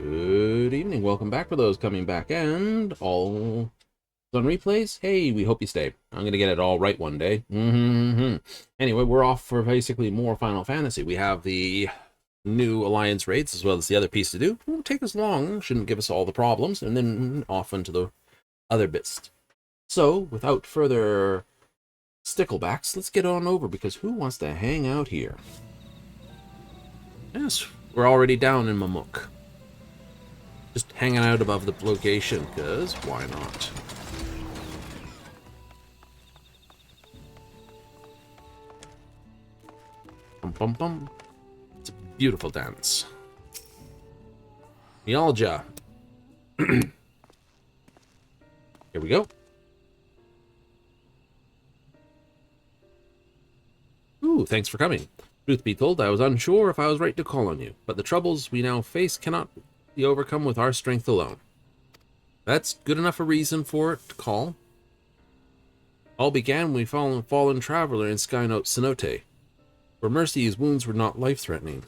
Good evening. Welcome back for those coming back and all on replays. Hey, we hope you stay. I'm going to get it all right one day. Anyway, we're off for basically more Final Fantasy. We have the new alliance raids, as well as the other piece to do. Won't take us long, shouldn't give us all the problems, and then off into the other bits. So, without further sticklebacks, let's get on over, because who wants to hang out here? Yes, we're already down in Mamuk. Just hanging out above the location, because why not? Bum bum bum. It's a beautiful dance. Mialja. Here we go. Ooh, thanks for coming. Truth be told, I was unsure if I was right to call on you, but the troubles we now face cannot be overcome with our strength alone. That's good enough a reason for it to call. All began when we found a fallen traveler in Skynote Cenote. For mercy, his wounds were not life-threatening.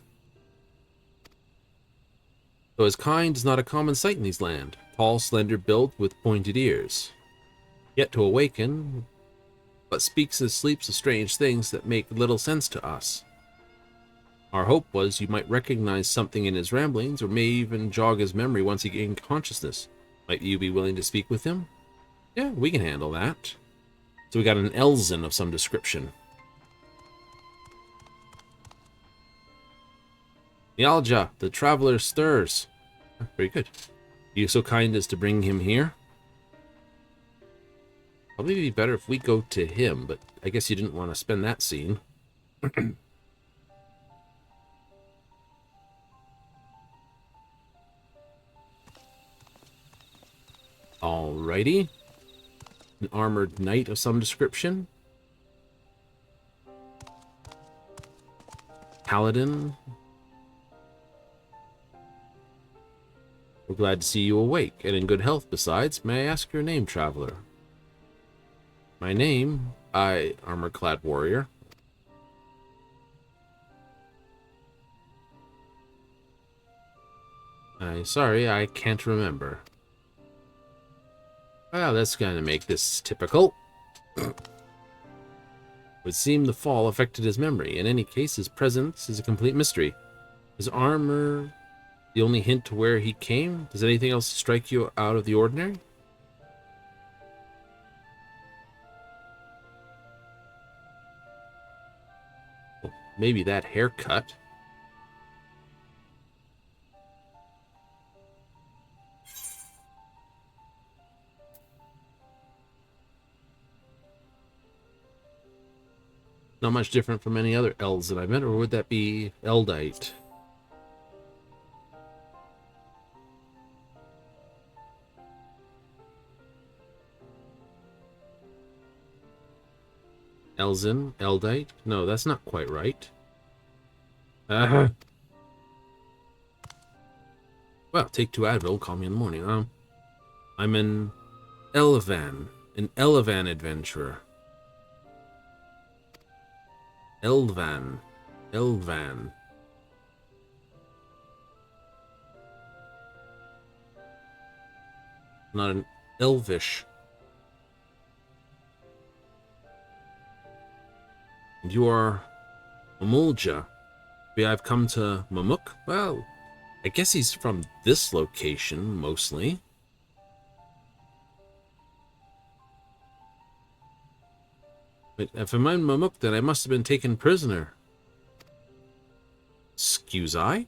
Though his kind is not a common sight in these land, tall, slender build with pointed ears. Yet to awaken, but speaks and sleeps of strange things that make little sense to us. Our hope was you might recognize something in his ramblings, or may even jog his memory once he gained consciousness. Might you be willing to speak with him? Yeah, we can handle that. So we got an Elzen of some description. Mialja, the traveler stirs. Very good. Are you so kind as to bring him here? Probably be better if we go to him, but I guess you didn't want to spend that scene. Alrighty. An armored knight of some description. Paladin. We're glad to see you awake and in good health. Besides, may I ask your name, traveler? My name? Armor-clad warrior. Sorry, I can't remember. Well, that's gonna make this typical. Would seem the fall affected his memory. In any case, his presence is a complete mystery. His armor the only hint to where he came? Does anything else strike you out of the ordinary? Well, maybe that haircut. Not much different from any other elves that I've met, or would that be Eldite? Elzen? Eldite? No, that's not quite right. Well, take 2 Advil, call me in the morning. I'm an Elvan adventurer. Elvan. Not an elvish. And you are Mamulja. Maybe I've come to Mamuk? Well, I guess he's from this location, mostly. But if I'm in Mamuk, then I must have been taken prisoner. Excuse I?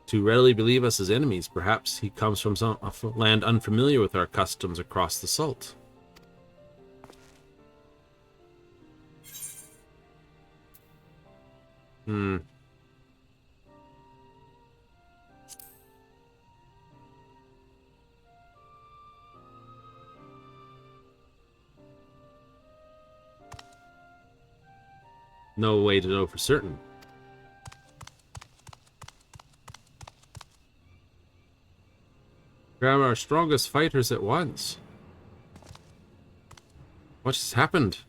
To readily believe us as enemies, perhaps he comes from some land unfamiliar with our customs across the salt. No way to know for certain. Grab our strongest fighters at once. What has happened?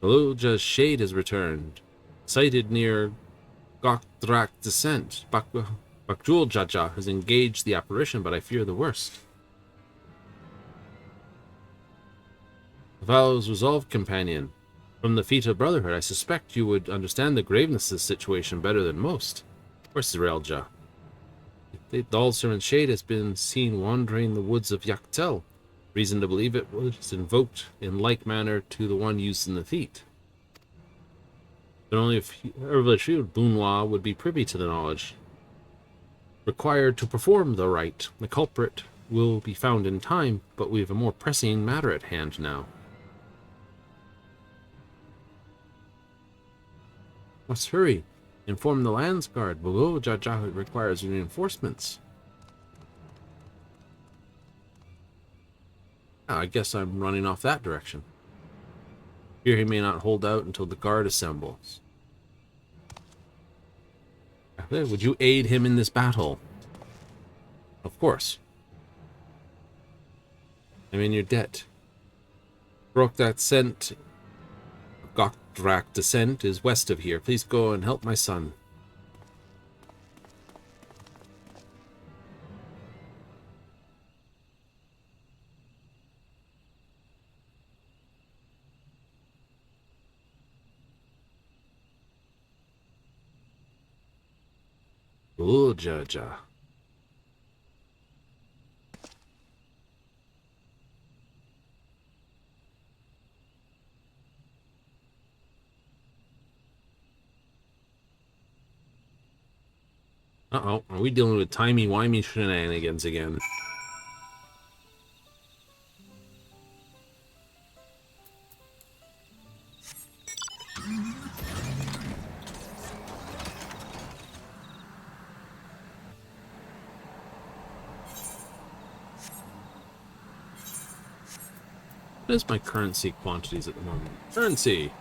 Malulja's shade has returned. Sighted near Gokdrak Descent. Bakjul Jaja has engaged the apparition, but I fear the worst. The vow is resolved, companion. From the feet of brotherhood, I suspect you would understand the graveness of the situation better than most. Where's Zerelja? The doll servant Shade has been seen wandering the woods of Yaktel. Reason to believe it was invoked in like manner to the one used in the feat. But only a few Boonwa would be privy to the knowledge required to perform the rite. The culprit will be found in time, but we have a more pressing matter at hand now. Must hurry. Inform the Lands Guard. Below Jaja requires reinforcements. I guess I'm running off that direction. Here he may not hold out until the guard assembles. Would you aid him in this battle? Of course. I'm in your debt. Broke that scent. Gokdrak descent is west of here. Please go and help my son. Ooh, Jaja. Uh-oh, are we dealing with timey-wimey shenanigans again? What is my currency quantities at the moment? Currency!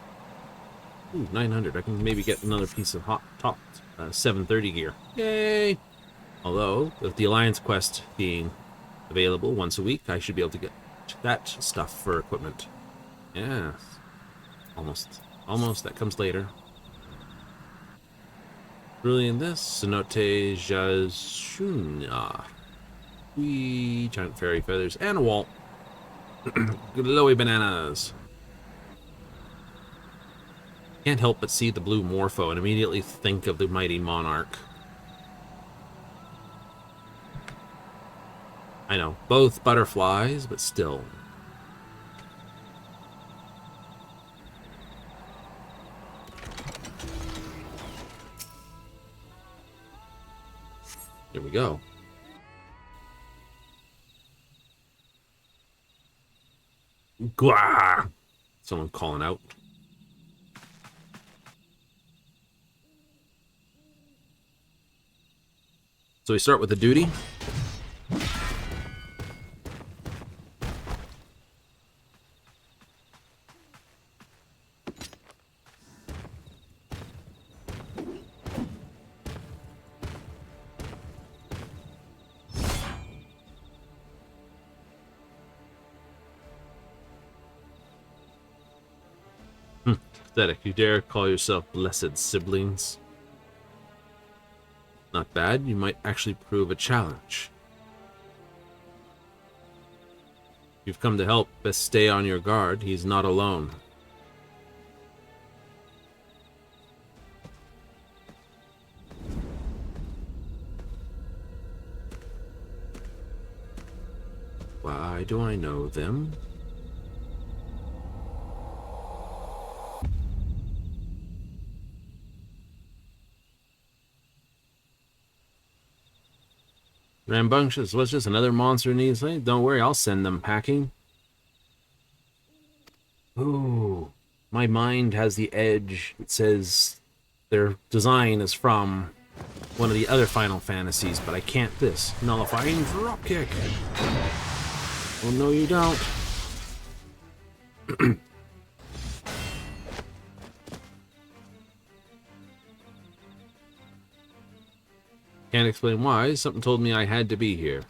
Ooh, 900. I can maybe get another piece of hot top 730 gear. Yay! Although, with the Alliance quest being available once a week, I should be able to get that stuff for equipment. Yeah. Almost. Almost. That comes later. Brilliant this. Cenote Jazuna. Wee giant fairy feathers. And a wall. Glowy bananas. Can't help but see the blue morpho and immediately think of the mighty monarch. I know, both butterflies, but still. Here we go. Gwah! Someone calling out. So we start with the duty. Pathetic. You dare call yourself blessed siblings? Not bad. You might actually prove a challenge. You've come to help. Best stay on your guard. He's not alone. Why do I know them? Rambunctious, what's just another monster needs? Hey, don't worry, I'll send them packing. Ooh, my mind has the edge. It says their design is from one of the other Final Fantasies, but I can't this. Nullifying dropkick. Oh, no, you don't. Can't explain why. Something told me I had to be here.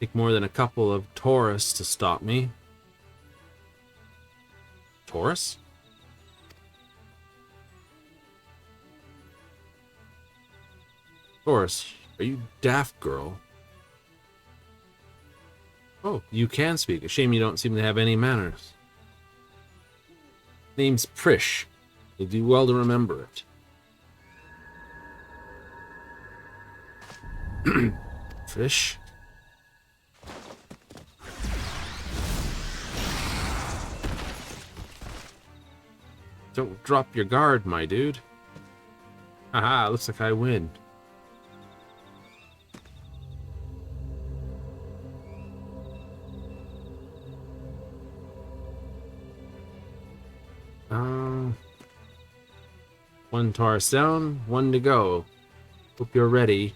Take more than a couple of tourists to stop me. Taurus? Taurus, are you daft, girl? Oh, you can speak. A shame you don't seem to have any manners. Name's Prish. You'll do well to remember it. Fish? Don't drop your guard, my dude. Haha, looks like I win. One Taurus down, one to go. Hope you're ready.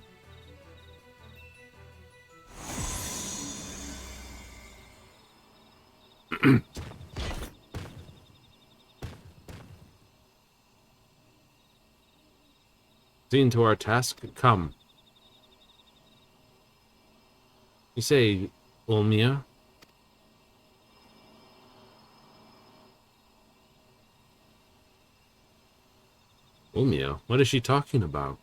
Seen to our task, come. You say, Ulmia? Ulmia? What is she talking about?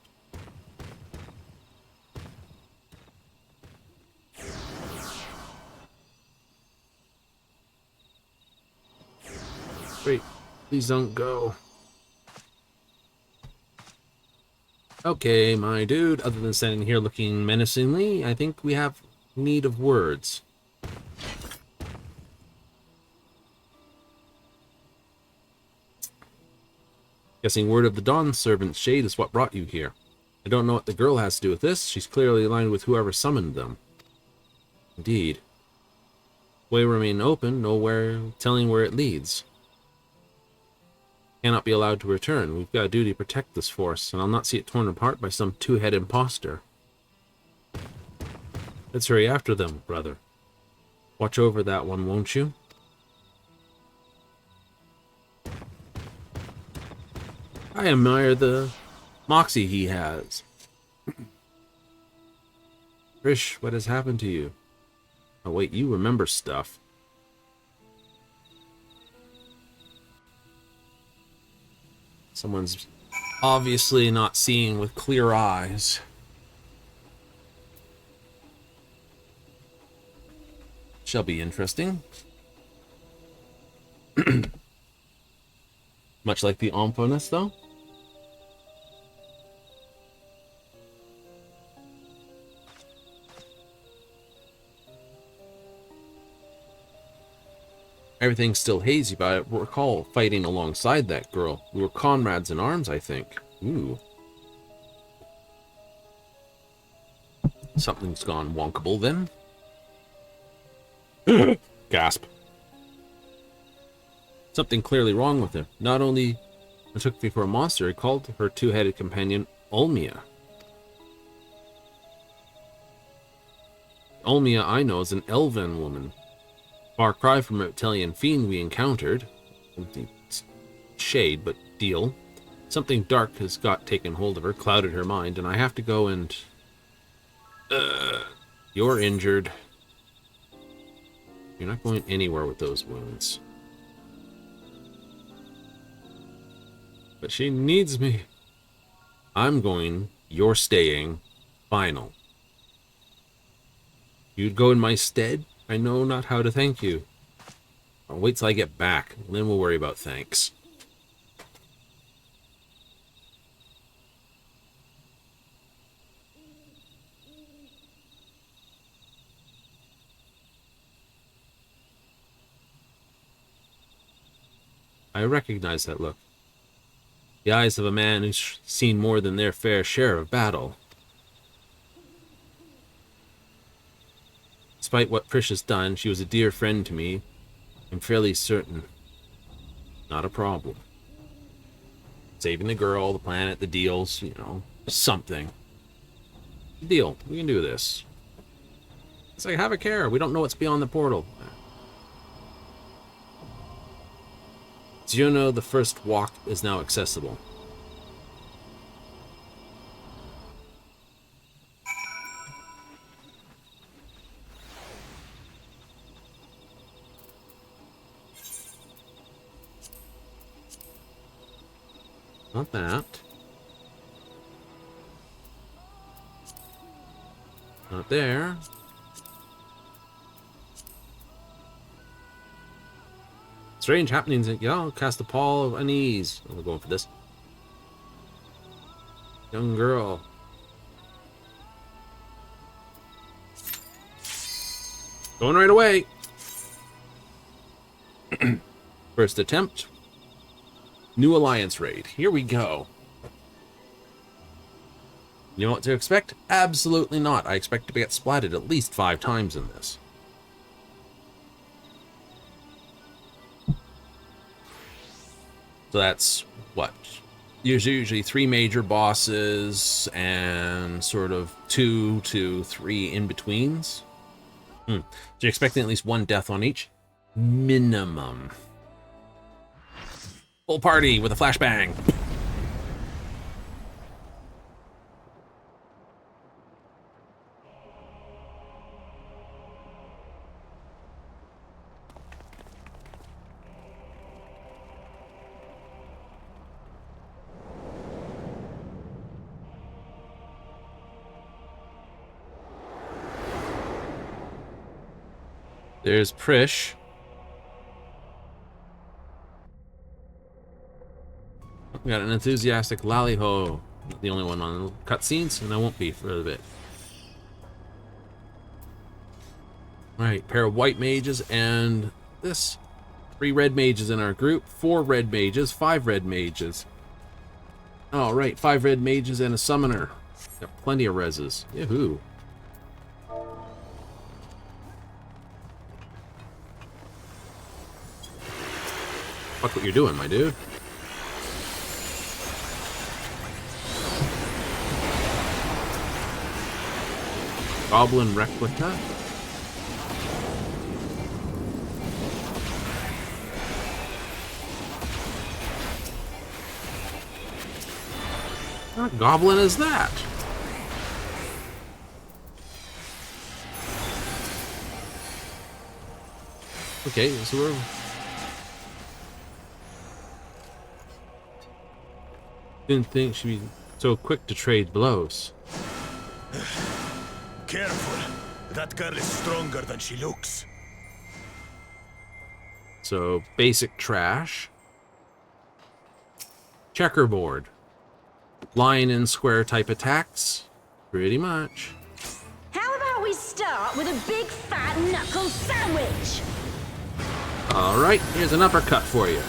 Wait, please don't go. Okay, my dude, other than standing here looking menacingly, I think we have need of words. Guessing word of the Dawn Servant's shade is what brought you here. I don't know what the girl has to do with this. She's clearly aligned with whoever summoned them. Indeed. Way remain open, nowhere telling where it leads. Cannot be allowed to return. We've got a duty to protect this force, and I'll not see it torn apart by some two-head imposter. Let's hurry after them, brother. Watch over that one, won't you? I admire the moxie he has. Trish, what has happened to you? Oh wait, you remember stuff. Someone's obviously not seeing with clear eyes. Shall be interesting. Much like the ominous, though. Everything's still hazy, but I recall fighting alongside that girl. We were comrades in arms, I think. Ooh. Something's gone wonkable then. Gasp. Something clearly wrong with her. Not only took me for a monster, he called her two-headed companion Ulmia. Ulmia, I know, is an elven woman. Far cry from the reptilian fiend we encountered. Shade, but deal. Something dark has got taken hold of her, clouded her mind, and I have to go and... You're injured. You're not going anywhere with those wounds. But she needs me. I'm going, you're staying, final. You'd go in my stead? I know not how to thank you. I'll wait till I get back, and then we'll worry about thanks. I recognize that look. The eyes of a man who's seen more than their fair share of battle. Despite what Prish has done, she was a dear friend to me. I'm fairly certain. Not a problem. Saving the girl, the planet, the deals, you know, something. Deal. We can do this. It's like, have a care. We don't know what's beyond the portal. Do you know the first walk is now accessible? Not that. Not there. Strange happenings. I'll cast a pall of unease. I'm going for this. Young girl. Going right away. First attempt. New alliance raid. Here we go. You know what to expect? Absolutely not. I expect to get splatted at least 5 times in this. So that's what? There's usually 3 major bosses and sort of 2 to 3 in-betweens. So you're expecting at least 1 death on each? Minimum. Full party with a flashbang. There's Prish. We got an enthusiastic Lally-Ho. Not the only one on the cutscenes, and I won't be for a bit. Alright, pair of white mages and this. 3 red mages in our group, 4 red mages, 5 red mages. Alright, 5 red mages and a summoner. Got plenty of reses. Yahoo! Fuck what you're doing, my dude. Goblin replica. What goblin is that? Okay, so we're... Didn't think she'd be so quick to trade blows. Careful. That girl is stronger than she looks. So, basic trash. Checkerboard. Line and square type attacks. Pretty much. How about we start with a big fat knuckle sandwich? Alright, here's an uppercut for you.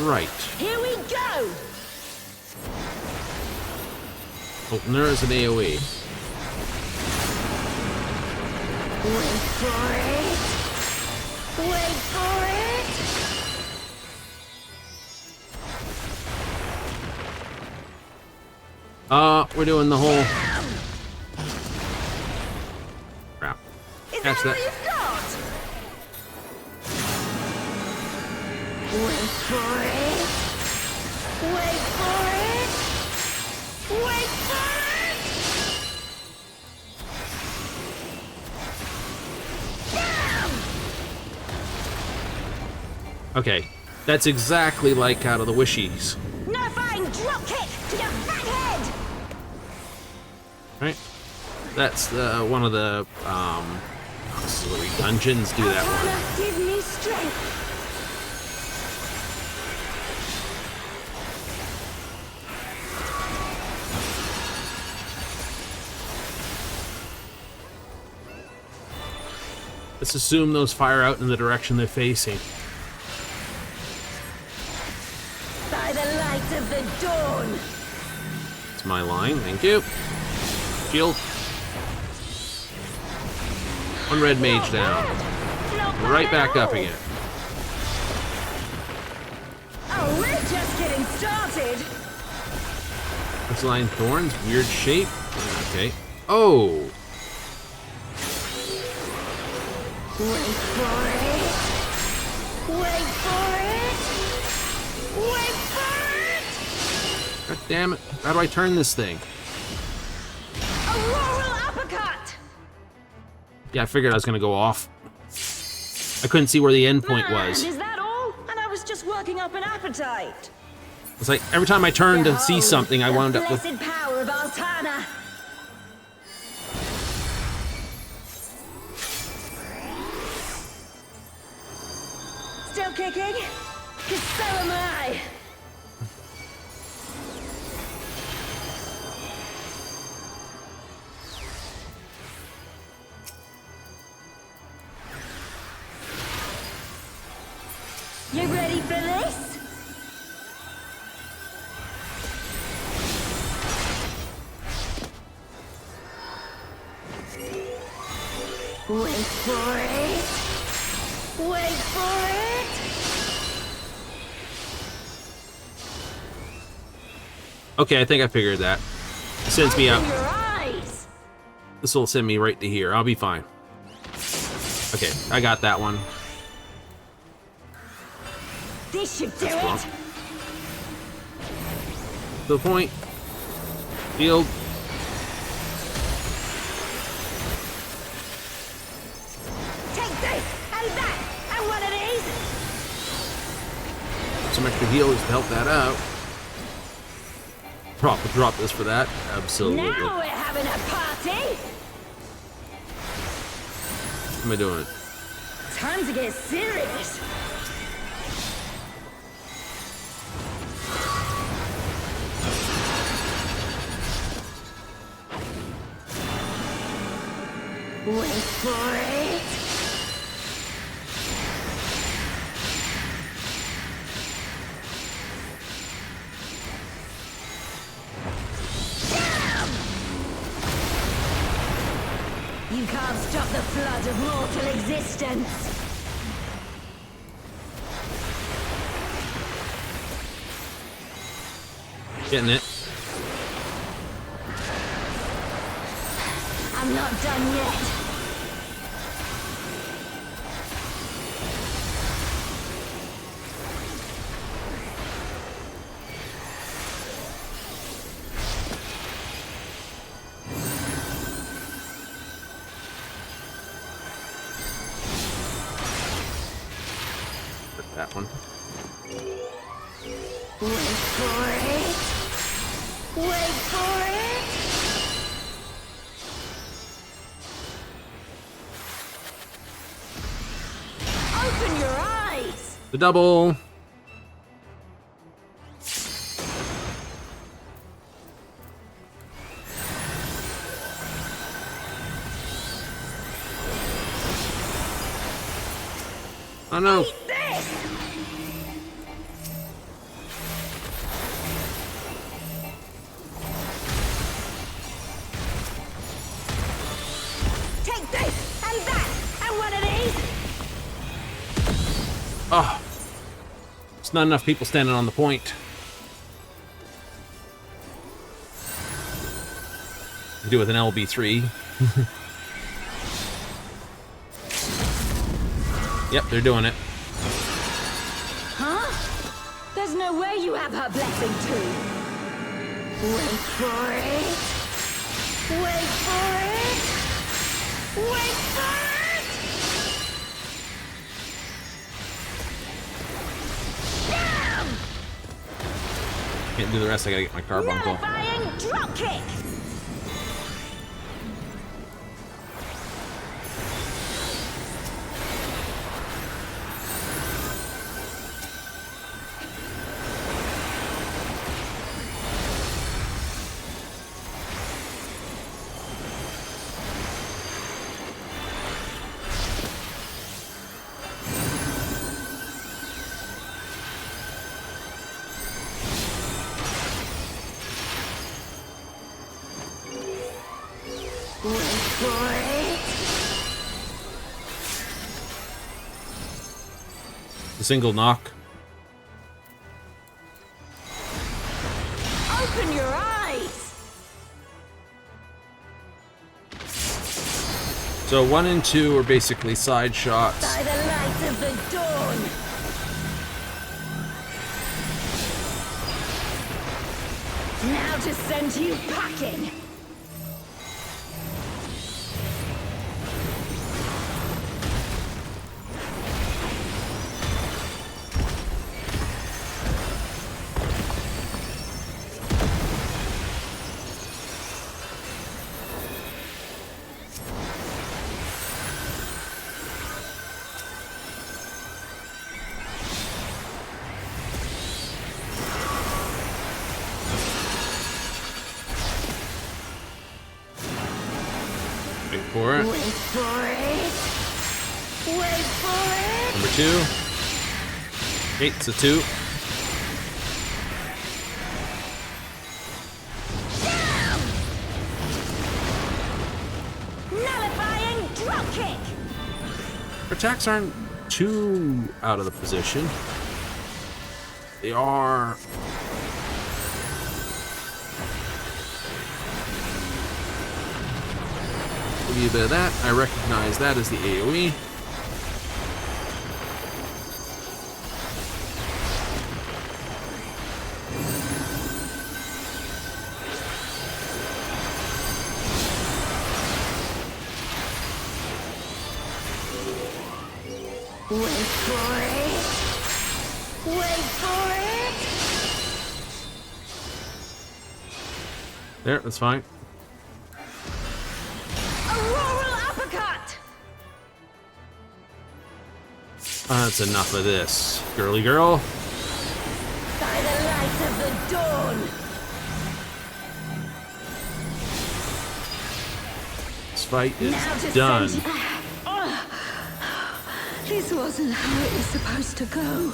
Right. Here we go! Opener is an AoE. Wait for it! Wait for it! We're doing the whole... Crap. Catch that. All you've got? Wait for it! Wait for it! Wait for it! Bam! Okay, that's exactly like out of the Wishies. Nerfing drop kick to your fat head! Right? That's one of the auxiliary dungeons do that one. Arcana, give me strength! Let's assume those fire out in the direction they're facing. By the light of the dawn! That's my line, thank you. Shield. 1 red mage down. Right back up again. Oh, we're just getting started! This line thorns, weird shape. Okay. Oh! Wait for it! Wait for it! Wait for it! God damn it. How do I turn this thing? Auroral uppercut! Yeah, I figured I was gonna go off. I couldn't see where the end point was. Is that all? And I was just working up an appetite. It's like every time I turned to see something, I wound up with... Blessed power of Altana. drop kicking? 'Cause so am I. You ready for this? Wait for it. Wait for it. Okay, I think I figured that. It sends me out. Open your eyes. This will send me right to here. I'll be fine. Okay, I got that one. This should do Wrong. it. To the point. Shield. Take this and that and one of these. Some extra healers to help that out. Drop this for that. Absolutely. Now we're having a party. What am I doing? Time to get serious. Wait for it. You can't stop the flood of mortal existence. Getting it. I'm not done yet. That one. Wait for it. Wait for it. Open your eyes. The double. Oh no. Eat this. Take this and that and one of these. Oh. It's not enough people standing on the point. Do with an LB3. Yep, they're doing it. Huh? There's no way you have her blessing too. Wait for it. Wait for it. Wait for it. Damn! Can't do the rest. I gotta get my carbuncle. Nullifying drop kick. Wait for it. The single knock. Open your eyes. So 1 and 2 are basically side shots. By the light of the dawn. Now to send you packing. for it. Wait for it. Wait for it. Number 2. Okay, it's a 2. Nullifying drop kick. Her attacks aren't too out of the position. They are. Give you a bit of that. I recognize that as the AoE. Wait for it. Wait for it. There, that's fine. Auroral uppercut. That's enough of this, girly girl. By the light of the dawn. This fight is Now to done. send you- This wasn't how it was supposed to go.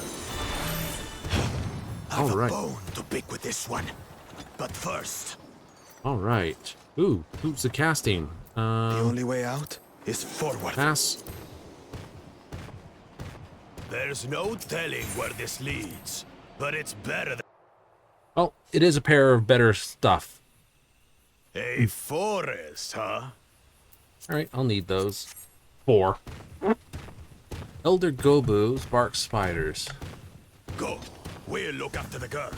I've All right. a bone to pick with this one. But first, All right. Ooh, who's the casting? the only way out is forward. Pass. There's no telling where this leads, but it's better than Well, it is a pair of better stuff. a forest, huh? All right, I'll need those. 4. Elder Gobu, Spark Spiders. Go. We'll look after the girl.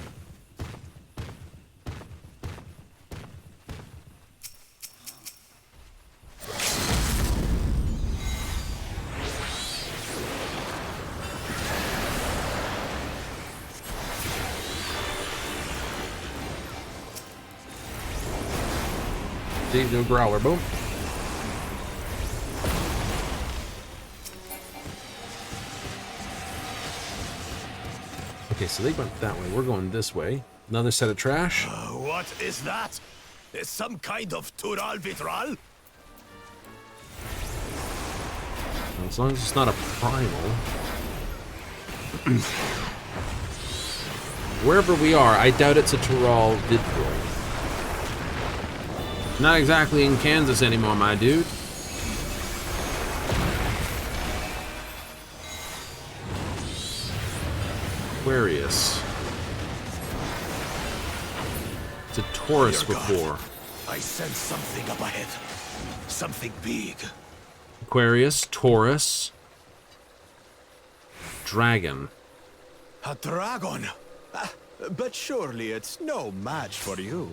Dave, no growler, boom. Okay, so they went that way. We're going this way. Another set of trash. What is that? Is some kind of Tural Vitral? As long as it's not a primal. Wherever we are, I doubt it's a Tural Vidroid. Not exactly in Kansas anymore, my dude. Aquarius. It's a Taurus Dear God, before. I sense something up ahead. Something big. Aquarius, Taurus, Dragon. A dragon? But surely it's no match for you.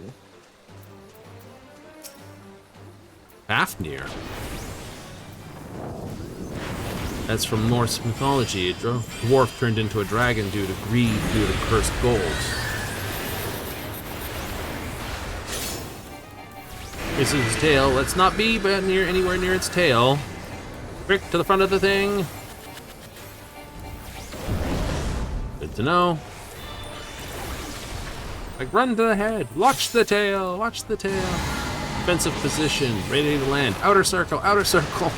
Fafnir. That's from Norse mythology. A dwarf turned into a dragon due to greed due to cursed gold. This is its tail. Let's not be anywhere near its tail. Quick to the front of the thing. Good to know. Like, run to the head. Watch the tail. Watch the tail. Defensive position. Ready to land. Outer circle. Outer circle.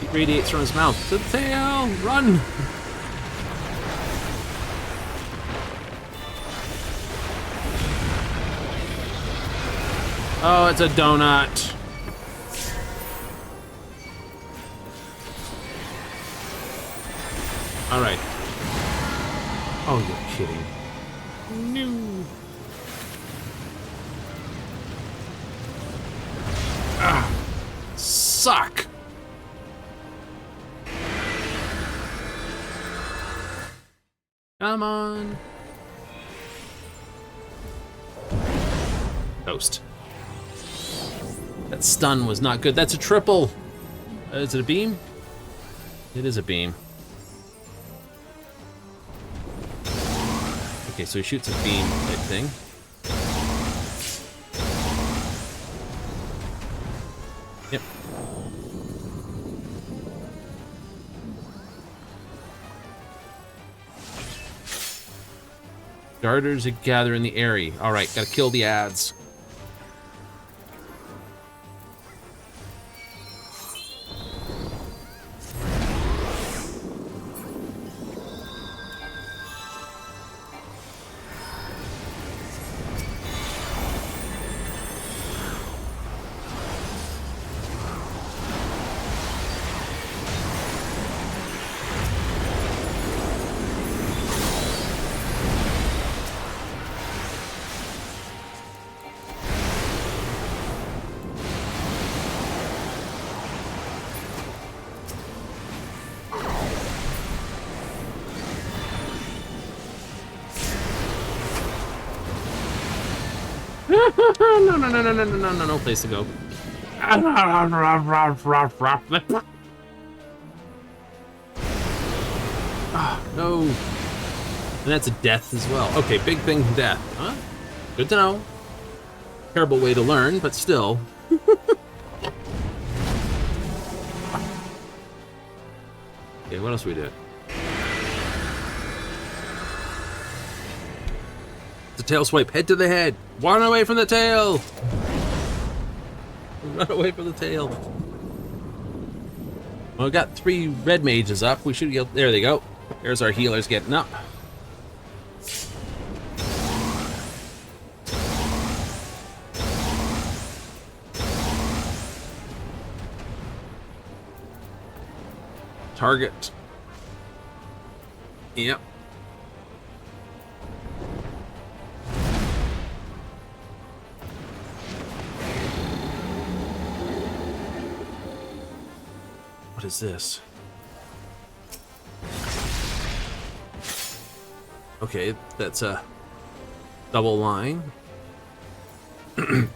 It radiates from his mouth. To the tail. Run. Oh, it's a donut. All right. Oh, you're kidding. No. Ah, suck. Come on. Toast. That stun was not good. That's a triple. Is it a beam? It is a beam. Okay, so he shoots a beam type thing. Yep. Darters gather in the area. Alright, gotta kill the ads. No place to go. No. And that's a death as well. Okay, big thing, death. Huh? Good to know. Terrible way to learn, but still. Okay, what else we did? The tail swipe, head to the head. Run away from the tail. Run away from the tail. Well, we got 3 red mages up. We should get, there they go. There's our healers getting up. Target. Yep. What is this? Okay, that's a double line. I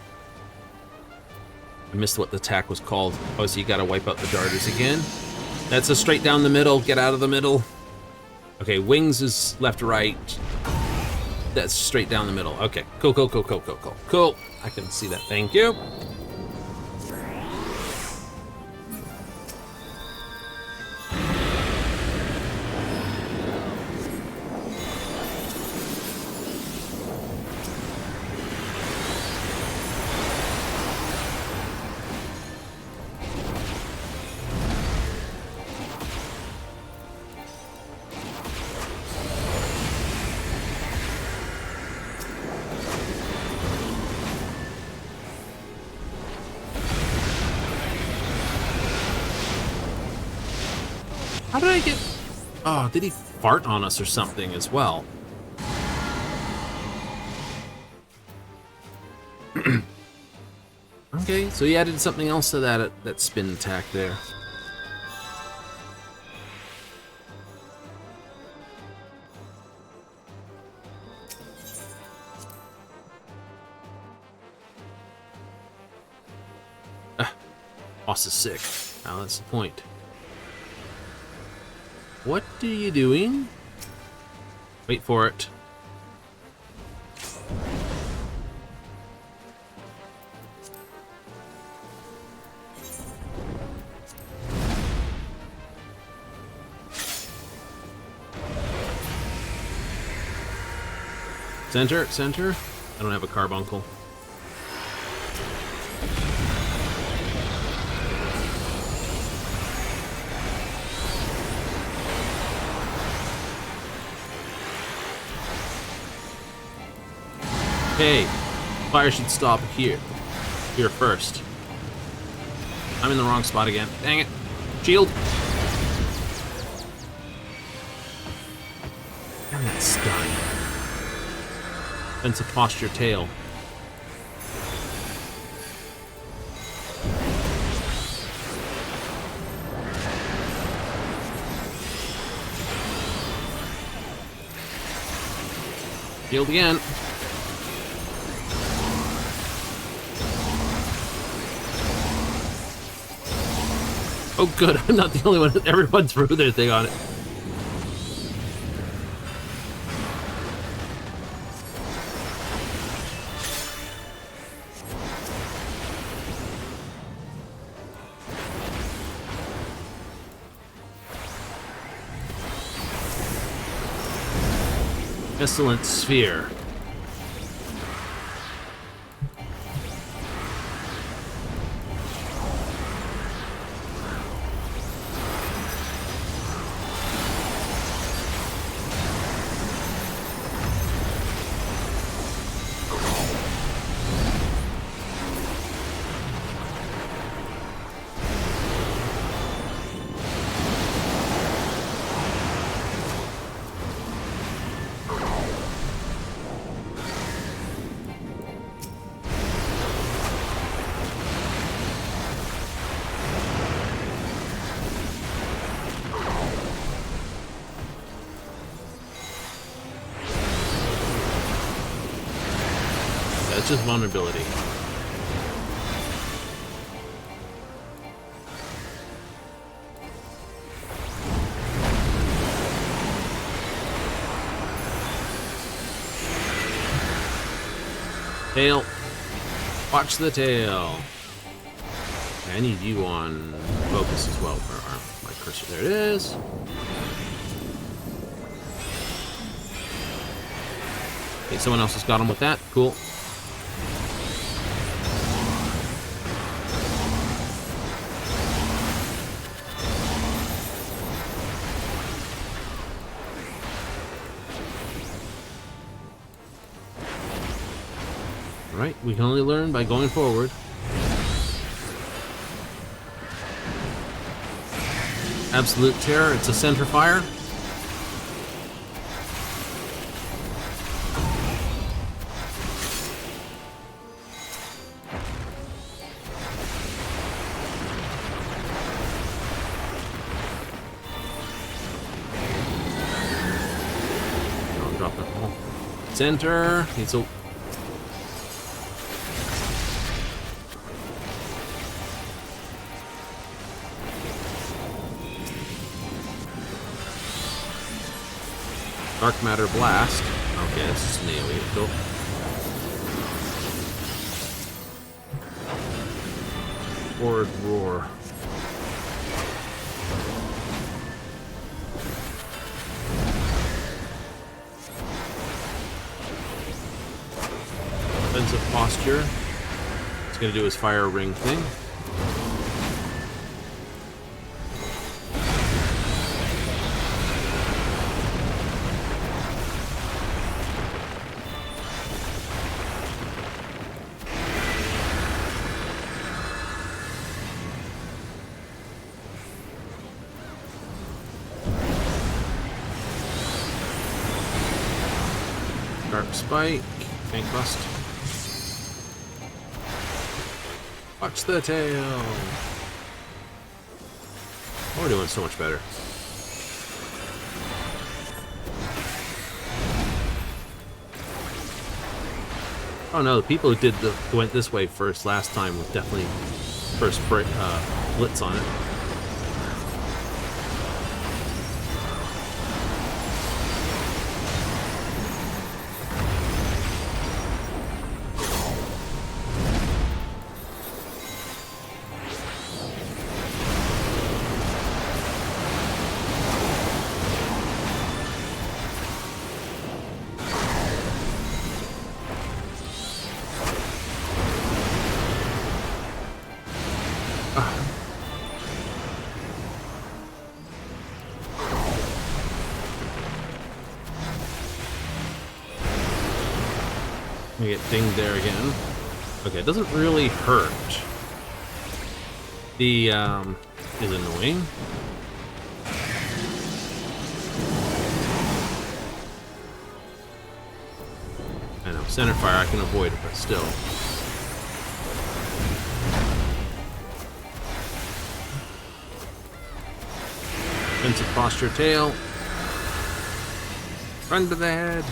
missed what the attack was called. Oh, so you gotta wipe out the darters again. That's a straight down the middle. Get out of the middle. Okay, wings is left to right. That's straight down the middle. Okay, cool. Cool. I can see that. Thank you. How did I get... Oh, did he fart on us or something as well? Okay, so he added something else to that spin attack there. Boss is sick. Now that's the point. What are you doing? Wait for it. Center. I don't have a carbuncle. Hey, fire should stop here. Here first. I'm in the wrong spot again. Dang it. Shield. Damn that stun. Then to posture tail. Shield again. Oh good, I'm not the only one. Everyone threw their thing on it. Pestilent Sphere. That's just vulnerability. Tail. Watch the tail. I need you on focus as well. For my cursor. There it is. Okay, someone else has got him with that. Cool. Right, we can only learn by going forward. Absolute Terror, it's a center fire. I'll drop it all. Center, it's a Dark Matter Blast. Okay, that's just an AoE. Cool. Forward Roar. Defensive Posture. It's going to do his Fire Ring thing. Sharp Spike, Tank Bust. Watch the tail. Oh, we're doing so much better. Oh no, the people who went this way first last time was definitely first blitz on it. We get dinged there again. Okay, it doesn't really hurt. The is annoying. I know, center fire I can avoid it, but still. Defensive Posture Tail. Run to the head.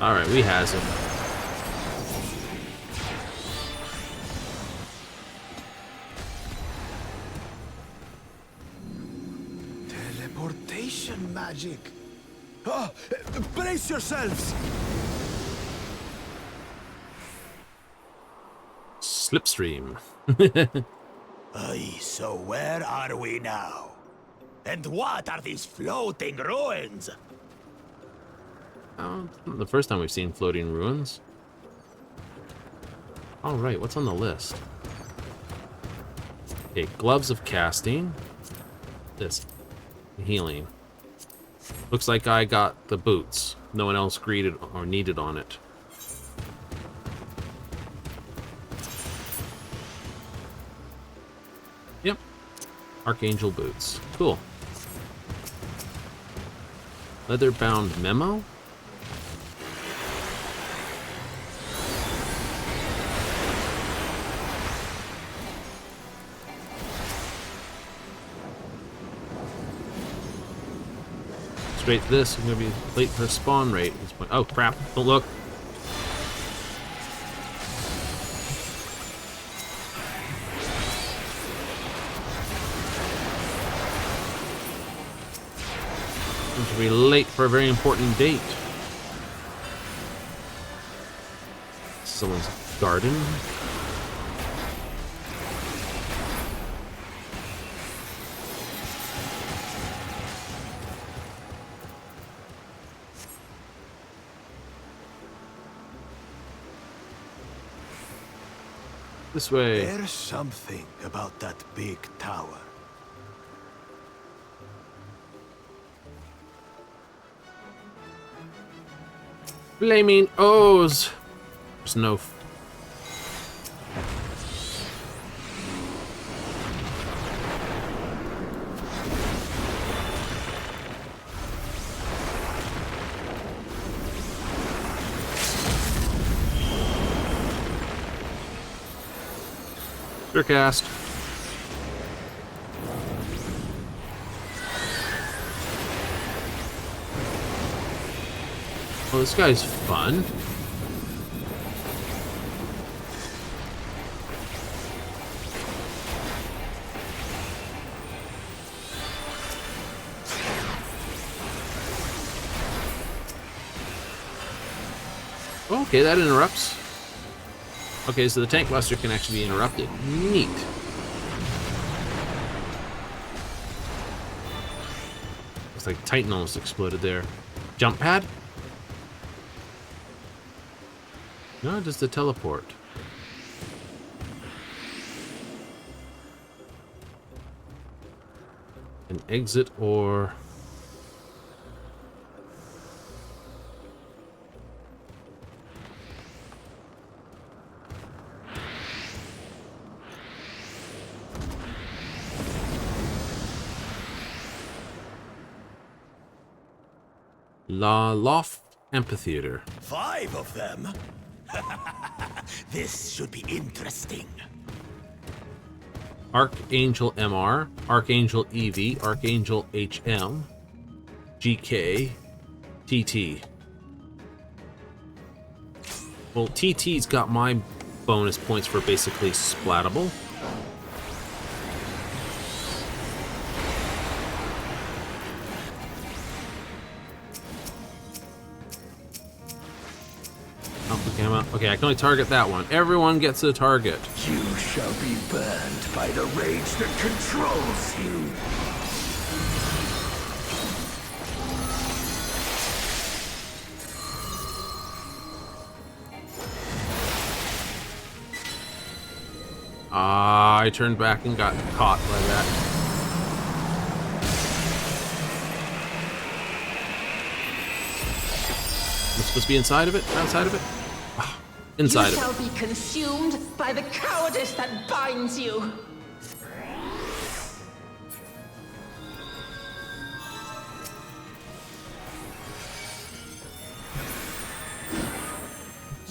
Alright, we has him. magic. Ah, brace yourselves! Slipstream. Aye, so where are we now? And what are these floating ruins? Oh, it's not the first time we've seen floating ruins. All right, what's on the list? Okay, gloves of casting. This healing. Looks like I got the boots. No one else greeted or needed on it. Yep. Archangel boots. Cool. Leather-bound memo? Straight to this. I'm gonna be late for spawn rate at this point. Oh crap! Don't look. I'm gonna be late for a very important date. Someone's garden. This way. There's something about that big tower. Flaming O's. There's no. Cast. Oh, this guy's fun. Okay, that interrupts. Okay, so the tank buster can actually be interrupted. Neat. Looks like Titan almost exploded there. Jump pad? No, just the teleport. An exit or... La Loft Amphitheater. 5 of them? This should be interesting. Archangel MR, Archangel EV, Archangel HM, GK, TT. Well, TT's got my bonus points for basically splattable. Okay, I can only target that one. Everyone gets a target. You shall be burned by the rage that controls you. I turned back and got caught by that. Am I supposed to be inside of it? Outside of it? Inside You of shall it. be consumed by the cowardice that binds you.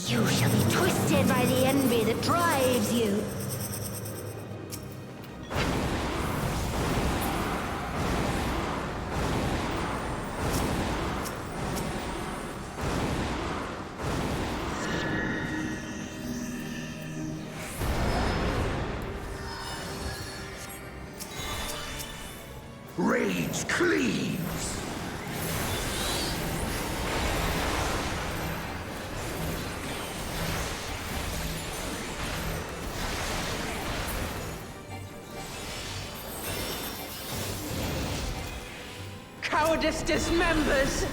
You shall be twisted by the envy that drives you. Rage cleaves. Cowardice dismembers.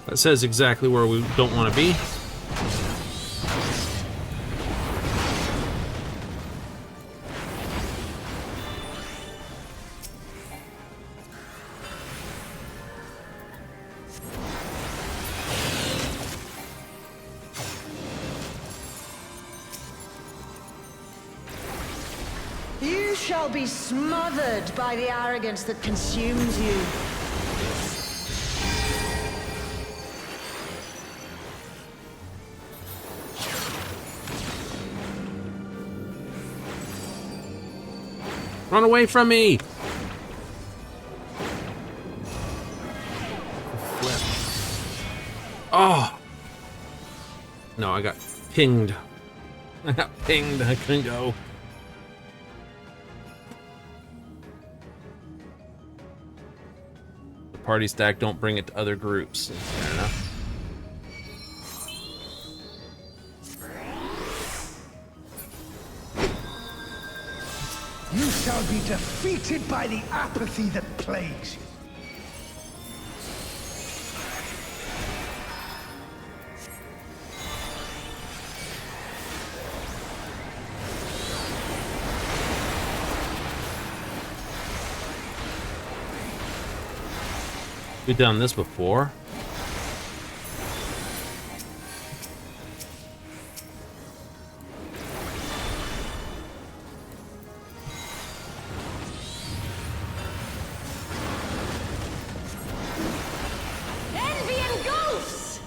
That says exactly where we don't want to be. You shall be smothered by the arrogance that consumes you. Run away from me! Flip. Oh! No, I got pinged. I got pinged. I couldn't go. The party stack, don't bring it to other groups. Fair enough. You shall be defeated by the apathy that plagues you. We've done this before. Envy and ghosts!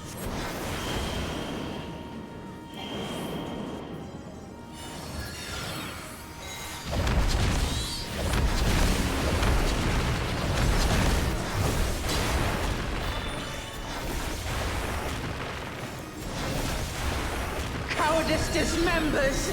Cowardice dismembers.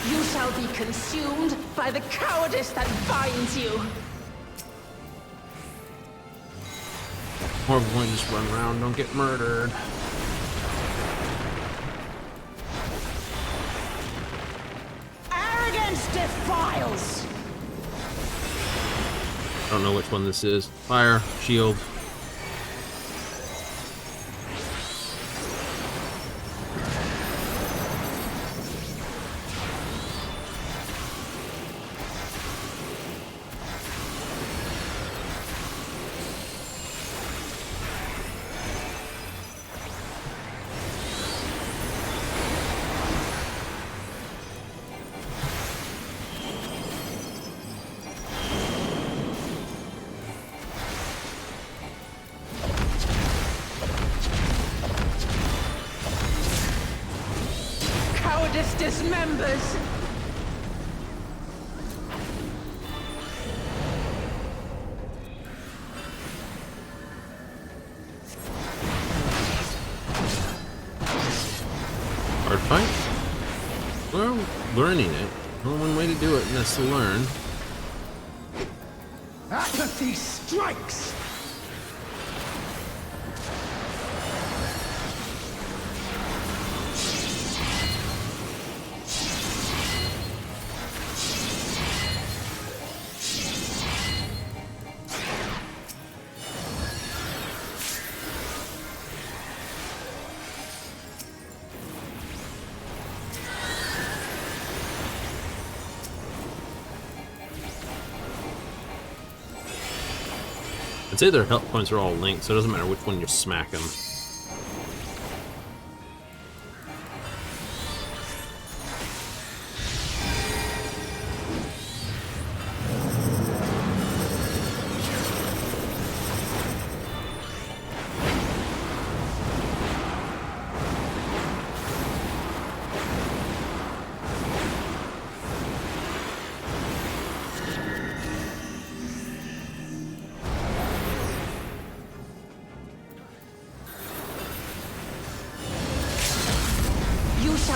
You shall be consumed by the cowardice that binds you. Or if we just run around, don't get murdered. Arrogance defiles. I don't know which one this is. Fire, shield. Cowardice dismembers. Hard fight? Well, learning it. Only one way to do it, and that's to learn. Apathy strikes! I'd say their health points are all linked, so it doesn't matter which one you smack them.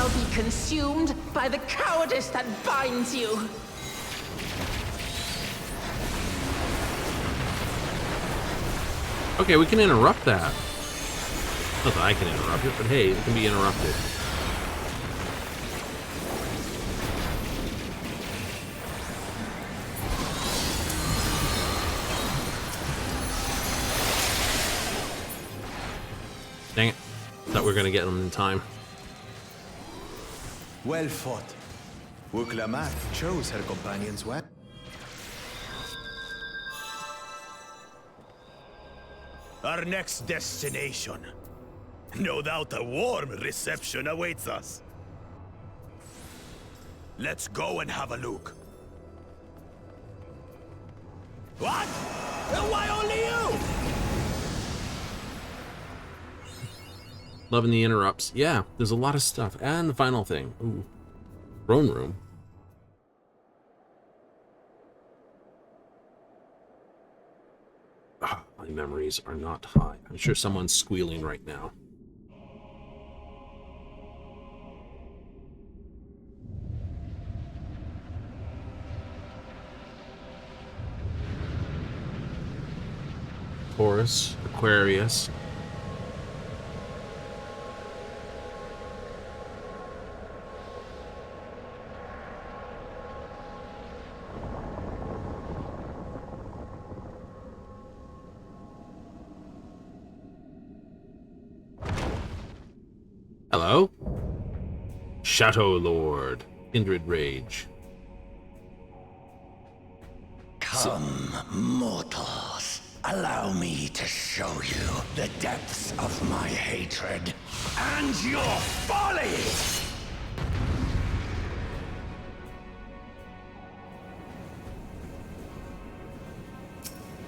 shall be consumed by the cowardice that binds you. Okay, we can interrupt that. Not that I can interrupt it, but hey, it can be interrupted. Dang it. Thought we were gonna get them in time. Well fought. Wuklamat chose her companions well. Our next destination. No doubt a warm reception awaits us. Let's go and have a look. What? Why only you? Loving the interrupts. Yeah, there's a lot of stuff. And the final thing. Ooh. Throne room. Oh, my memories are not high. I'm sure someone's squealing right now. Taurus, Aquarius. Hello? Shadow Lord, Kindred Rage. Come, mortals. Allow me to show you the depths of my hatred and your folly!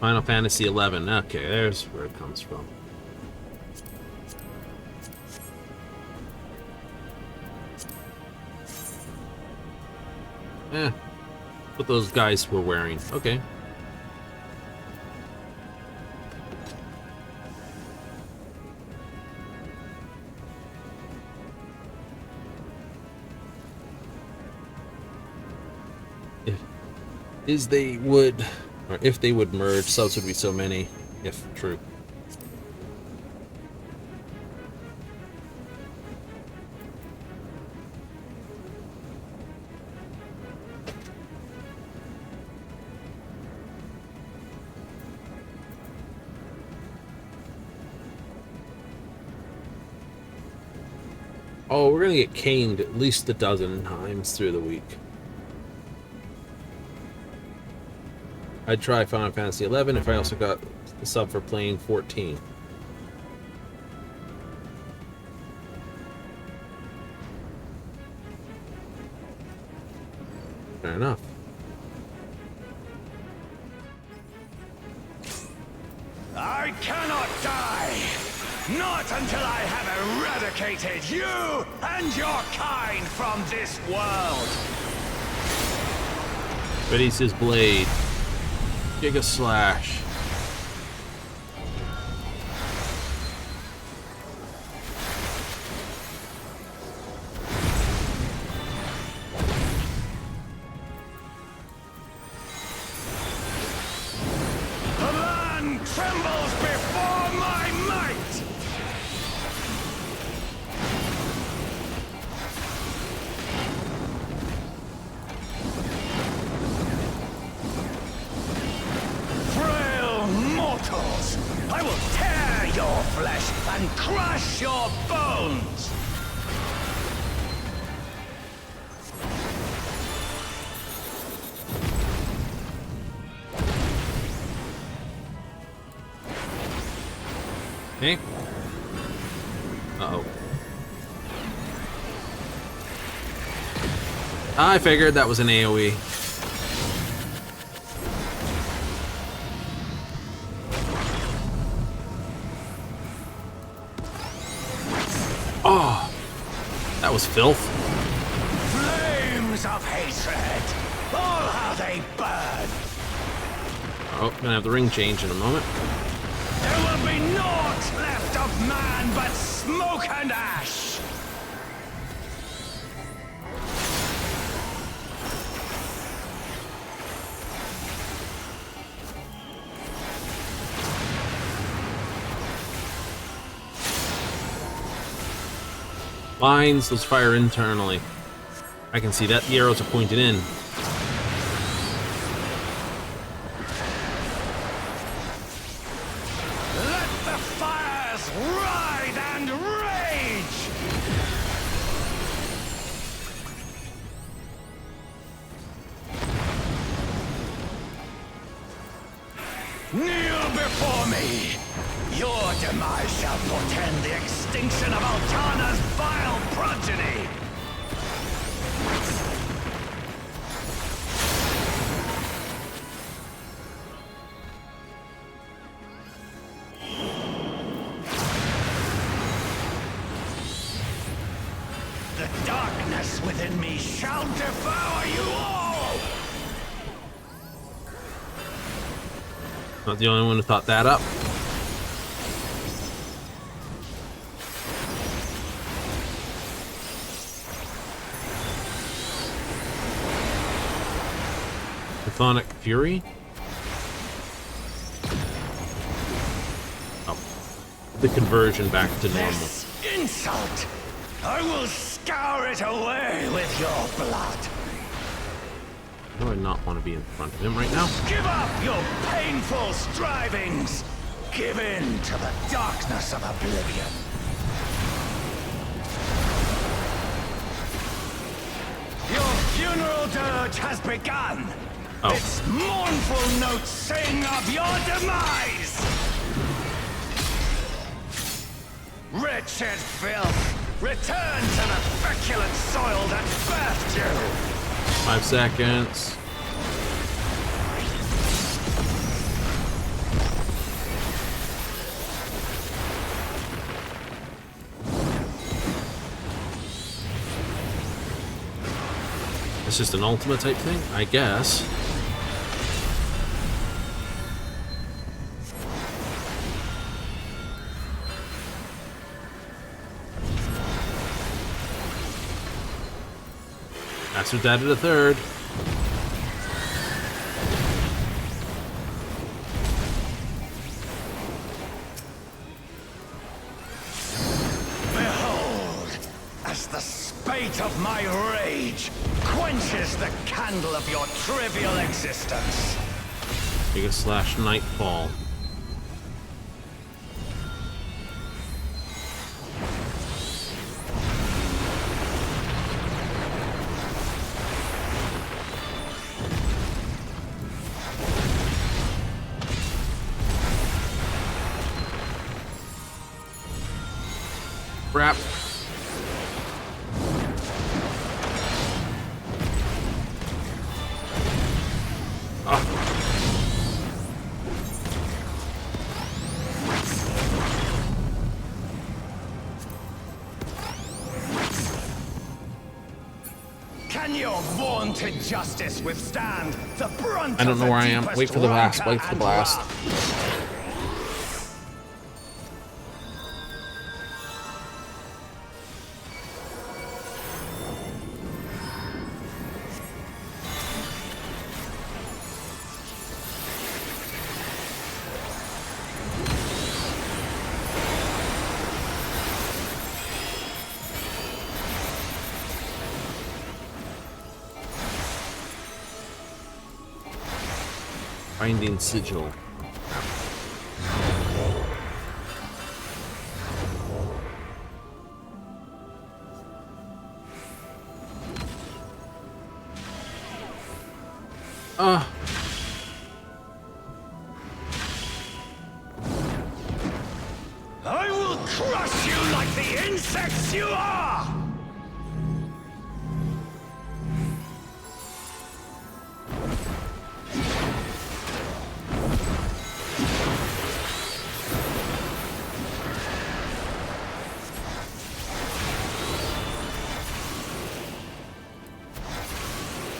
Final Fantasy XI. Okay, there's where it comes from. What those guys were wearing. Okay. If they would merge, subs would be so many, if true. Oh, we're gonna get caned at least a dozen times through the week. I'd try Final Fantasy XI if I also got the sub for playing 14. Fair enough. I cannot die! Not until I have eradicated you and your kind from this world! Ready's his blade. Giga Slash. The land trembles before my might! I will tear your flesh and crush your bones! Hey. Uh-oh. I figured that was an AoE. Oh, that was filth. Flames of hatred! All how they burn! Oh, gonna have the ring change in a moment. There will be naught left of man but smoke and ash! Lines, those fire internally. I can see that. The arrows are pointed in. Let the fires ride and rage! Kneel before me! Your demise shall portend the extinction of Altana's vile progeny! The darkness within me shall devour you all! Not the only one who thought that up. Chthonic Fury? Oh. The conversion back to normal. This insult! I will scour it away with your blood! I do not want to be in front of him right now. Give up your painful strivings! Give in to the darkness of oblivion! Your funeral dirge has begun! Oh. Its mournful notes sing of your demise! Wretched filth! Return to the feculent soil that birthed you! 5 seconds. It's just an ultimate type thing, I guess. Bastard's added a third. Behold, as the spate of my rage quenches the candle of your trivial existence. Biggest slash nightfall. Crap. Can your vaunted justice withstand the brunt I don't of know the where I am. deepest Wait for the blast. rancor Wait for the and blast. wrath? Binding sigil. I will crush you like the insects you are!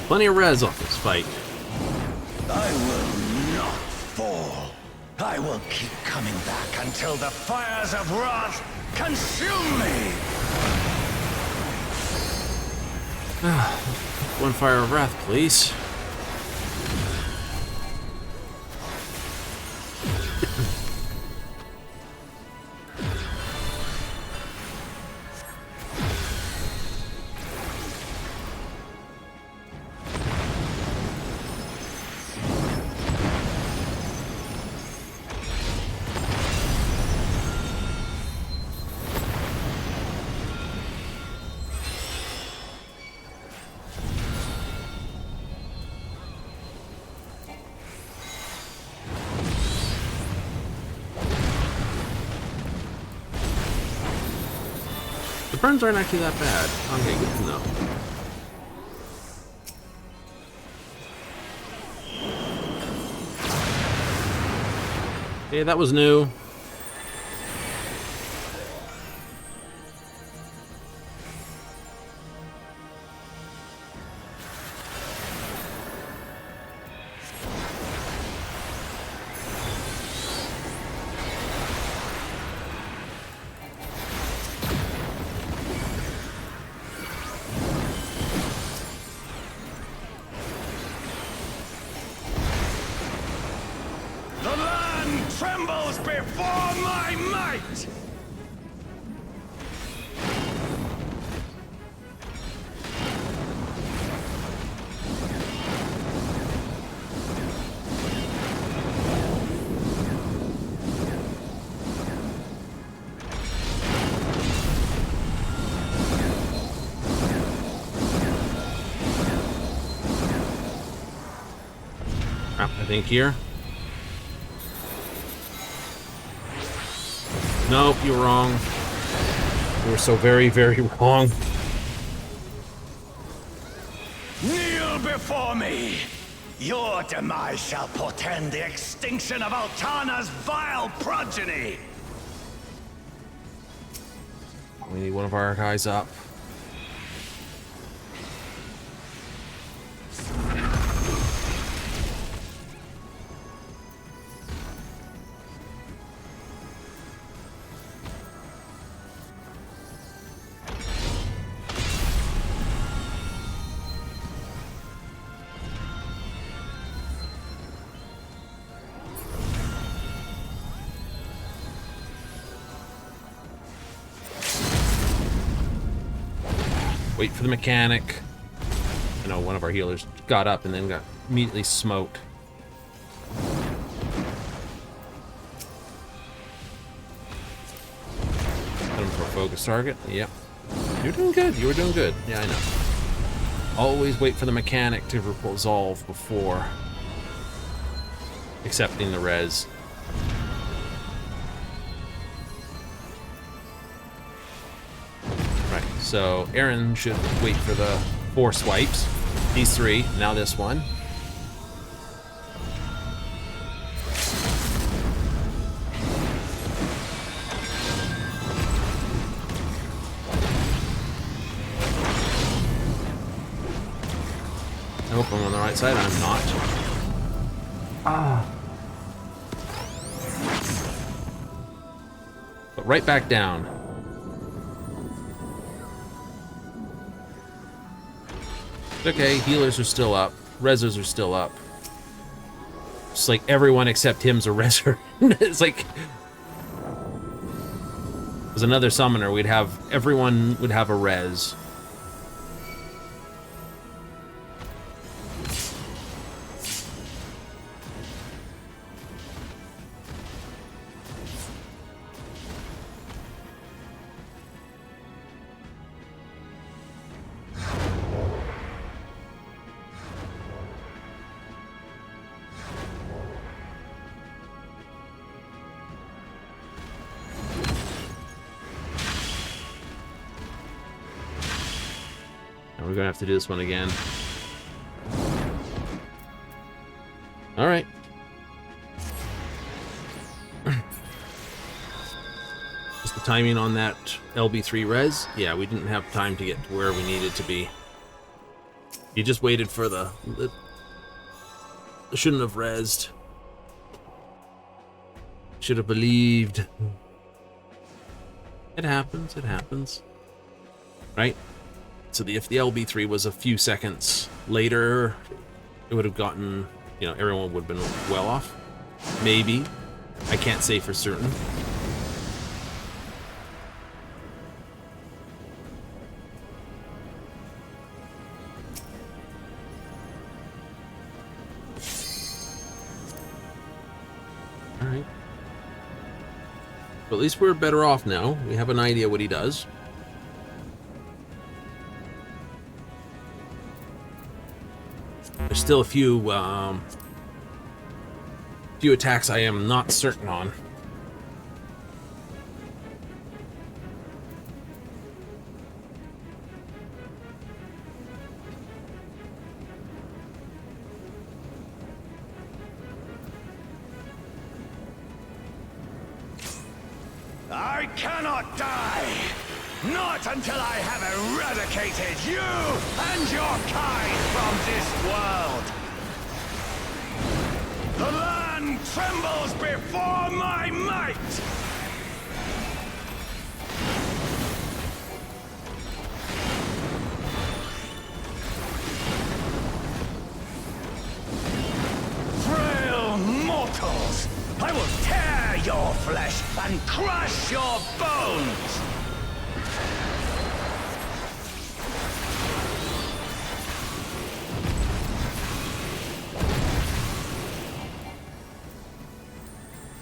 Plenty of res off this fight. I will not fall. I will keep coming back until the fires of wrath consume me! One fire of wrath, please. burns aren't actually that bad. Okay, good to know. Okay, that was new. The land trembles before my might! I think here. Nope, you were wrong. You were so very, very wrong. Kneel before me! Your demise shall portend the extinction of Altana's vile progeny! We need one of our guys up. Wait for the mechanic. I know one of our healers got up and then got immediately smoked. Put him for a focus target. Yep. You're doing good. You were doing good. Yeah, I know. Always wait for the mechanic to resolve before accepting the res. Right, so Aaron should wait for the 4 swipes. These 3, now this one. I hope I'm on the right side. I'm not. But right back down. Okay, healers are still up. Rezzers are still up. It's like everyone except him's a rezzer. It's like... As another summoner, we'd have... Everyone would have a res. We're gonna have to do this one again. All right. Just the timing on that LB3 res. Yeah, we didn't have time to get to where we needed to be. You just waited for the shouldn't have resed. Should have believed. It happens. It happens. Right? So if the LB3 was a few seconds later, it would have gotten, you know, everyone would have been well off. Maybe. I can't say for certain. Alright. But at least we're better off now. We have an idea what he does. There's still a few attacks I am not certain on. I cannot die! Not until I have eradicated you and your kind from this world! The land trembles before my might! Frail mortals! I will tear your flesh and crush your bones!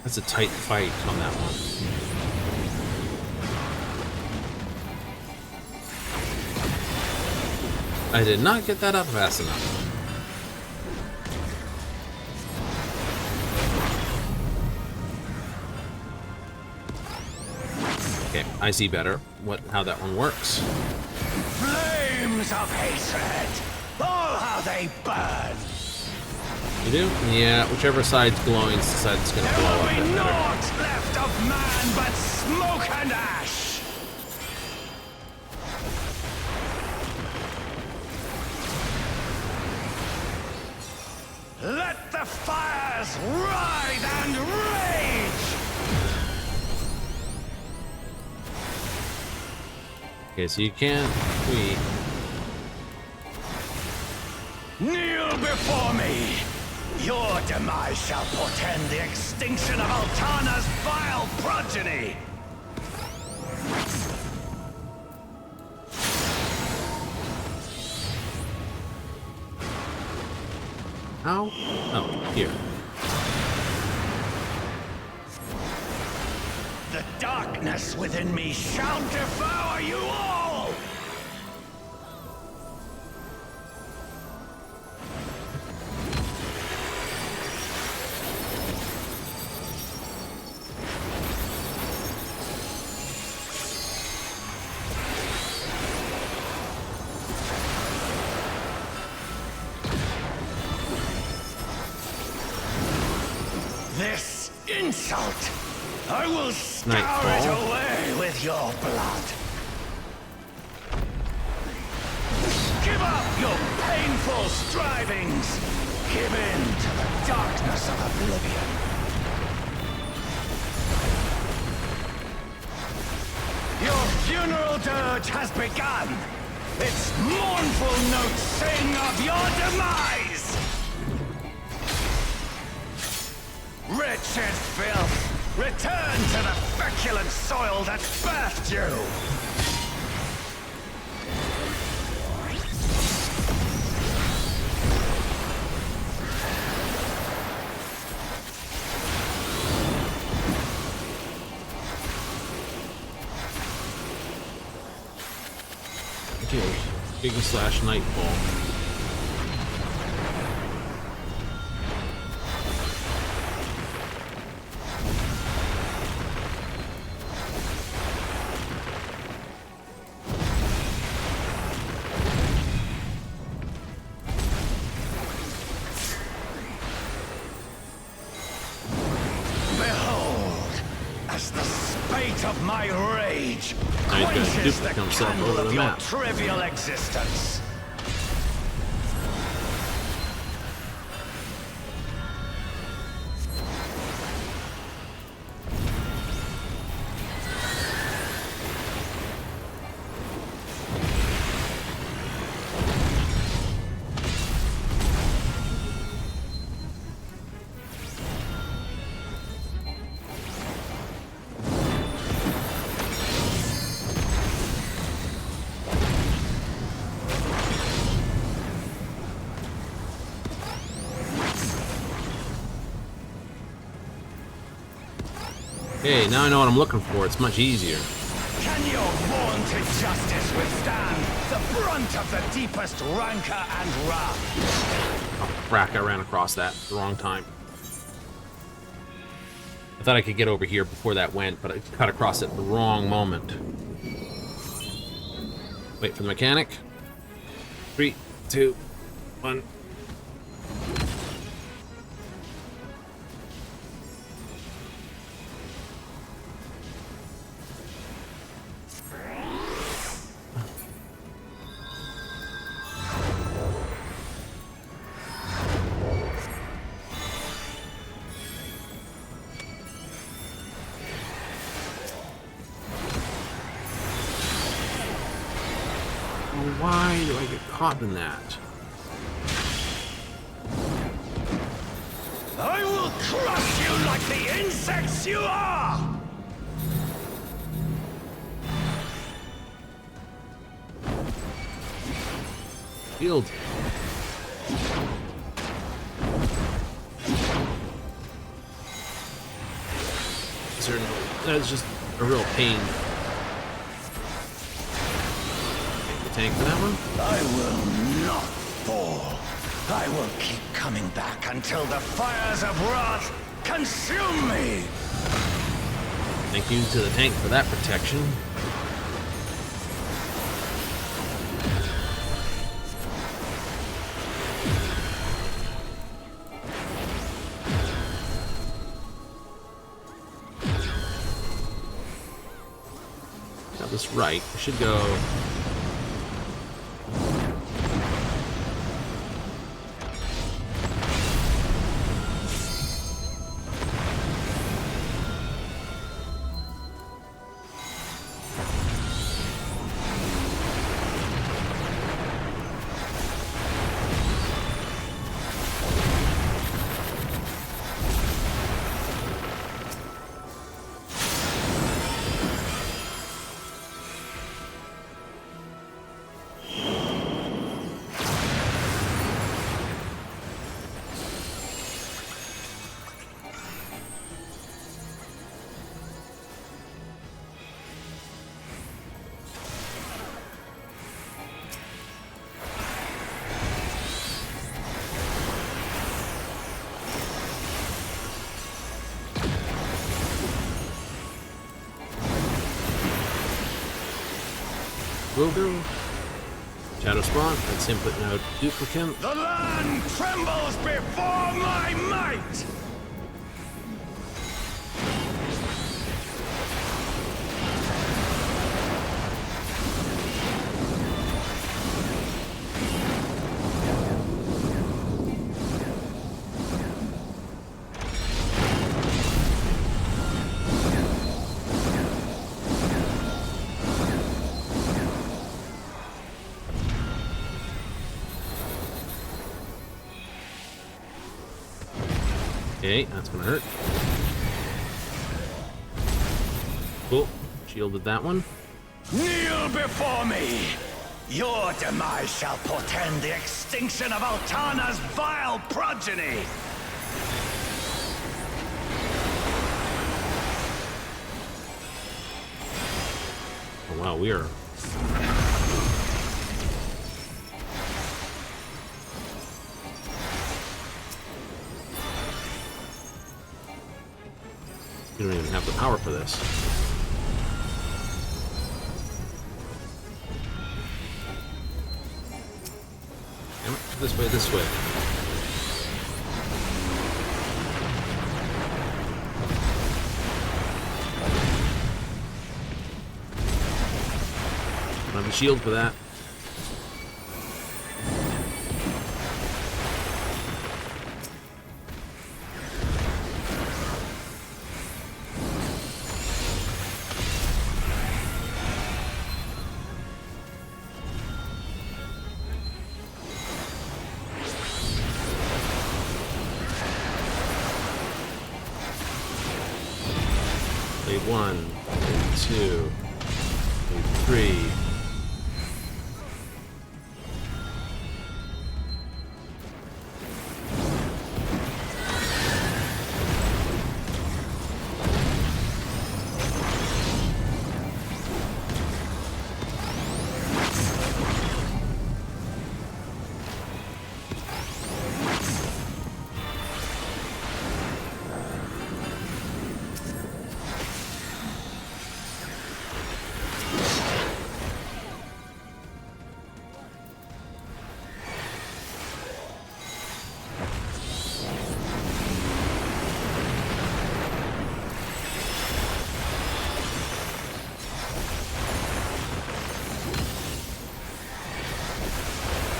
That's a tight fight on that one. I did not get that up fast enough. Okay, I see better how that one works. Flames of hatred! Oh, how they burn! You do? Yeah, whichever side's glowing is the side that's gonna blow up a There will be bit better. naught left of man but smoke and ash! Let the fires writhe and rage! Okay, so you can't tweet. Kneel before me! Your demise shall portend the extinction of Altana's vile progeny! How? Oh, here. The darkness within me shall devour you all! This insult, I will scour it Nightfall. away with your blood. Give up your painful strivings. Give in to the darkness of oblivion. Your funeral dirge has begun. Its mournful notes sing of your demise. Wretched filth, return to the feculent soil that birthed you! Okay, big slash nightfall. Of my rage Now he's gonna quenches the duplicate himself candle over of the your map. trivial existence. Okay, now I know what I'm looking for. It's much easier. Can your vaunted justice withstand the brunt of the deepest rancor and wrath? Oh, frack, I ran across that at the wrong time. I thought I could get over here before that went, but I cut across it at the wrong moment. Wait for the mechanic. 3, 2, 1. Oh, why do I get caught in that? I will crush you like the insects you are! Shield. Is there no... That's just a real pain. Take the tank for that one. I will not fall. I will keep coming back until the fires of wrath consume me! Thank you to the tank for that protection. Got this right. I should go... Will do. Shadow spawn. That's input node duplicate. The land trembles before my might! Okay, that's gonna hurt. Cool. Shielded that one. Kneel before me! Your demise shall portend the extinction of Altana's vile progeny! Oh wow, we are... We don't even have the power for this. Damn it. This way, this way. Don't have the shield for that. Wave 1, wave 2, wave 3.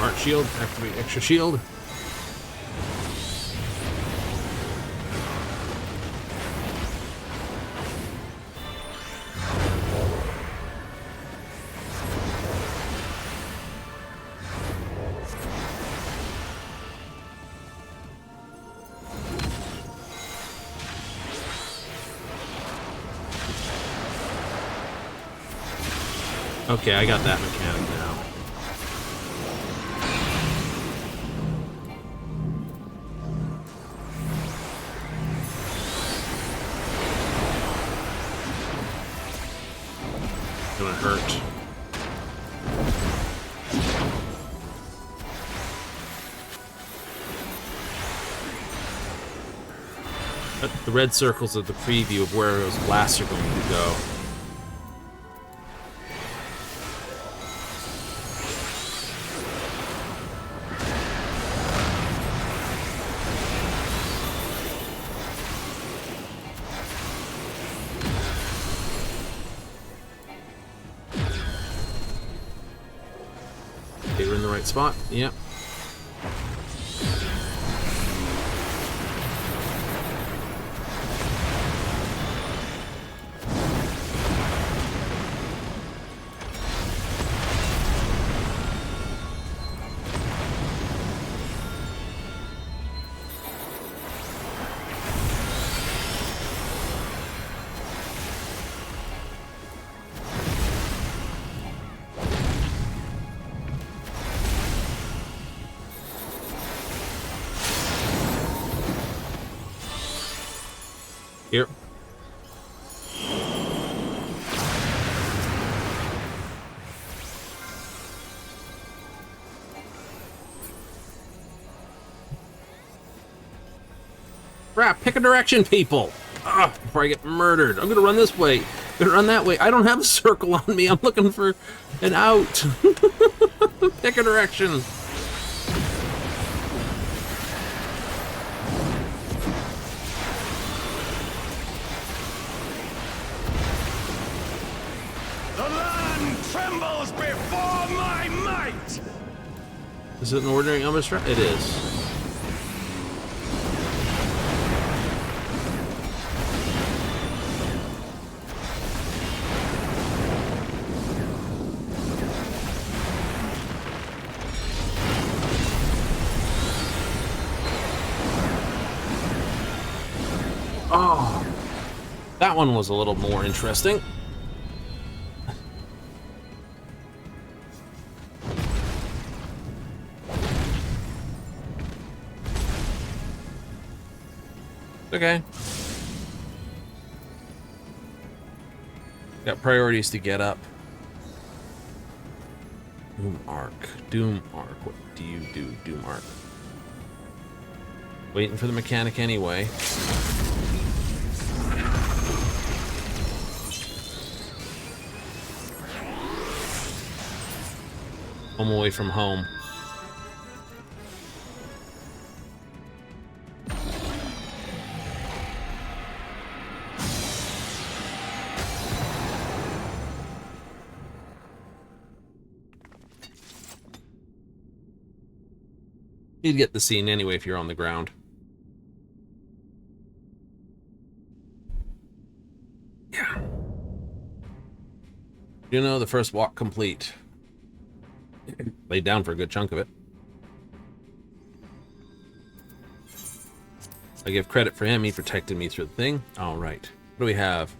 Art shield, activate extra shield. Okay, I got that mechanic now. Gonna hurt. The red circles are the preview of where those blasts are going to go. Okay, we're in the right spot. Yep. Here. Crap, pick a direction, people! Ah, before I get murdered. I'm gonna run this way. I'm gonna run that way. I don't have a circle on me. I'm looking for an out. Pick a direction. The land trembles before my might! Is it an ordinary Elmer Strap? It is. Oh, that one was a little more interesting. Okay. Got priorities to get up. Doom Arc. Doom Arc. What do you do, Doom Arc? Waiting for the mechanic anyway. Home away from home. You'd get the scene anyway if you're on the ground. Yeah. You know, the first walk complete. Laid down for a good chunk of it. I give credit for him. He protected me through the thing. All right. What do we have?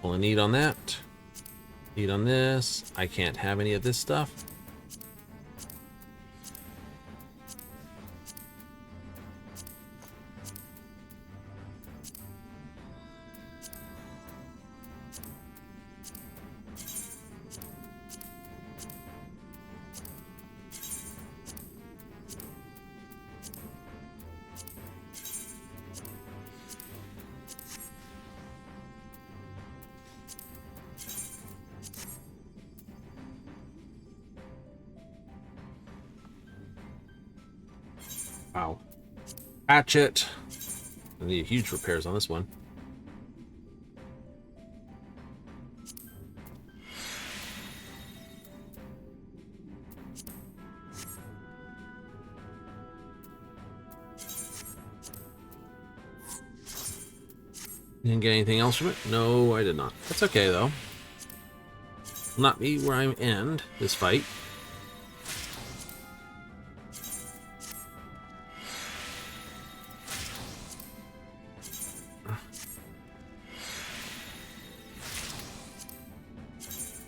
Well, I need on that. Need on this. I can't have any of this stuff. Wow. Hatchet. I need huge repairs on this one. Didn't get anything else from it? No, I did not. That's okay, though. Will not be where I end this fight.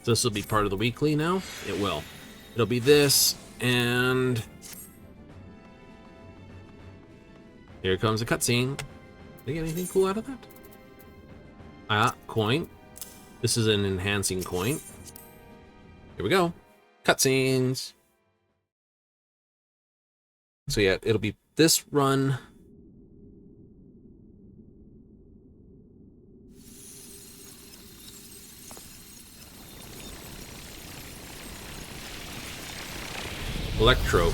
So this will be part of the weekly now? It will. It'll be this, and... here comes a cutscene. Did I get anything cool out of that? Ah, coin. This is an enhancing coin. Here we go. Cutscenes. So yeah, it'll be this run. Electro.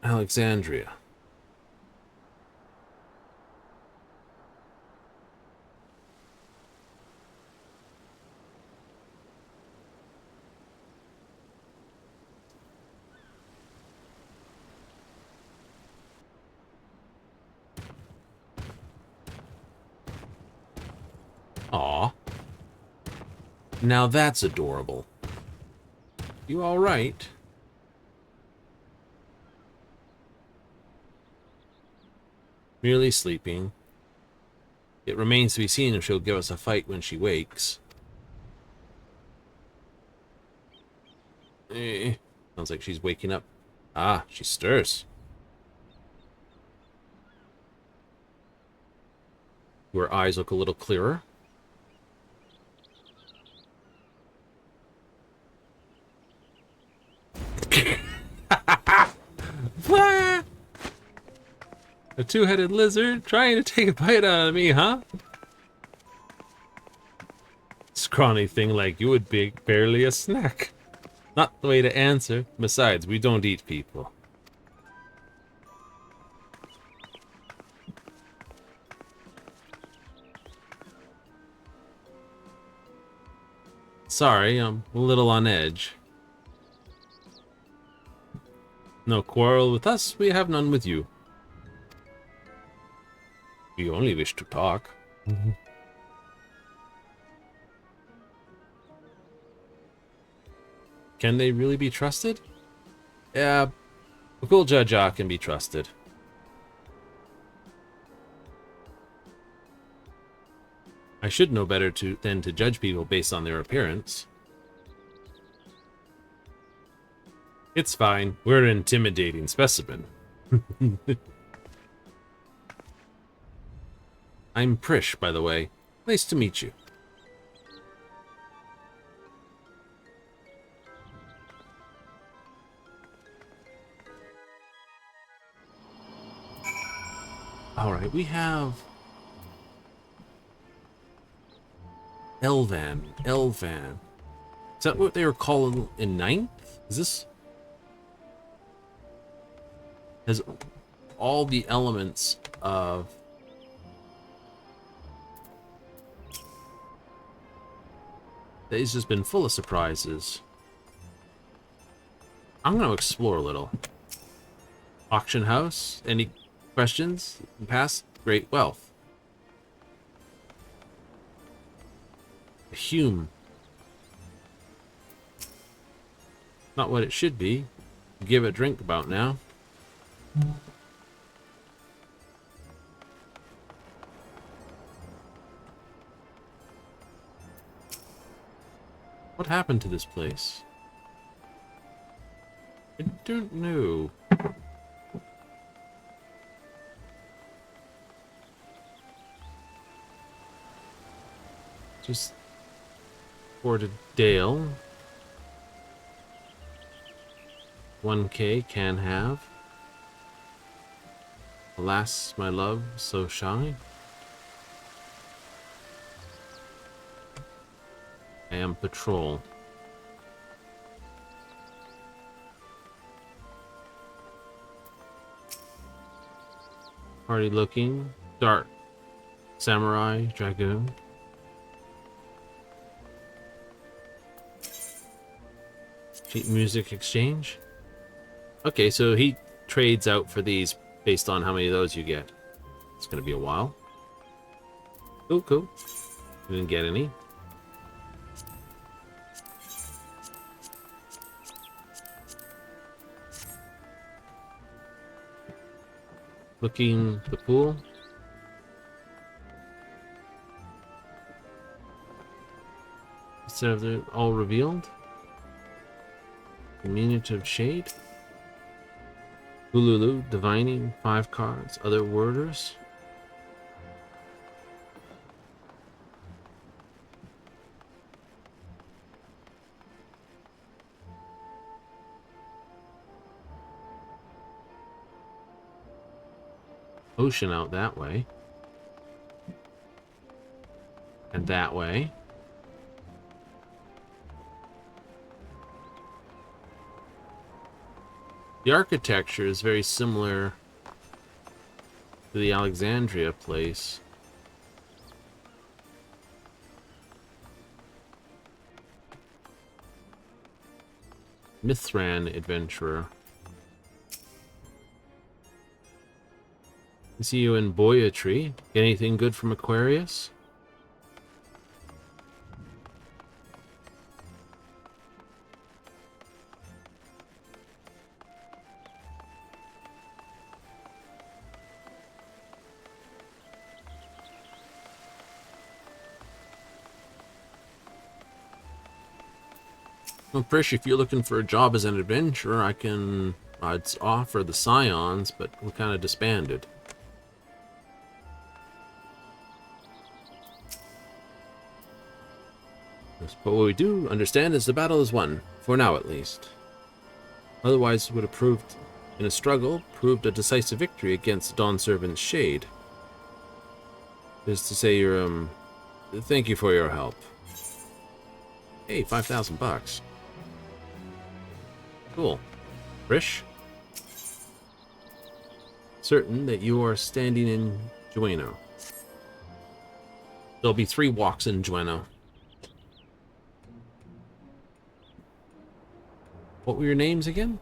Alexandria. Aw. Now that's adorable. You all right? Merely sleeping. It remains to be seen if she'll give us a fight when she wakes. Sounds like she's waking up. Ah, she stirs. Her eyes look a little clearer. A two-headed lizard trying to take a bite out of me, huh? Scrawny thing like you would be barely a snack. Not the way to answer. Besides, we don't eat people. Sorry, I'm a little on edge. No quarrel with us, we have none with you. We only wish to talk. Can they really be trusted? Yeah, a cool Judge can be trusted. I should know better than to judge people based on their appearance. It's fine. We're an intimidating specimen. I'm Prish, by the way. Nice to meet you. Alright, we have... Elvan. Is that what they were calling in 9th? Is this... has all the elements of... It's just been full of surprises. I'm going to explore a little. Auction house? Any questions? Past great wealth. Hume. Not what it should be. Give a drink about now. What happened to this place? I don't know. Just boarded Dale. 1K can have. Alas, my love, so shy. I am patrol. Party looking. Dark. Samurai. Dragoon. Cheap music exchange. Okay, so he trades out for these based on how many of those you get. It's gonna be a while. Oh, cool. Didn't get any. Looking at the pool. Instead of they're all revealed. Diminutive shade. Ululu, divining, 5 cards, other worders. Ocean out that way. And that way. The architecture is very similar to the Alexandria place. Mithran adventurer. I see you in Boyatry. Get anything good from Aquarius? Well, Prish, if you're looking for a job as an adventurer, I'd offer the Scions, but we kind of disbanded. But what we do understand is the battle is won, for now at least. Otherwise, it would have proved, in a struggle, proved a decisive victory against Dawn Servant's Shade. Is to say, thank you for your help. Hey, 5,000 bucks. Cool. Frisch? Certain that you are standing in Jueno. There'll be 3 walks in Jueno. What were your names again?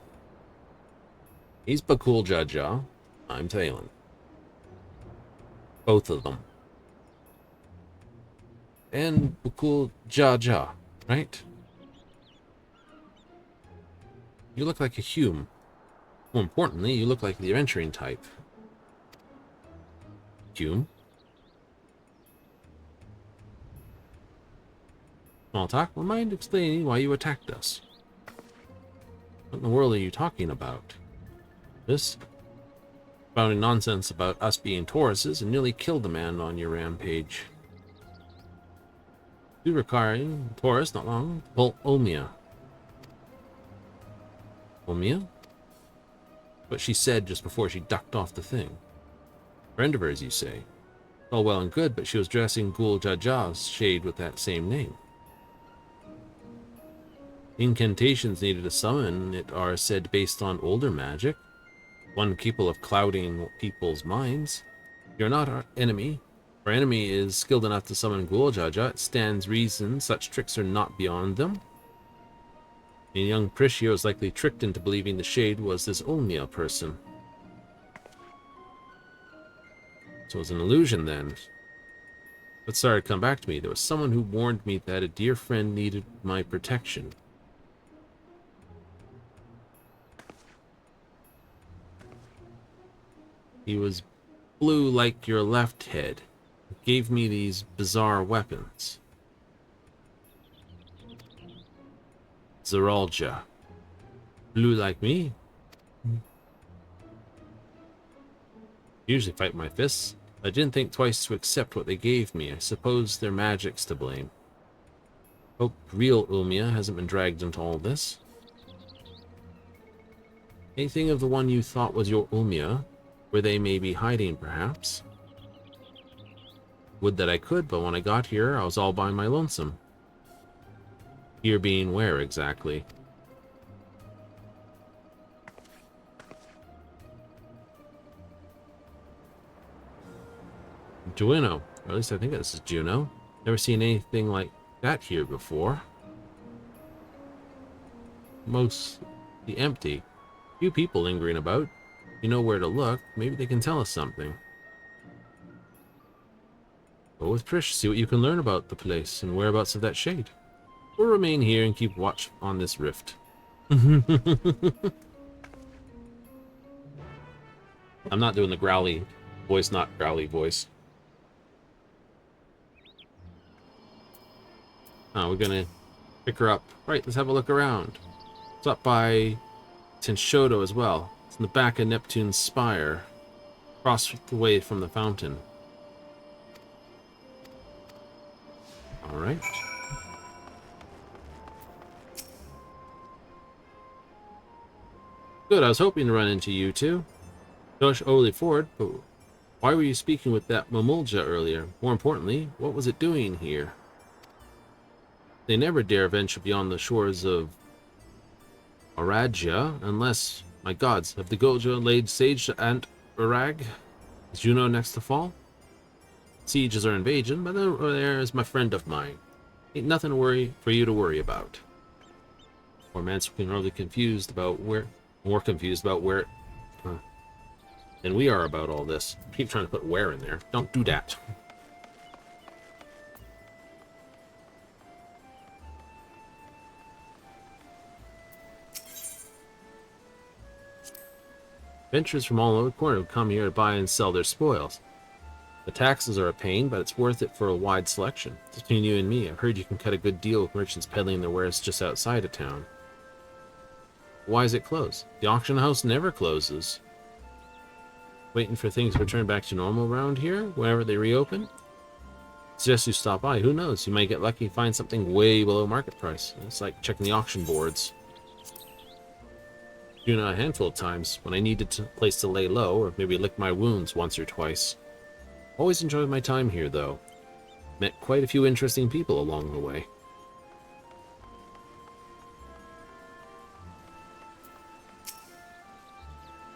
He's Bakul Jaja. I'm Talon. Both of them. And Bakul Jaja, right? You look like a Hume. More importantly, you look like the adventuring type. Hume? Small talk, mind explaining why you attacked us? What in the world are you talking about? This? Spouting nonsense about us being Tauruses and nearly killed a man on your rampage. You requiring Taurus not long. Well, Omia. Omia? What she said just before she ducked off the thing. Friend of hers, you say? All well and good, but she was dressing Ghoul Jaja's shade with that same name. Incantations needed to summon it are said based on older magic, one capable of clouding people's minds. You're not our enemy. Our enemy is skilled enough to summon Ghoul Jaja. It stands reason such tricks are not beyond them. And young Prishio was likely tricked into believing the shade was this Omnia person. So it was an illusion then. But sorry to come back to me. There was someone who warned me that a dear friend needed my protection. He was blue like your left head. He gave me these bizarre weapons. Zeralja. Blue like me? Usually fight my fists. I didn't think twice to accept what they gave me. I suppose their magic's to blame. Hope real Umia hasn't been dragged into all this. Anything of the one you thought was your Umia, where they may be hiding, perhaps? Would that I could, but when I got here, I was all by my lonesome. Here being where, exactly? Juno. Or at least I think this is Juno. Never seen anything like that here before. Mostly empty. Few people lingering about. You know where to look. Maybe they can tell us something. Go with Trish. See what you can learn about the place and whereabouts of that shade. We'll remain here and keep watch on this rift. I'm not doing the growly voice, not growly voice. Oh, we're gonna pick her up. Right, let's have a look around. It's up by Tenshodo as well. It's in the back of Neptune's spire, across the way from the fountain. Alright. Good, I was hoping to run into you two. Josh Oli Ford, but why were you speaking with that Mamulja earlier? More importantly, what was it doing here? They never dare venture beyond the shores of Aragia, unless, my gods, have the Goja laid siege to Ant Arag? Is Juno next to fall? Sieges are invasion, but there is my friend of mine. Ain't nothing for you to worry about. Or man's really confused about where, more confused about where, than we are about all this. Keep trying to put where in there. Don't do that. Adventurers from all over the corner come here to buy and sell their spoils. The taxes are a pain, but it's worth it for a wide selection. Between you and me, I've heard you can cut a good deal with merchants peddling their wares just outside of town. Why is it closed? The auction house never closes. Waiting for things to return back to normal around here, whenever they reopen? Suggest you stop by. Who knows? You might get lucky and find something way below market price. It's like checking the auction boards. You know, a handful of times when I needed a place to lay low or maybe lick my wounds once or twice. Always enjoyed my time here, though. Met quite a few interesting people along the way.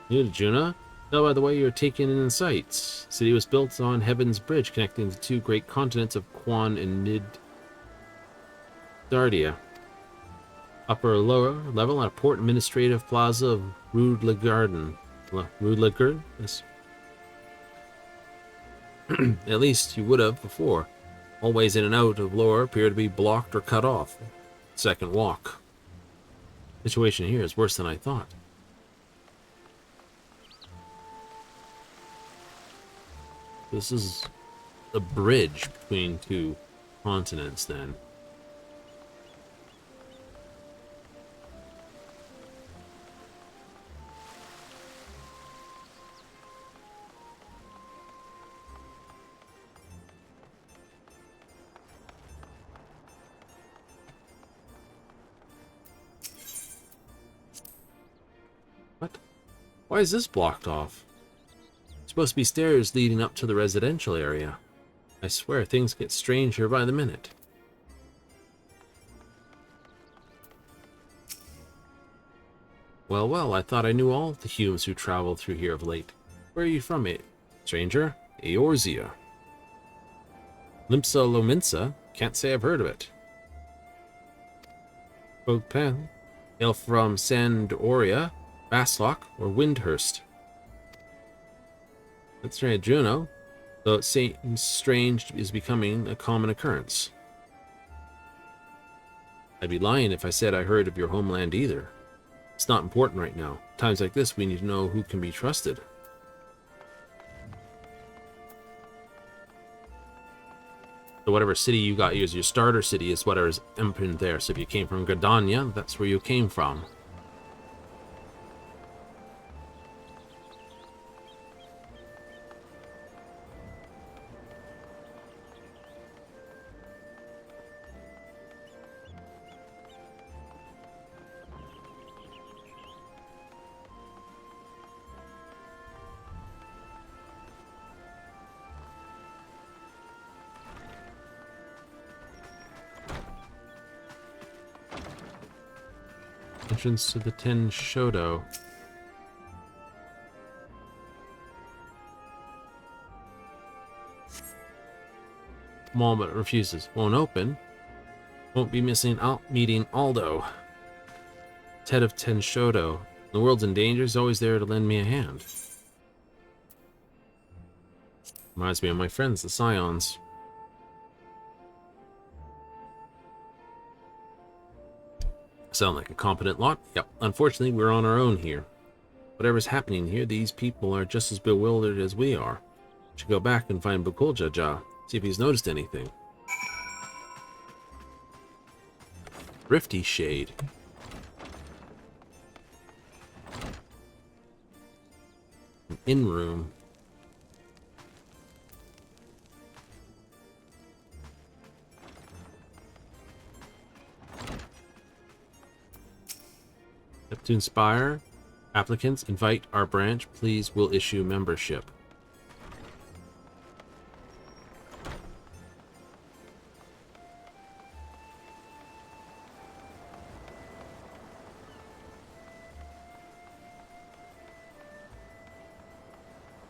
New to Juna? Tell by the way you're taking in the sights. City was built on Heaven's Bridge, connecting the two great continents of Quan and Mid-Dardia. Upper or lower level at a port administrative plaza of Rudlegarden. Rudlegarden? Yes. At least you would have before. All ways in and out of lower appear to be blocked or cut off. Second walk. Situation here is worse than I thought. This is a bridge between two continents, then. What? Why is this blocked off? Supposed to be stairs leading up to the residential area. I swear things get stranger by the minute. Well, well, I thought I knew all the humans who traveled through here of late. Where are you from, stranger? Eorzea. Limpsa Lominsa? Can't say I've heard of it. Bogpen? Hail from Sandoria, Baslock, or Windhurst. That's right, Juno, though it seems strange, is becoming a common occurrence. I'd be lying if I said I heard of your homeland either. It's not important right now. Times like this, we need to know who can be trusted. So whatever city you got as your starter city is whatever's imprinted there. So if you came from Gardania, that's where you came from. Entrance to the Tenshodo. Mall but refuses. Won't open. Won't be meeting Aldo. Head of Tenshodo. The world's in danger. He's always there to lend me a hand. Reminds me of my friends, the Scions. Sound like a competent lot? Yep. Unfortunately, we're on our own here. Whatever's happening here, these people are just as bewildered as we are. Should go back and find Bukuljaja, see if he's noticed anything. Thrifty Shade. An inn room. Neptune Spire. Applicants, invite our branch. Please, will issue membership.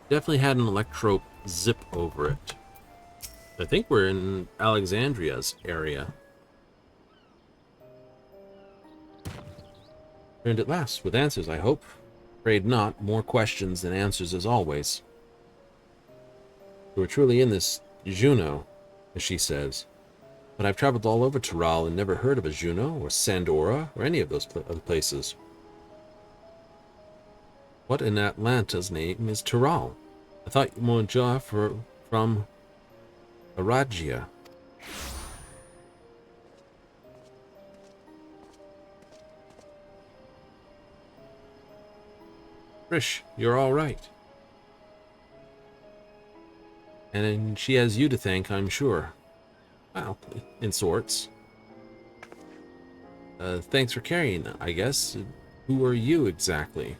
Definitely had an electro zip over it. I think we're in Alexandria's area. Turned at last, with answers, I hope. Afraid not. More questions than answers as always. We're truly in this Juno, as she says. But I've traveled all over Tiral and never heard of a Juno or Sandora or any of those other places. What in Atlanta's name is Tiral? I thought Monja from Aragia. Frisch, you're all right. And she has you to thank, I'm sure. Well, in sorts. Thanks for carrying, I guess. Who are you exactly?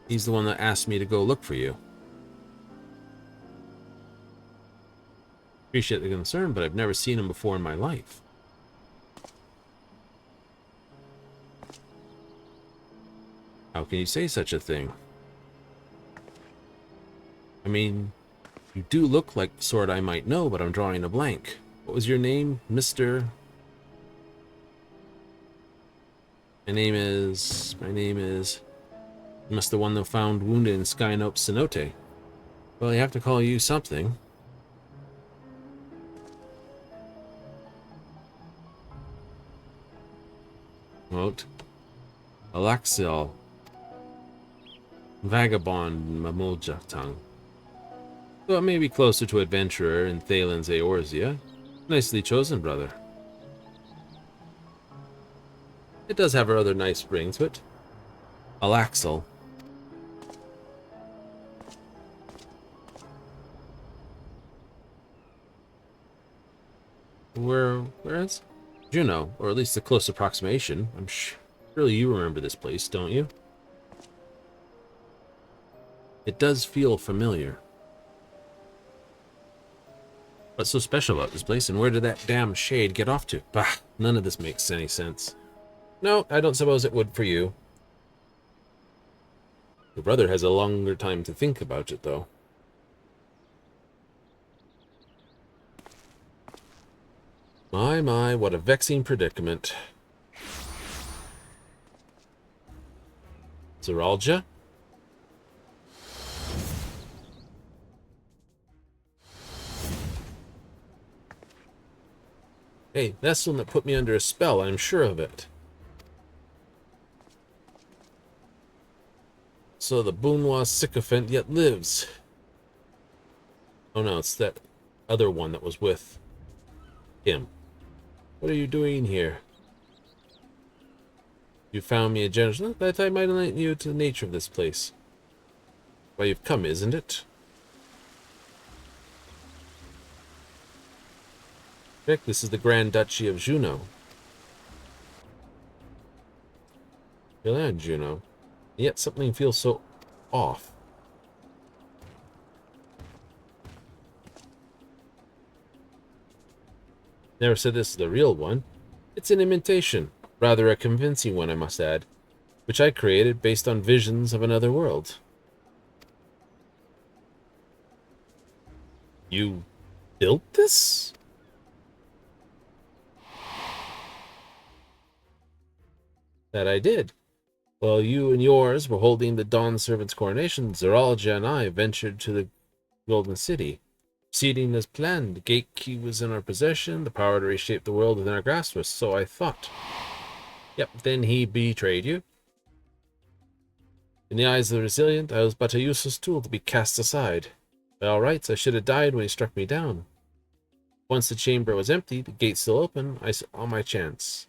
He's the one that asked me to go look for you. Appreciate the concern, but I've never seen him before in my life. How can you say such a thing? I mean, you do look like the sort I might know, but I'm drawing a blank. What was your name, Mr.? My name is... You must the one that found wounded in Skynope Cenote. Well, you have to call you something. Quote. Alaxil. Vagabond Mamoljatang. Well, it may be closer to adventurer in Thalen's Eorzea. Nicely chosen, brother. It does have a rather nice ring to it. Alaxil. Where is Juno, or at least a close approximation? I'm surely you remember this place, don't you? It does feel familiar. What's so special about this place, and where did that damn shade get off to? Bah, none of this makes any sense. No, I don't suppose it would for you. Your brother has a longer time to think about it, though. My, what a vexing predicament. Zeralja? Hey, that's the one that put me under a spell, I'm sure of it. So the Bournois sycophant yet lives. Oh no, it's that other one that was with him. What are you doing here? You found me a generous... I thought I might enlighten you to the nature of this place. Why you've come, isn't it? Correct, this is the Grand Duchy of Juno. You're land, Juno. And yet something feels so off. Never said this is the real one. It's an imitation. Rather a convincing one, I must add. Which I created based on visions of another world. You built this? That I did. While you and yours were holding the Dawn Servant's coronation, Zeralja and I ventured to the Golden City. Proceeding as planned. The gate key was in our possession. The power to reshape the world within our grasp was so I thought. Yep, then he betrayed you. In the eyes of the resilient, I was but a useless tool to be cast aside. By all rights, I should have died when he struck me down. Once the chamber was empty, the gate still open, I saw my chance.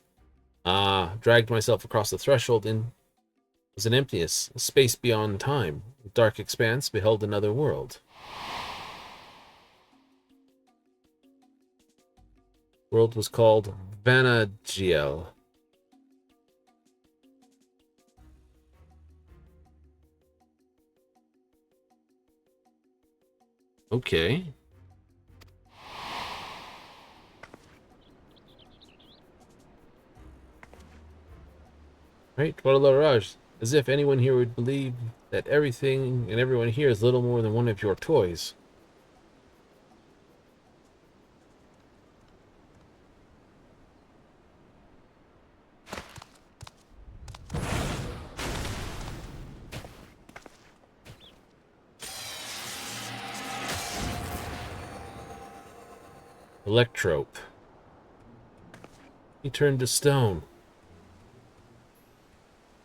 Dragged myself across the threshold and was an emptiness, a space beyond time. A dark expanse beheld another world. The world was called Vanagiel. Okay. Right, what a large. As if anyone here would believe that everything and everyone here is little more than one of your toys. Electrope. He turned to stone.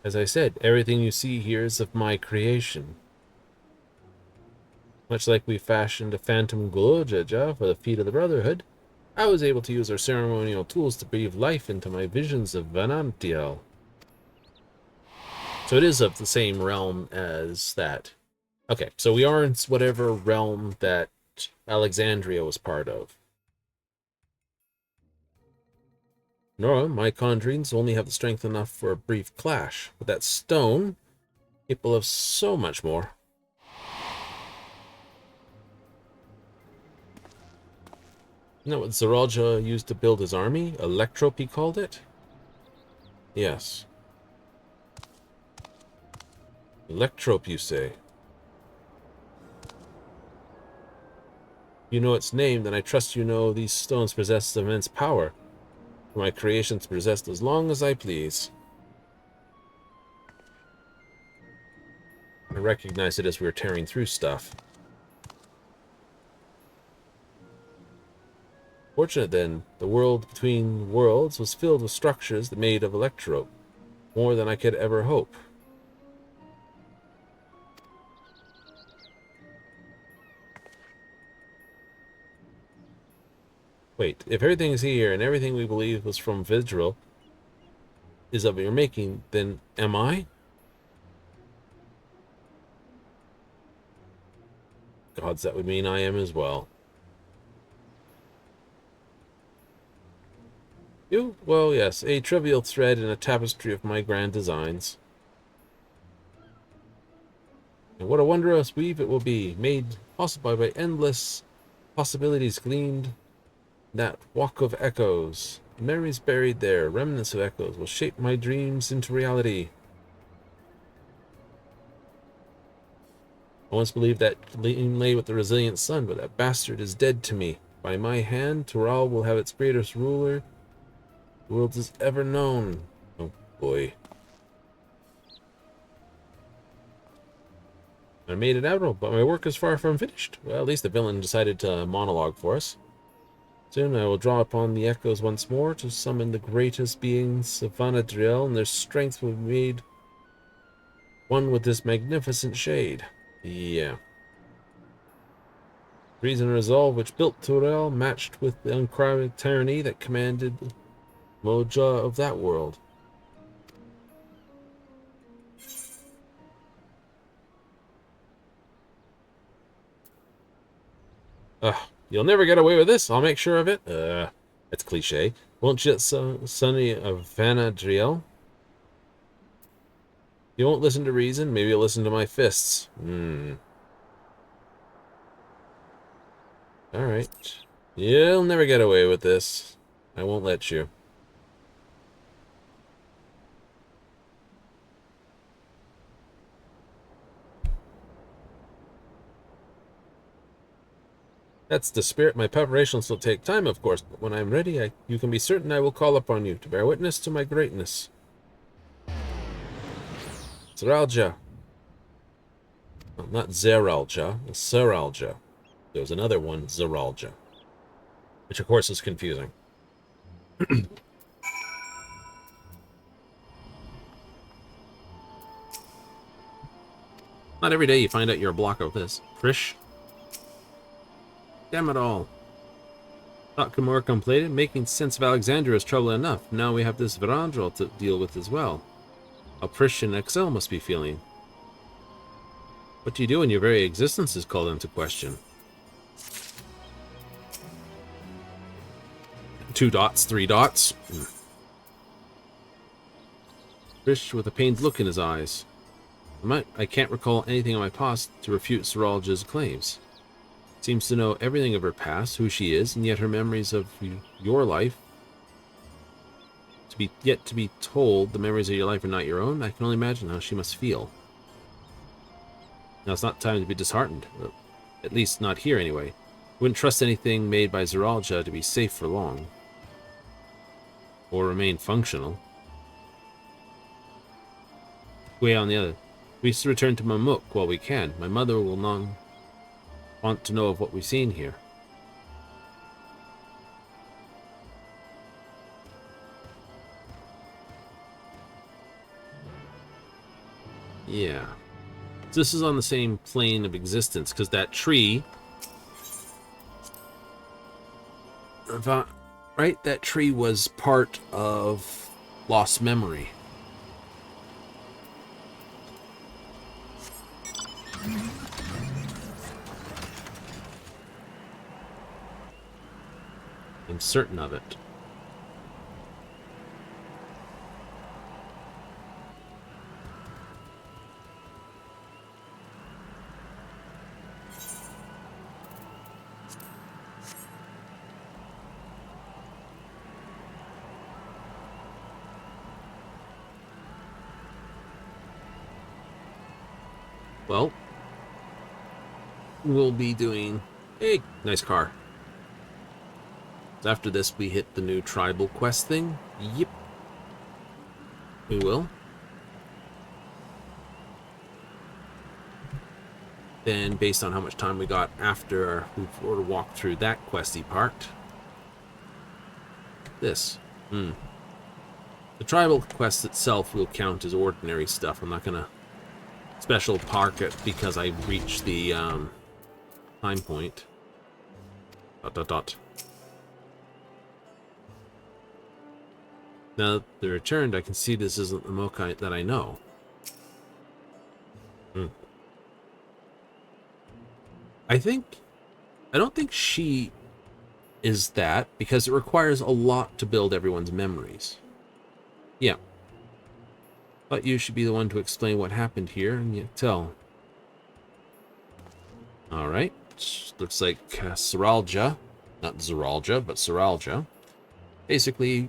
As I said, everything you see here is of my creation. Much like we fashioned a phantom Glojaja for the feet of the Brotherhood, I was able to use our ceremonial tools to breathe life into my visions of Vanantiel. So it is of the same realm as that. Okay, so we are in whatever realm that Alexandria was part of. Nora, my conjurings only have the strength enough for a brief clash, but that stone, capable of so much more. You know what Zaralja used to build his army? Electrope, he called it? Yes. Electrope, you say? You know its name, then I trust you know these stones possess immense power. For my creations possessed as long as I please. I recognized it as we were tearing through stuff. Fortunate then, the world between worlds was filled with structures that made of electrope, more than I could ever hope. Wait, if everything is here and everything we believe was from Vidril is of your making, then am I? Gods, that would mean I am as well. You? Well, yes, a trivial thread in a tapestry of my grand designs. And what a wondrous weave it will be, made possible by endless possibilities gleaned that walk of echoes. Memories buried there, remnants of echoes, will shape my dreams into reality. I once believed that lay with the resilient sun, but that bastard is dead to me. By my hand, Tural will have its greatest ruler the world has ever known. Oh boy. I made it admiral, but my work is far from finished. Well, at least the villain decided to monologue for us. Soon I will draw upon the echoes once more to summon the greatest beings of Vanadriel, and their strength will be made one with this magnificent shade. Yeah. Reason and resolve which built Turel matched with the uncrowded tyranny that commanded Moja of that world. Ugh. You'll never get away with this, I'll make sure of it. That's cliche. Won't you, Sonny of Vanadriel? You won't listen to reason, maybe you'll listen to my fists. Alright. You'll never get away with this. I won't let you. That's the spirit. My preparations will take time, of course, but when I'm ready, you can be certain I will call upon you to bear witness to my greatness. Zeralja. Well, not Zeralja, Seralja. There's another one, Zeralja. Which, of course, is confusing. Not every day you find out you're a block of this. Frisch. Damn it all. Thought Kimura completed. Making sense of Alexandria is trouble enough. Now we have this Virandral to deal with as well. How Frisch and Excel must be feeling. What do you do when your very existence is called into question? 2 dots, 3 dots. Frisch with a pained look in his eyes. I can't recall anything in my past to refute Zeralja's claims. Seems to know everything of her past, who she is, and yet her memories of your life. To be told the memories of your life are not your own, I can only imagine how she must feel. Now it's not time to be disheartened. At least not here anyway. Wouldn't trust anything made by Zeralja to be safe for long. Or remain functional. Way on the other. We should return to Mamuk while we can. My mother will not want to know of what we've seen here. Yeah. This is on the same plane of existence, because that tree... Right? That tree was part of lost memory. I'm certain of it. Well, we'll be doing... Hey, nice car. After this, we hit the new tribal quest thing. Yep. We will. Then, based on how much time we got after we've sort of walked through that questy part. This. The tribal quest itself will count as ordinary stuff. I'm not going to special park it because I reached the time point. ... Now that they're returned, I can see this isn't the Mokai that I know. I don't think she is that, because it requires a lot to build everyone's memories. Yeah. Thought you should be the one to explain what happened here, and yet tell. Alright. Looks like Zeralja, not Zeralja, but Zeralja, basically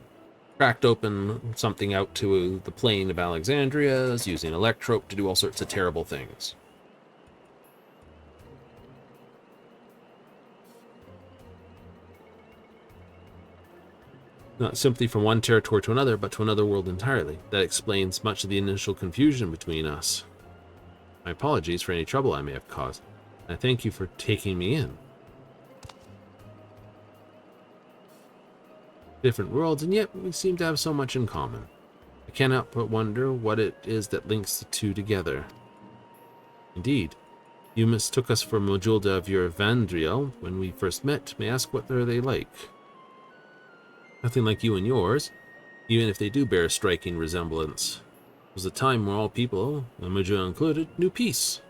cracked open something out to the plane of Alexandria, using Electrope to do all sorts of terrible things. Not simply from one territory to another, but to another world entirely. That explains much of the initial confusion between us. My apologies for any trouble I may have caused. I thank you for taking me in. Different worlds, and yet we seem to have so much in common. I cannot but wonder what it is that links the two together. Indeed, you mistook us for Mojulda of your Vandriel when we first met. May I ask what are they like? Nothing like you and yours, even if they do bear a striking resemblance. It was a time where all people, Mojula included, knew peace.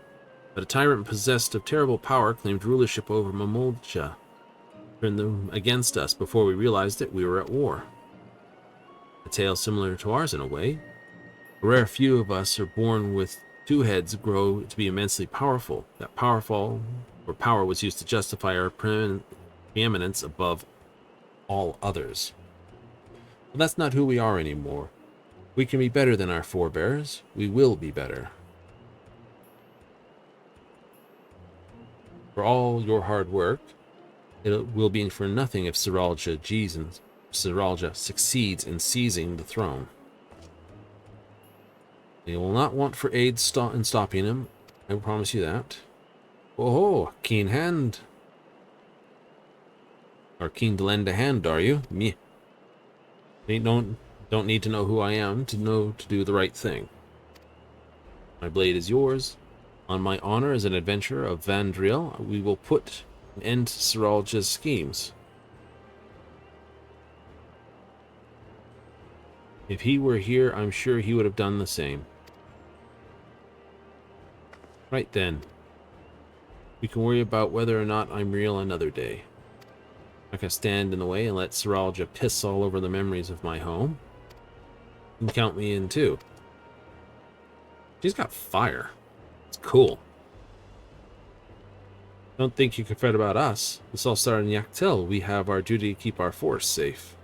But a tyrant possessed of terrible power claimed rulership over Mamolja. Turned them against us. Before we realized it, we were at war. A tale similar to ours in a way. A rare few of us are born with 2 heads, grow to be immensely powerful. That power was used to justify our preeminence above all others. But that's not who we are anymore. We can be better than our forebears. We will be better. For all your hard work, it will be for nothing if Zeralja succeeds in seizing the throne. They will not want for aid in stopping him. I will promise you that. Oh, keen hand. Are keen to lend a hand, are you? Me. Don't need to know who I am to know to do the right thing. My blade is yours. On my honor as an adventurer of Dawntrail, we will put an end to Siralja's schemes. If he were here, I'm sure he would have done the same. Right then. We can worry about whether or not I'm real another day. I can stand in the way and let Siralja piss all over the memories of my home. You can count me in too. She's got fire. It's cool. Don't think you can fret about us. This all started in Yaktil. We have our duty to keep our force safe.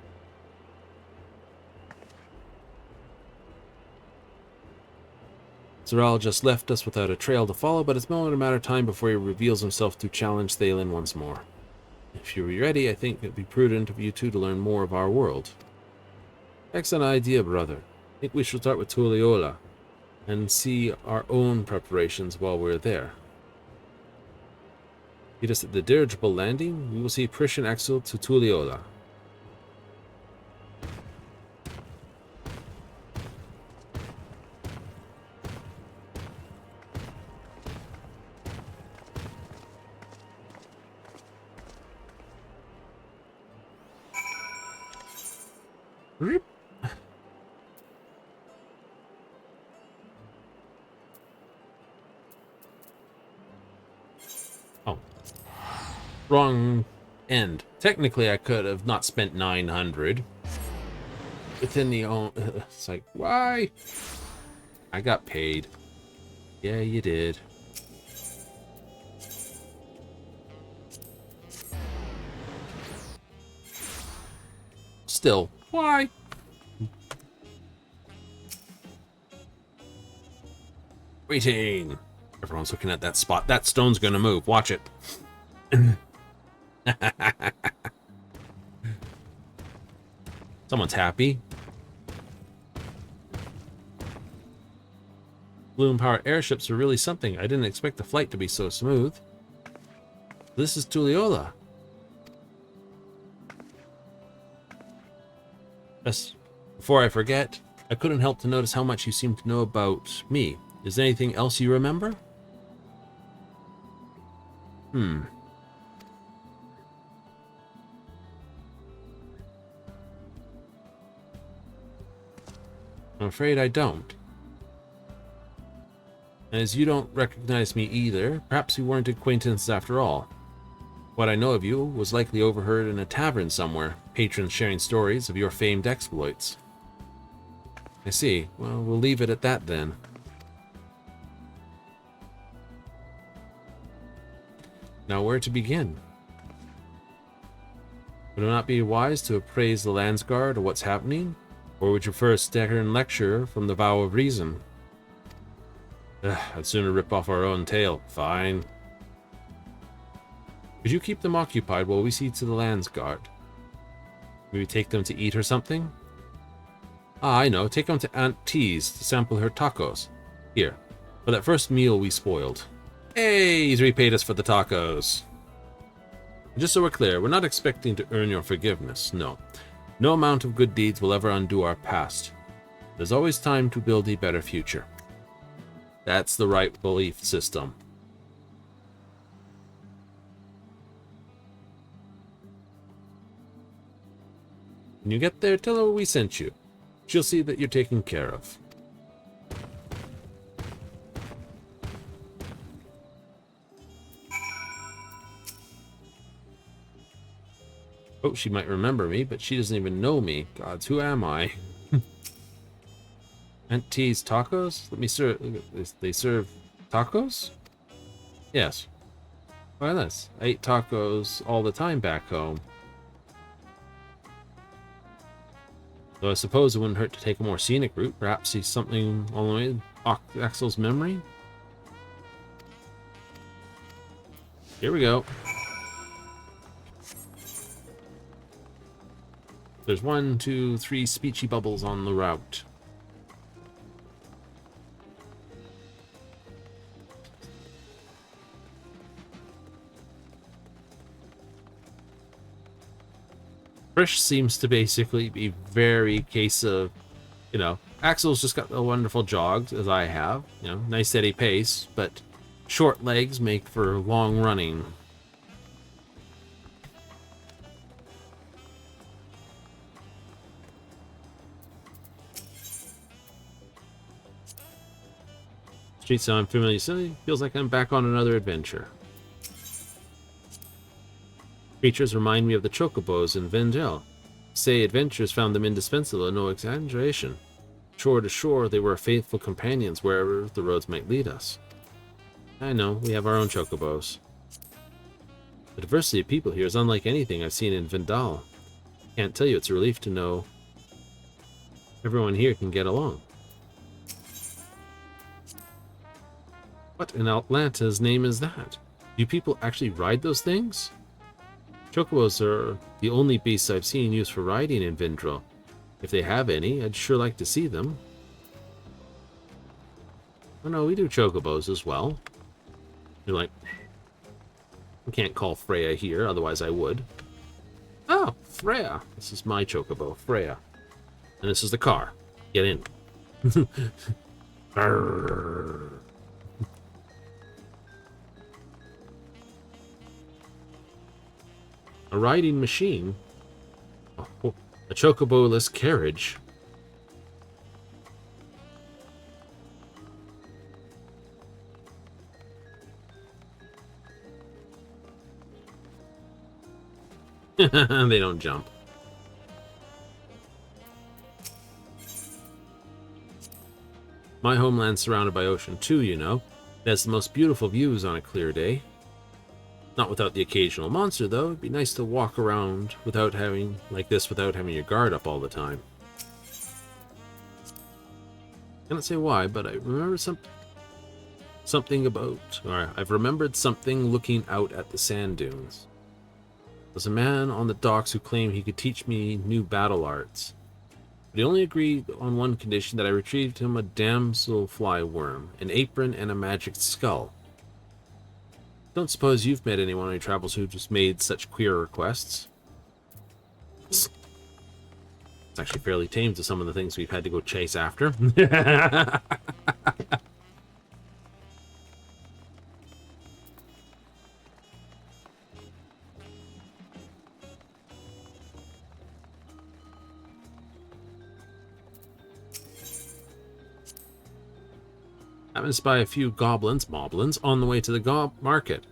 Zeral just left us without a trail to follow, but it's only a matter of time before he reveals himself to challenge Thalen once more. If you're ready, I think it'd be prudent of you two to learn more of our world. Excellent idea, brother. I think we should start with Tulliola and see our own preparations while we're there. Meet us at the dirigible landing. We will see Prishan Axel to Tulliola. Oh. Wrong end. Technically, I could have not spent 900. Within the own... It's like, why? I got paid. Yeah, you did. Still, why? Waiting. Everyone's looking at that spot. That stone's gonna move. Watch it. Someone's happy. Balloon-powered airships are really something. I didn't expect the flight to be so smooth. This is Tulliola. Yes. Before I forget, I couldn't help to notice how much you seem to know about me. Is there anything else you remember? I'm afraid I don't. As you don't recognize me either, perhaps we weren't acquaintances after all. What I know of you was likely overheard in a tavern somewhere, patrons sharing stories of your famed exploits. I see. Well, we'll leave it at that then. Now where to begin? Would it not be wise to appraise the Landsguard of what's happening? Or would you prefer a stern lecture from the Vow of Reason? I'd sooner rip off our own tail. Fine. Could you keep them occupied while we see to the Landsguard? Maybe take them to eat or something? Ah, I know. Take them to Aunt T's to sample her tacos. Here, for that first meal we spoiled. Hey, he's repaid us for the tacos. Just so we're clear, we're not expecting to earn your forgiveness, no. No amount of good deeds will ever undo our past. There's always time to build a better future. That's the right belief system. When you get there, tell her we sent you. She'll see that you're taken care of. Oh, she might remember me, but she doesn't even know me. Gods, who am I? Aunt T's tacos? Let me serve. They serve tacos? Yes. Why this? I ate tacos all the time back home. Though I suppose it wouldn't hurt to take a more scenic route. Perhaps see something all the way in Axel's memory. Here we go. There's 1, 2, 3 speechy bubbles on the route. Frisch seems to basically be very case of, you know, Axel's just got the wonderful jogs, as I have, you know, nice steady pace, but short legs make for long running. Streets sound familiar, silly. Feels like I'm back on another adventure. Creatures remind me of the chocobos in Vendel. Say adventurers found them indispensable, no exaggeration. Shore to shore, they were faithful companions wherever the roads might lead us. I know, we have our own chocobos. The diversity of people here is unlike anything I've seen in Vendal. Can't tell you, it's a relief to know everyone here can get along. What in Atlanta's name is that? Do people actually ride those things? Chocobos are the only beasts I've seen used for riding in Vindrel. If they have any, I'd sure like to see them. Oh no, we do chocobos as well. You're like, I can't call Freya here, otherwise I would. Oh, Freya. This is my chocobo, Freya. And this is the car. Get in. Arrgh. A riding machine? Oh, a chocobo-less carriage? They don't jump. My homeland's surrounded by ocean too, you know. It has the most beautiful views on a clear day. Not without the occasional monster, though. It'd be nice to walk around without having your guard up all the time. Cannot say why, but I remember I've remembered something looking out at the sand dunes. There's a man on the docks who claimed he could teach me new battle arts. But he only agreed on one condition, that I retrieved him a damselfly worm, an apron, and a magic skull. Don't suppose you've met anyone on your travels who just made such queer requests? It's actually fairly tame to some of the things we've had to go chase after. I happened to spy a few moblins, on the way to the market.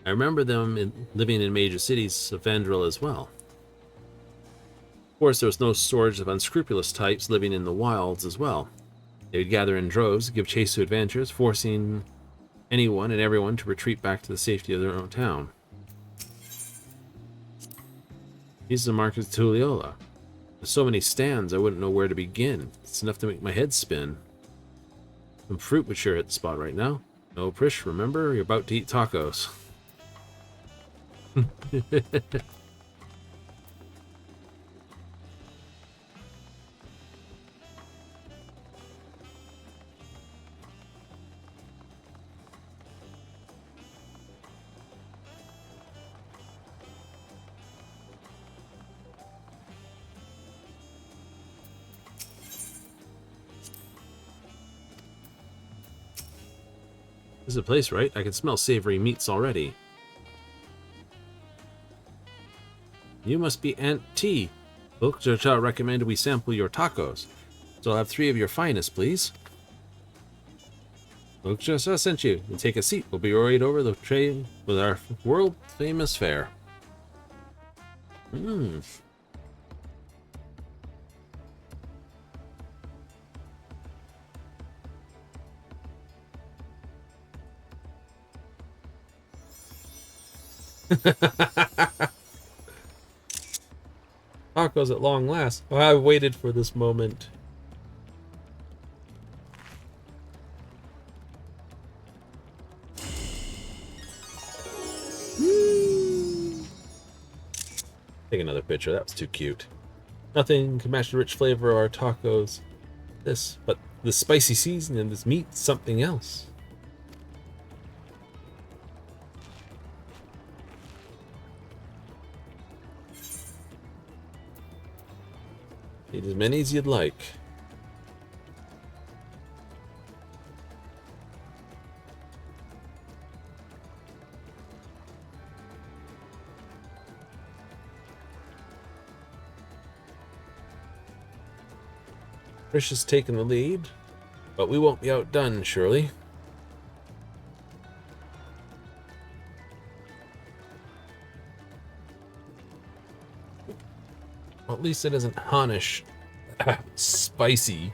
I remember them living in major cities of Vandrel as well. Of course, there was no shortage of unscrupulous types living in the wilds as well. They would gather in droves, give chase to adventurers, forcing anyone and everyone to retreat back to the safety of their own town. These are the markets of Tuliola. There's so many stands, I wouldn't know where to begin. It's enough to make my head spin. Some fruit would sure hit the spot right now. No, Prish, remember, you're about to eat tacos. This is a place, right? I can smell savory meats already. You must be Aunt T. Bookjaja recommended we sample your tacos. So I'll have 3 of your finest, please. Bookjaja sent you. And take a seat. We'll be right over the train with our world-famous fare. Tacos at long last. Oh, I waited for this moment. Take another picture. That was too cute. Nothing can match the rich flavor of our tacos. But the spicy seasoning and this meat, something else. Eat as many as you'd like. Trish has taken the lead, but we won't be outdone, surely. Well, at least it isn't Hanish. Spicy.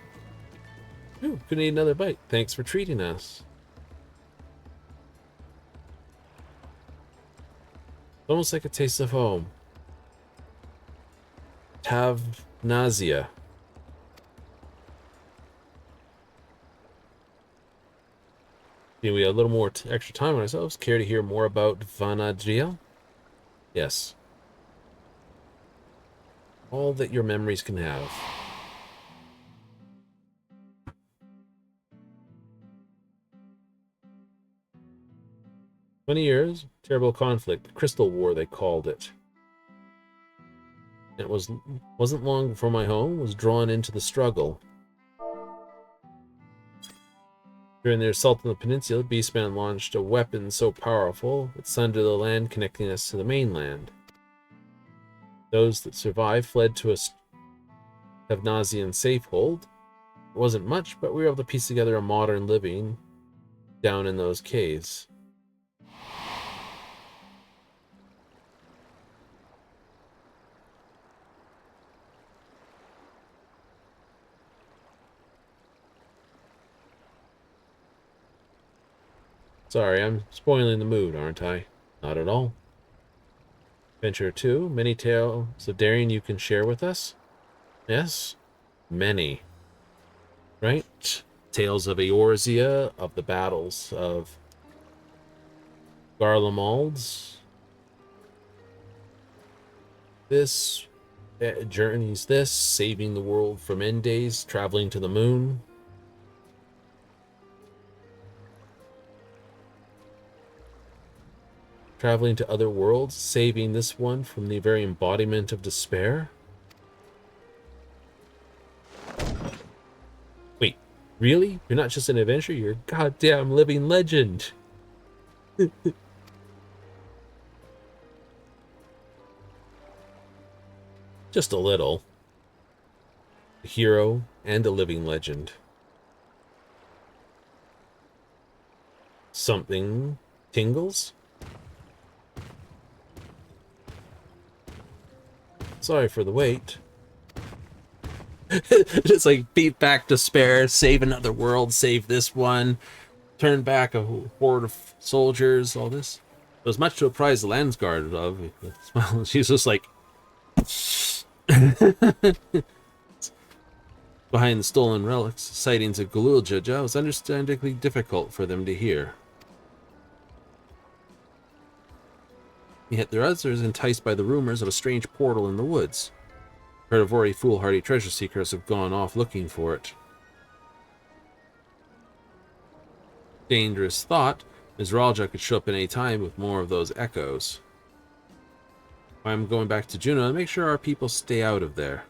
Ooh, could need another bite. Thanks for treating us. Almost like a taste of home. Tavnazia. We have a little more extra time on ourselves. Care to hear more about Vanadriel? Yes. All that your memories can have. "20 years, terrible conflict, the Crystal War they called it. It wasn't long before my home was drawn into the struggle. During their assault on the peninsula, Beastman launched a weapon so powerful it sundered the land connecting us to the mainland. Those that survived fled to a Tavnazian safehold. It wasn't much, but we were able to piece together a modern living down in those caves. Sorry, I'm spoiling the mood, aren't I? Not at all. Venture 2, many tales of daring you can share with us? Yes? Many. Right? Tales of Eorzea, of the battles of Garlemald's. This journeys this, saving the world from end days, traveling to the moon. Traveling to other worlds, saving this one from the very embodiment of despair. Wait, really? You're not just an adventurer, you're a goddamn living legend. Just a little. A hero and a living legend. Something tingles? Sorry for the wait. Just like beat back despair, save another world, save this one, turn back a horde of soldiers, all this. It was much to apprise the Landsguard of. She's just like behind the stolen relics. Sightings of Galuljaja was understandably difficult for them to hear. Yet there are others enticed by the rumors of a strange portal in the woods. Predatory, foolhardy treasure seekers have gone off looking for it. Dangerous thought, Mizralja could show up at any time with more of those echoes. I'm going back to Juno to make sure our people stay out of there.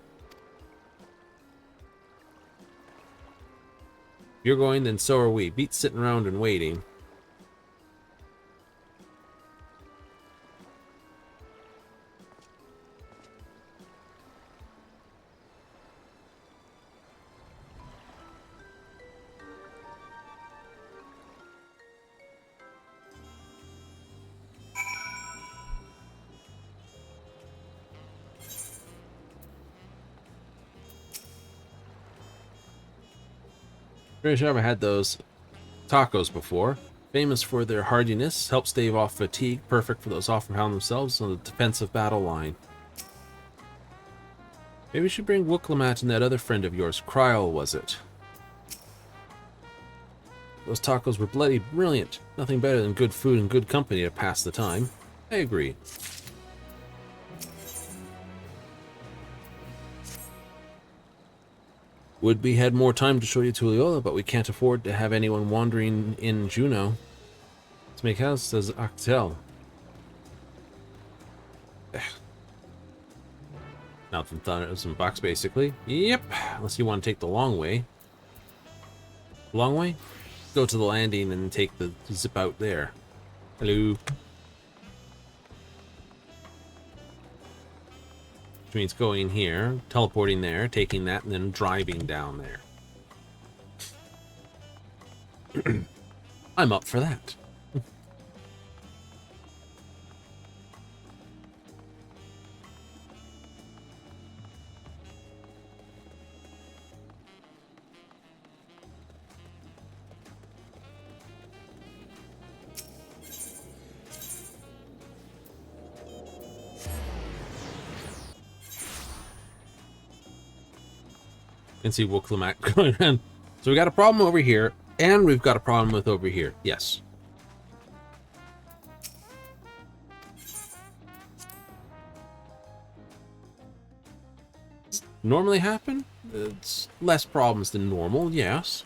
If you're going, then so are we. Beat sitting around and waiting. Pretty sure I've never had those tacos before. Famous for their hardiness, help stave off fatigue, perfect for those often found themselves on the defensive battle line. Maybe we should bring Wooklamat and that other friend of yours, Kryl, was it? Those tacos were bloody brilliant. Nothing better than good food and good company to pass the time. I agree. Would we had more time to show you Tuliola, but we can't afford to have anyone wandering in Juno. Let's make house, says Actel. $1,000 basically. Yep. Unless you want to take the long way. Long way? Go to the landing and take the zip out there. Hello. Which means going here, teleporting there, taking that, and then driving down there. I'm up for that. And see Woklamak going around. So we got a problem over here, and we've got a problem with over here. Yes. Does normally happen? It's less problems than normal, yes.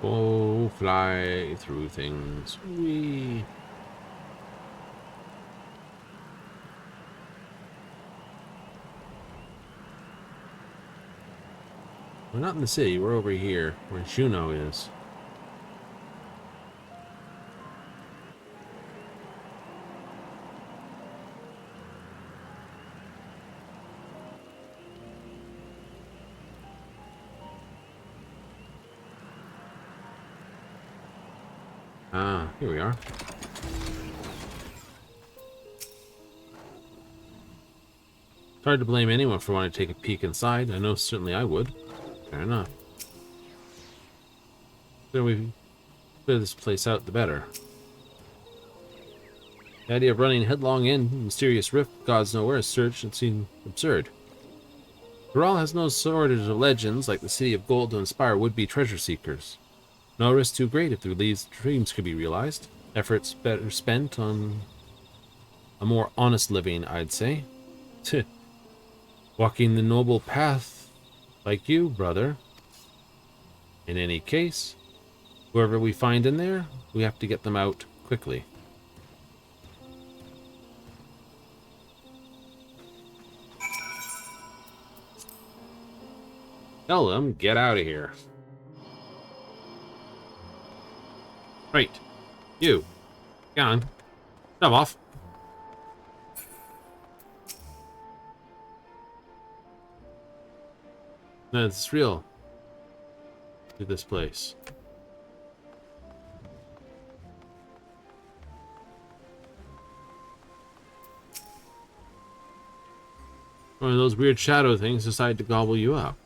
Oh, fly through things. Whee. We're not in the city. We're over here, where Juno is. Ah, here we are. It's hard to blame anyone for wanting to take a peek inside. I know certainly I would. Fair enough. The sooner we clear this place out, the better. The idea of running headlong in mysterious rift, gods know where, search and seem absurd. Doral has no shortage of legends like the City of Gold to inspire would-be treasure seekers. No risk too great if their dreams could be realized. Efforts better spent on a more honest living, I'd say. Walking the noble path like you, brother. In any case, whoever we find in there, we have to get them out quickly. Tell them, get out of here. Right. You. Get on. Shove off. No, it's real. To this place. One of those weird shadow things decide to gobble you up.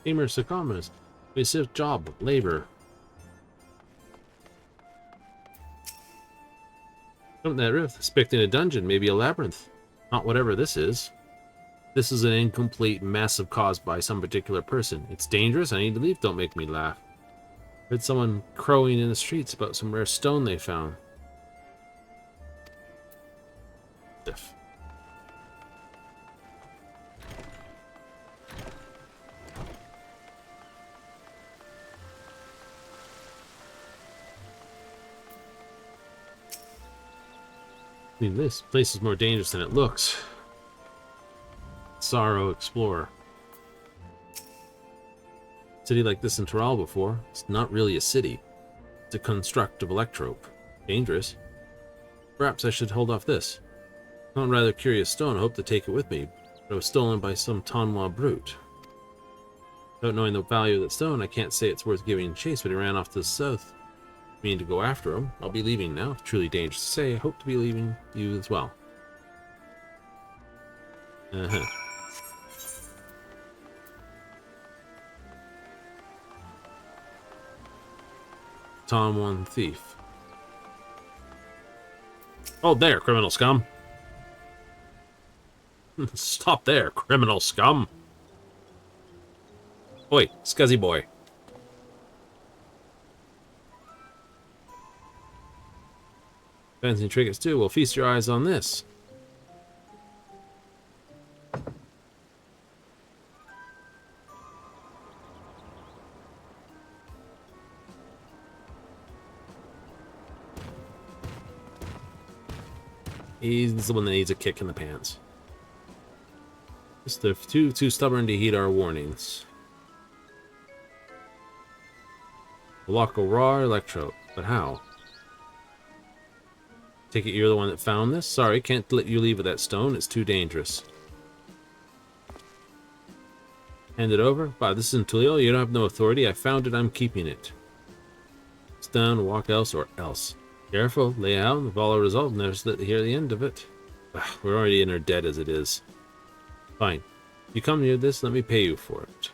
Gamer Sakamas. Basic job. Labor. From that rift, expecting a dungeon, maybe a labyrinth. Not whatever this is. This is an incomplete mess caused by some particular person. It's dangerous, I need to leave, don't make me laugh. Heard someone crowing in the streets about some rare stone they found. Stiff. I mean, this place is more dangerous than it looks. Sorrow Explorer. City like this in Toral before. It's not really a city. It's a construct of electrope. Dangerous. Perhaps I should hold off this. Found a rather curious stone. I hope to take it with me, but it was stolen by some Tonwa brute. Without knowing the value of that stone, I can't say it's worth giving chase, but he ran off to the south. Meaning to go after him. I'll be leaving now. Truly dangerous to say. I hope to be leaving you as well. Tonwan thief. Oh, there, criminal scum. Stop there, criminal scum. Oi, scuzzy boy. Fancy trinkets too. Well, feast your eyes on this. He's the one that needs a kick in the pants. Just they're too stubborn to heed our warnings. Lock a raw electro, but how? Take it you're the one that found this? Sorry, can't let you leave with that stone. It's too dangerous. Hand it over. Wow, this isn't Tulio. You don't have no authority. I found it. I'm keeping it. It's down, walk else or else. Careful, lay out, and follow result. Never let hear the end of it. We're already in our debt as it is. Fine. You come near this, let me pay you for it.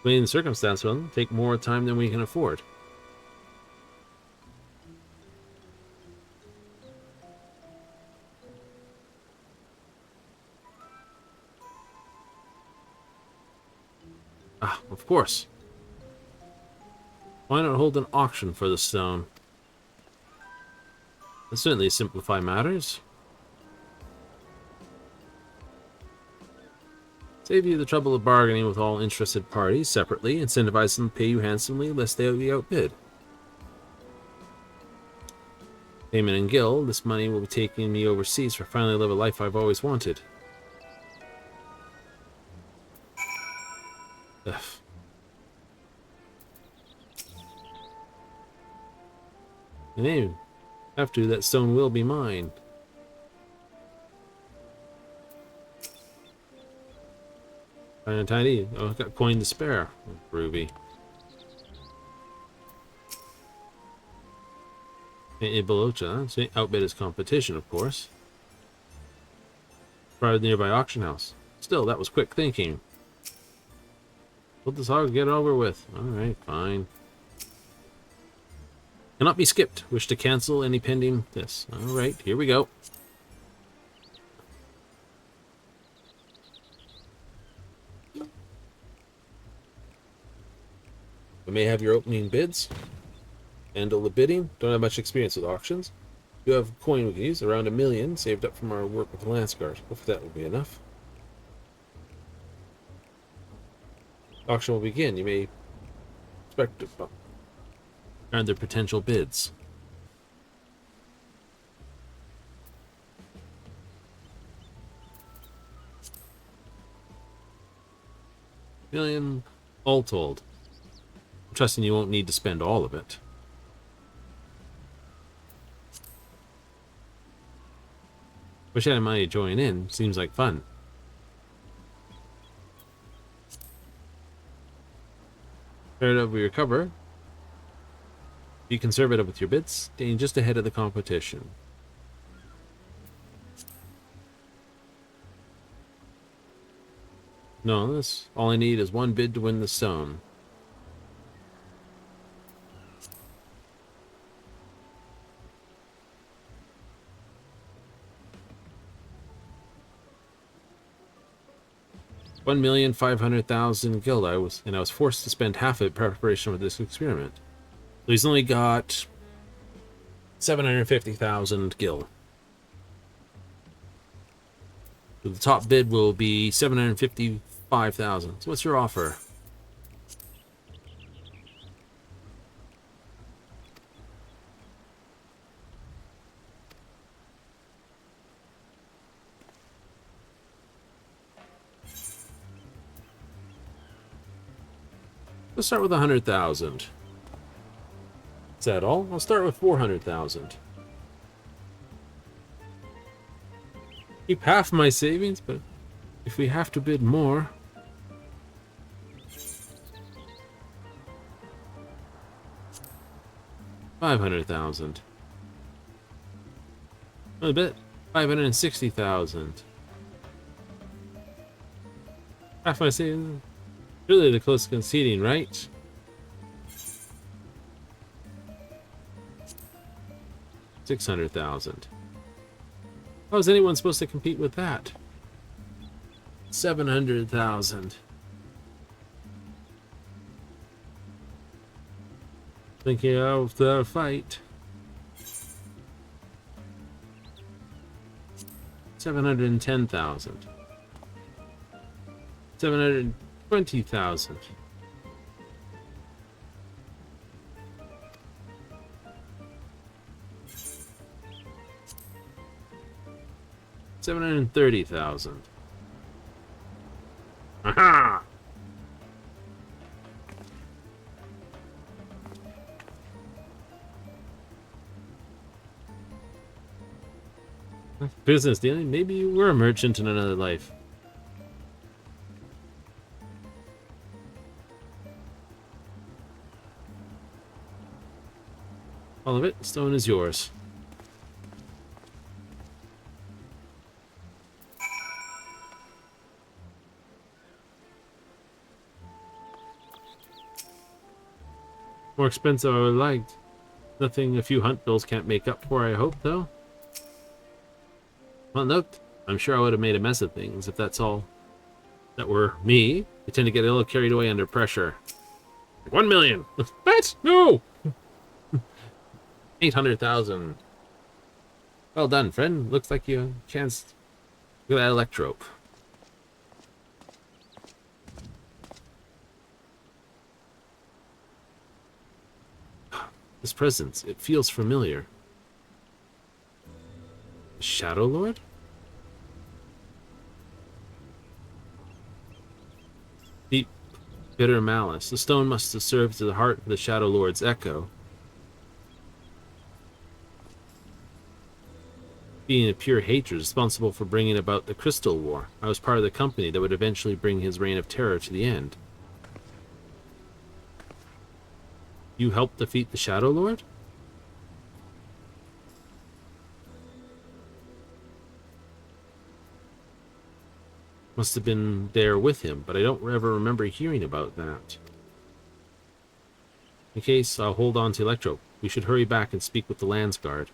In the circumstance, will take more time than we can afford. Ah, of course. Why not hold an auction for the stone? That certainly simplify matters. Save you the trouble of bargaining with all interested parties separately, incentivize them to pay you handsomely lest they be outbid. Payment and Gil, this money will be taking me overseas for finally live a life I've always wanted. Ugh. And then, after that stone will be mine. Fine and tidy. Oh, I've got coin to spare. Ruby. A Belocha. So outbid his competition, of course. Probably the nearby auction house. Still, that was quick thinking. Let this hog get over with. Alright, fine. Cannot be skipped. Wish to cancel any pending this. Alright, here we go. We may have your opening bids. Handle the bidding. Don't have much experience with auctions. You have a coin we can use, around 1 million, saved up from our work with the Lance Guard. Hopefully that will be enough. Auction will begin. You may expect to find their potential bids. Million, all told. I'm trusting you won't need to spend all of it. Wish I had money to join in. Seems like fun. Comparative we recover. Be conservative with your bids, staying just ahead of the competition. No, this all I need is one bid to win the stone. $1,500,000 gil. I was forced to spend half of it in preparation for this experiment. So he's only got 750,000 gil. So the top bid will be 750 5,000. So what's your offer? Let's start with 100,000. Is that all? I'll start with 400,000. Keep half my savings, but if we have to bid more... $500,000. A bit. 560,000. Half my savings. Really the close conceding, right? $600,000. How is anyone supposed to compete with that? 700,000. Thinking of the fight. 710,000. 720,000. $730,000. Aha! Business dealing? Maybe you were a merchant in another life. All of it, stone is yours. More expensive I would have liked. Nothing a few hunt bills can't make up for, I hope, though. Well, note, I'm sure I would have made a mess of things if that's all that were me. I tend to get a little carried away under pressure. 1 million! What? No! 800,000. Well done, friend. Looks like you have a chance. Look at that electrope. This presence, it feels familiar. Shadow Lord? Deep, bitter malice. The stone must have served to the heart of the Shadow Lord's echo. Being a pure hatred responsible for bringing about the Crystal War, I was part of the company that would eventually bring his reign of terror to the end. You helped defeat the Shadow Lord? Must have been there with him, but I don't ever remember hearing about that. In case, I'll hold on to Electro. We should hurry back and speak with the Landsguard.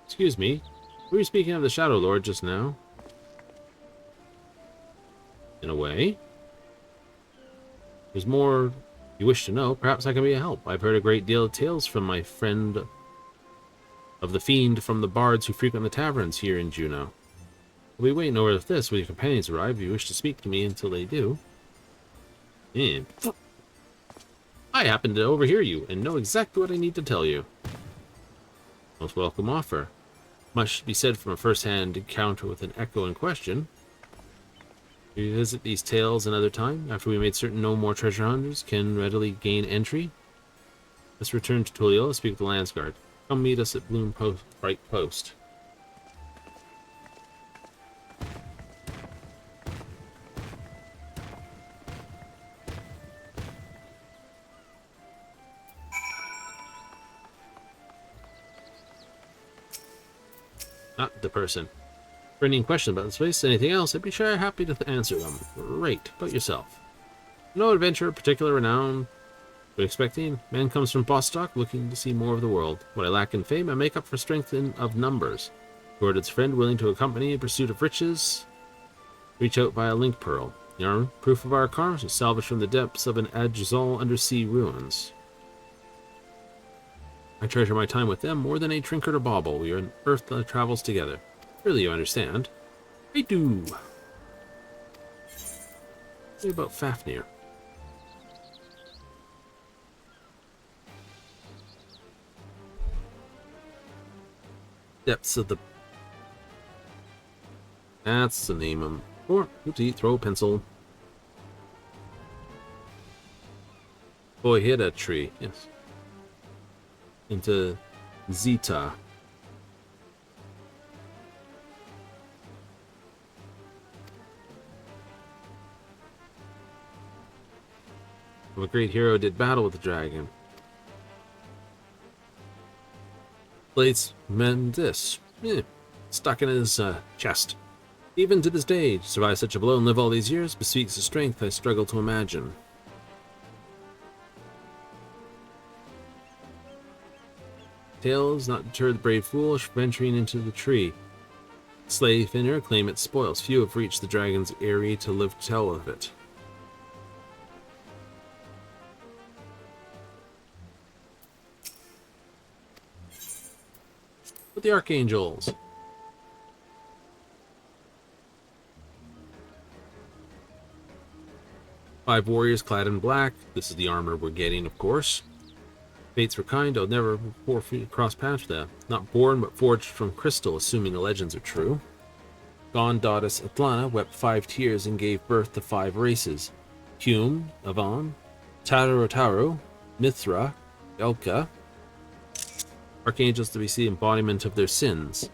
Excuse me, were you speaking of the Shadow Lord just now? In a way. There's more you wish to know. Perhaps I can be a help. I've heard a great deal of tales from my friend of the fiend from the bards who frequent the taverns here in Juneau. We'll be waiting over with this when your companions arrive if you wish to speak to me until they do. And I happen to overhear you and know exactly what I need to tell you. Most welcome offer. Much to be said from a first-hand encounter with an echo in question. We visit these tales another time, after we made certain no more treasure hunters can readily gain entry. Let's return to Tullio and speak with the Landsguard. Come meet us at Bloom Bright Post. Not the person. For any questions about this place, anything else, I'd be sure happy to answer them. Great. About yourself. No adventure, particular renown. But expecting, man comes from Bostock looking to see more of the world. What I lack in fame, I make up for strength of numbers. Toward its friend willing to accompany in pursuit of riches, reach out via link pearl. Yarn, proof of our cars, is salvaged from the depths of an Ajazal undersea ruins. I treasure my time with them more than a trinket or bauble. We are an earth that travels together. Really, you understand? I do. What about Fafnir? Depths of the... That's the name of... Or, oopsie, throw a pencil. Boy, hit a tree. Yes. Into Zeta. A great hero did battle with the dragon. Blades mend this. Stuck in his chest. Even to this day, to survive such a blow and live all these years bespeaks a strength I struggle to imagine. Tales not deter the brave foolish venturing into the tree. Slay Finner claim its spoils. Few have reached the dragon's eyrie to live to tell of it. But the archangels. Five warriors clad in black. This is the armor we're getting, of course. Fates were kind. I'll never before cross paths with them. Not born, but forged from crystal, assuming the legends are true. Gone goddess Atlana wept 5 tears and gave birth to 5 races. Hume, Avon, Taru, Mithra, Elka. Archangels to be the embodiment of their sins.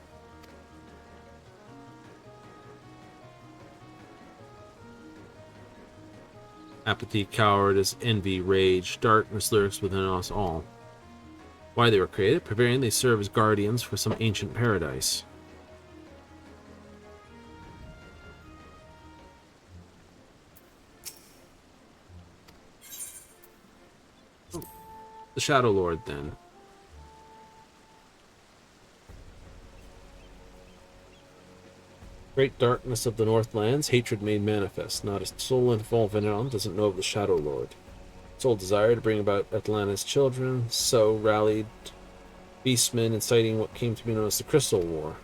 Apathy, cowardice, envy, rage, darkness lurks within us all. Why they were created? Prevailing, they serve as guardians for some ancient paradise. Oh, the Shadow Lord, then. Great darkness of the Northlands, hatred made manifest. Not a soul involved in it doesn't know of the Shadow Lord. Sole desire to bring about Atlanta's children, so rallied beastmen, inciting what came to be known as the Crystal War.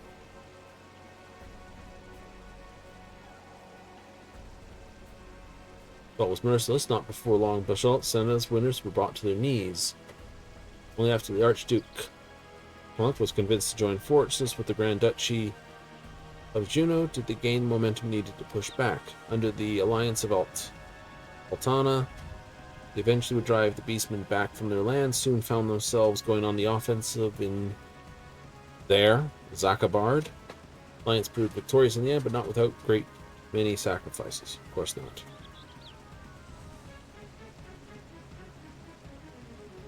But was merciless. Not before long, Basalt Sena's winners were brought to their knees. Only after the Archduke Monk was convinced to join forces with the Grand Duchy of Juno did they gain momentum needed to push back. Under the alliance of Altana, they eventually would drive the beastmen back from their land, soon found themselves going on the offensive in Zakabard. Alliance proved victorious in the end, but not without great many sacrifices. Of course not.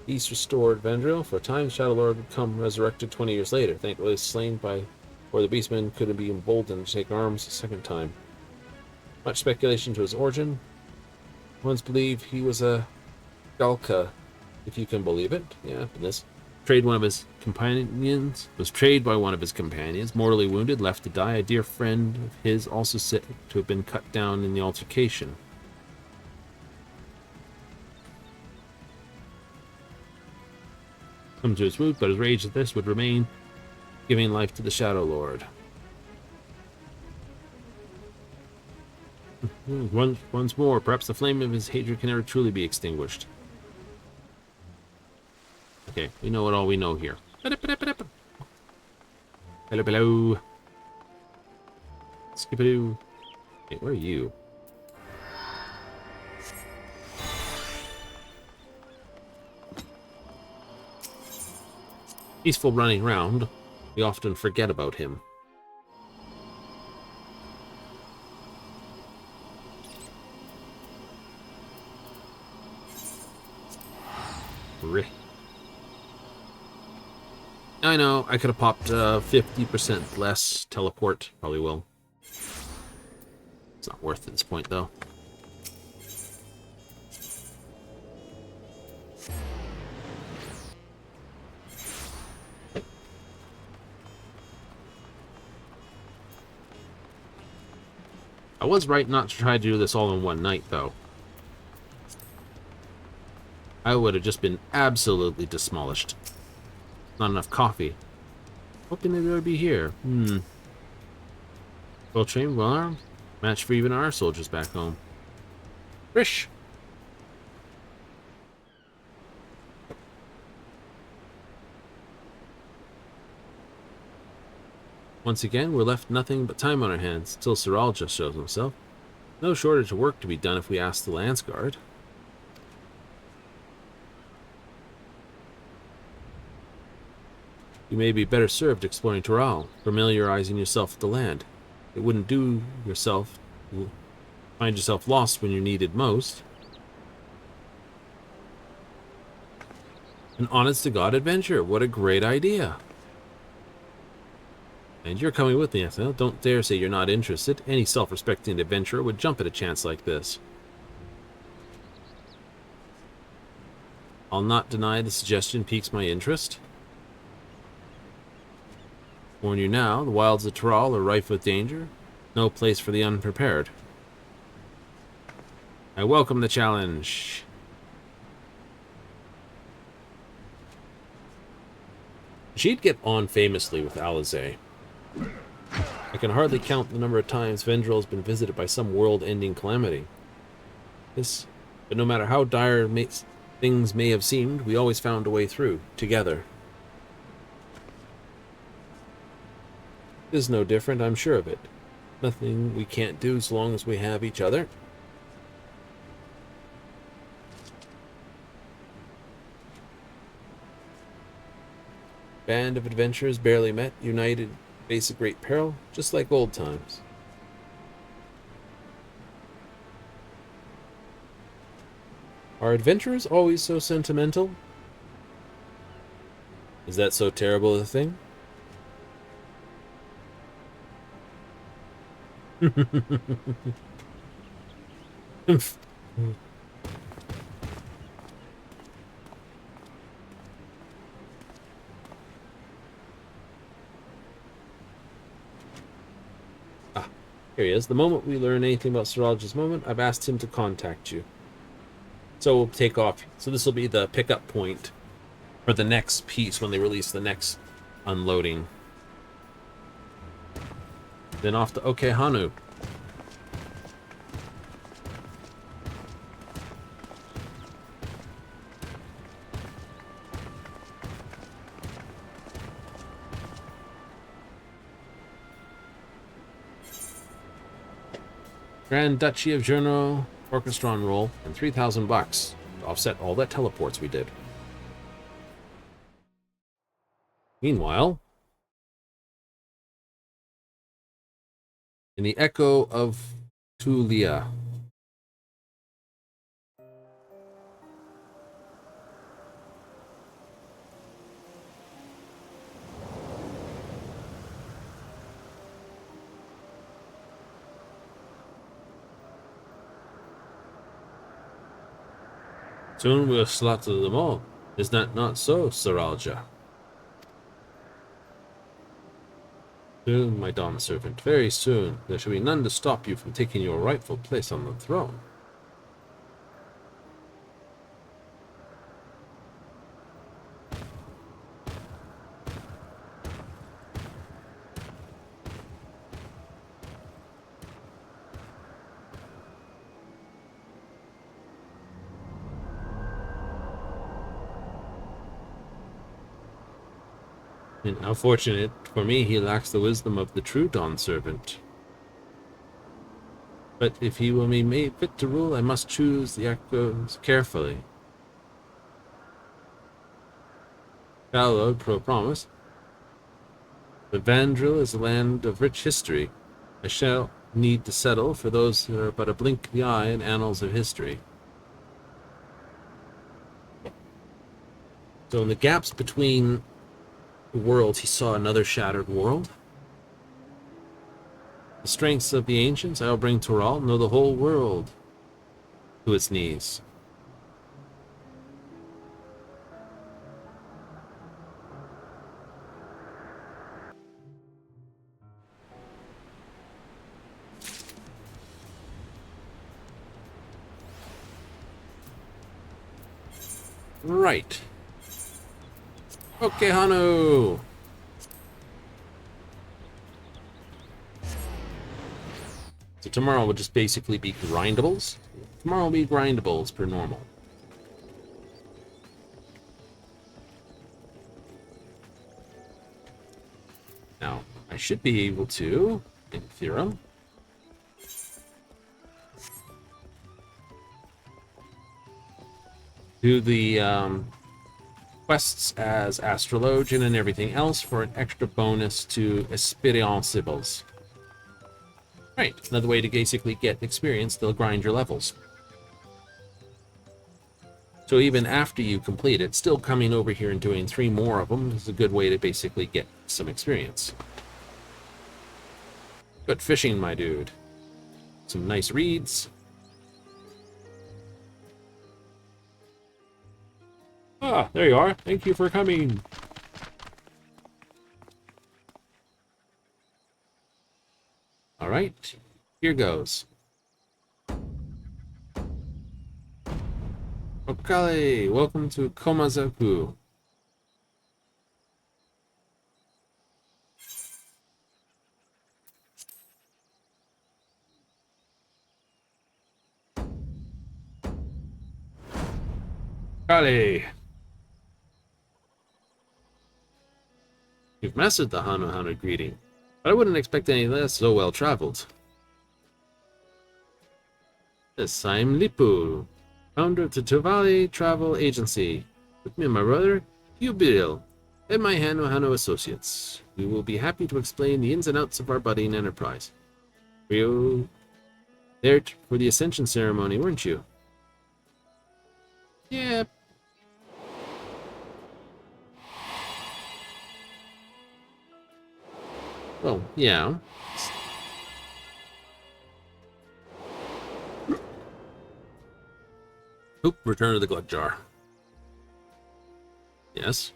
Peace restored Vendrill. For a time, Shadow Lord would come resurrected 20 years later, thankfully slain by or the beastmen could be emboldened to take arms a second time. Much speculation to his origin. Ones believe he was a Galka, if you can believe it. Yeah, this was betrayed by one of his companions, mortally wounded, left to die. A dear friend of his also said to have been cut down in the altercation. Come to his root, but his rage at this would remain, giving life to the Shadow Lord. Once more, perhaps the flame of his hatred can never truly be extinguished. Okay, we know all we know here. Hello, hello. Skip-a-doo. Hey, where are you? Peaceful running round. We often forget about him. I know, I could have popped 50% less teleport. Probably will. It's not worth it at this point, though. I was right not to try to do this all in one night, though. I would have just been absolutely demolished. Not enough coffee. Hoping they would be here. Well trained, well armed. Match for even our soldiers back home. Frisch! Once again, we're left nothing but time on our hands till Soral just shows himself. No shortage of work to be done if we ask the Lance Guard. You may be better served exploring Toral, familiarizing yourself with the land. It wouldn't do yourself to find yourself lost when you're needed most. An honest-to-God adventure. What a great idea. And you're coming with me, Ethel. Don't dare say you're not interested. Any self-respecting adventurer would jump at a chance like this. I'll not deny the suggestion piques my interest. Warn you now, the wilds of Toral are rife with danger. No place for the unprepared. I welcome the challenge. She'd get on famously with Alizé. I can hardly count the number of times Vendrell has been visited by some world-ending calamity. But no matter how dire things may have seemed, we always found a way through, together. It is no different, I'm sure of it. Nothing we can't do so long as we have each other. Band of adventurers barely met, united, face a great peril, just like old times. Are adventurers always so sentimental? Is that so terrible a thing? Here he is. The moment we learn anything about Soralja's moment, I've asked him to contact you. So we'll take off. So this will be the pickup point for the next piece when they release the next unloading. Then off to Okehanu. Grand Duchy of Journal, Orchestron roll, and $3,000 to offset all that teleports we did. Meanwhile, in the Echo of Tulia. Soon we'll slaughter them all. Is that not so, Soralja? Soon, my Dawn servant, very soon. There shall be none to stop you from taking your rightful place on the throne. And how fortunate for me he lacks the wisdom of the true Dawn servant. But if he will be made fit to rule, I must choose the echoes carefully. Hallowed pro promise. But Vandril is a land of rich history. I shall need to settle for those who are but a blink of the eye in annals of history. So in the gaps between worlds, he saw another shattered world. The strengths of the ancients I'll bring Toral, know the whole world to its knees. Right. Okay, Hanu! So tomorrow will just basically be grindables. Tomorrow will be grindables per normal. Now, I should be able to, in theorem, do the quests as Astrologian and everything else for an extra bonus to Experienceables. Right, another way to basically get experience, they'll grind your levels. So even after you complete it, still coming over here and doing 3 more of them is a good way to basically get some experience. Good fishing, my dude. Some nice reeds. Ah, there you are. Thank you for coming. All right, here goes. Okale, welcome to Komazaku. Okale. You've mastered the Hano Hano greeting, but I wouldn't expect any less so well traveled. Yes, I'm Lipu, founder of the Tovale Travel Agency. With me and my brother, Yubil, and my Hano Hano associates. We will be happy to explain the ins and outs of our budding enterprise. Were you there for the Ascension ceremony, weren't you? Yeah. Well, yeah. Oop, return to the glug jar. Yes.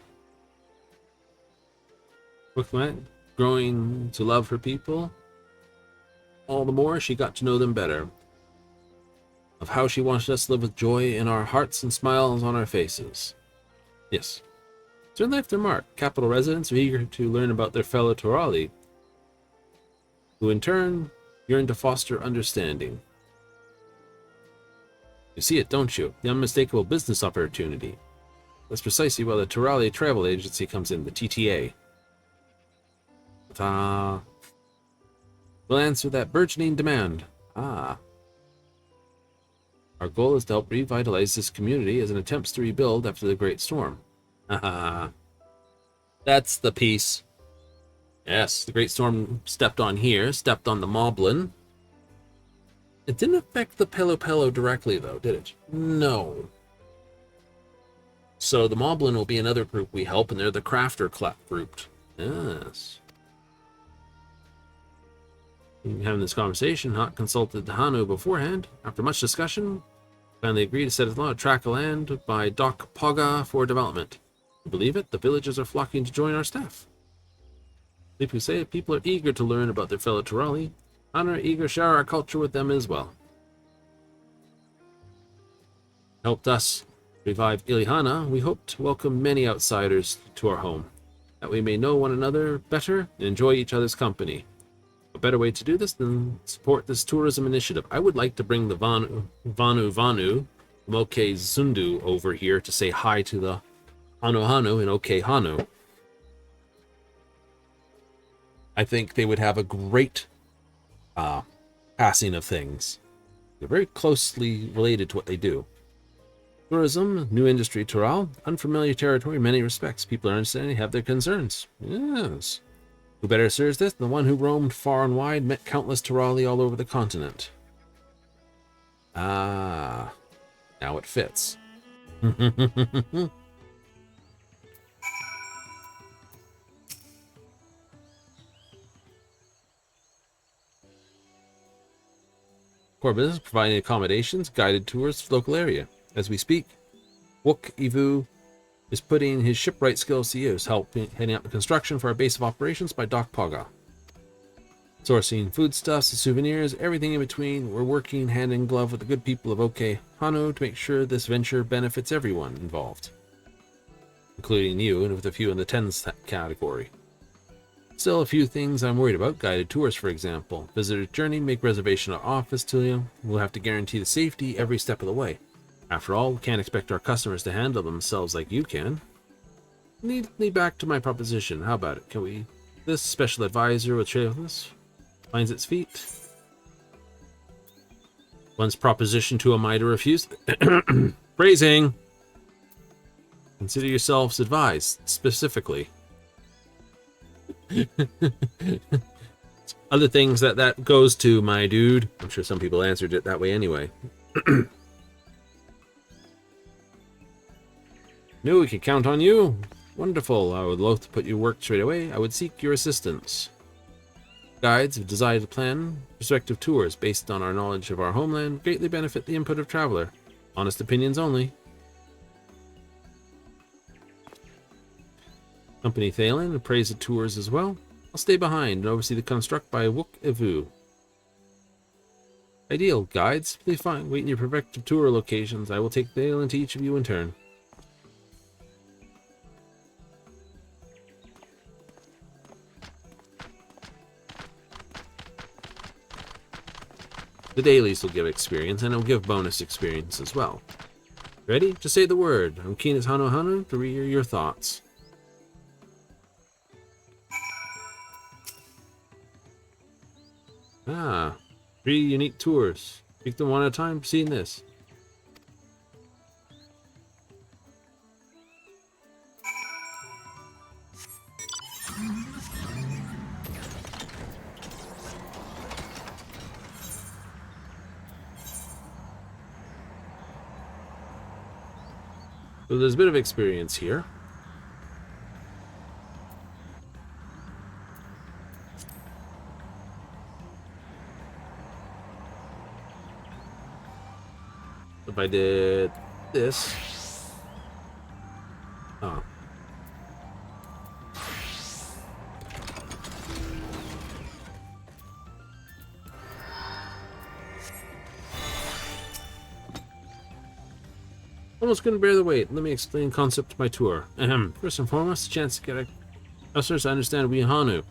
Booklet, growing to love her people. All the more she got to know them better. Of how she wanted us to live with joy in our hearts and smiles on our faces. Yes. Soon left their mark. Capital residents are eager to learn about their fellow Torali, who in turn yearn to foster understanding. You see it, don't you? The unmistakable business opportunity. That's precisely why the Torali Travel Agency comes in, the TTA. Ta. We'll answer that burgeoning demand. Ah. Our goal is to help revitalize this community as it attempts to rebuild after the Great Storm. Haha. That's the piece. Yes, the Great Storm stepped on here, stepped on the Moblin. It didn't affect the Pelo Pelo directly, though, did it? No. So the Moblin will be another group we help, and they're the Crafter group. Yes. Having this conversation, Hot consulted Hanu beforehand. After much discussion, finally agreed to set a lot of tract of land by Doc Poga for development. You believe it? The villagers are flocking to join our staff. People say people are eager to learn about their fellow Torali, and are eager to share our culture with them as well. Helped us revive Ilihana, we hope to welcome many outsiders to our home, that we may know one another better and enjoy each other's company. A better way to do this than support this tourism initiative. I would like to bring the Vanu, Moke Zundu over here to say hi to the Hanu and OK Hanu. I think they would have a great passing of things. They're very closely related to what they do. Tourism, new industry, Toral, unfamiliar territory in many respects. People are understanding, have their concerns. Yes. Who better serves this than the one who roamed far and wide, met countless Torali all over the continent? Ah, now it fits. Core business providing accommodations, guided tours to the local area. As we speak, Wook Ivu is putting his shipwright skills to use, heading up the construction for our base of operations by Doc Poga. Sourcing foodstuffs and souvenirs, everything in between, we're working hand in glove with the good people of OK Hano to make sure this venture benefits everyone involved. including you, and with a few in the tens category. Still, a few things I'm worried about. Guided tours, for example. Visitor's journey, make reservation at office to you. We'll have to guarantee the safety every step of the way. After all, we can't expect our customers to handle themselves like you can. Lead me back to my proposition. How about it? Can we... This special advisor with trailers finds its feet. One's proposition to am I to refuse? Phrasing! Consider yourselves advised, specifically. Other things that goes to, my dude. I'm sure some people answered it that way anyway. Knew we could count on you. Wonderful. I would love to put you work straight away. I would seek your assistance. Guides have decided to plan prospective tours based on our knowledge of our homeland greatly benefit the input of traveler. Honest opinions only. Company Thalen appraise the tours as well. I'll stay behind and oversee the construct by Wook Evu. Ideal. Guides, please find wait in your prospective tour locations. I will take Thalen to each of you in turn. The dailies will give experience, and it'll give bonus experience as well. Ready? Just say the word. I'm keen as Hano Hano to hear your thoughts. Ah, 3 unique tours. Pick them one at a time. Proceed in this. So there's a bit of experience here. If I did this. Oh. Almost couldn't bear the wait. Let me explain concept to my tour. First and foremost, a chance to get customers to understand we Hanu.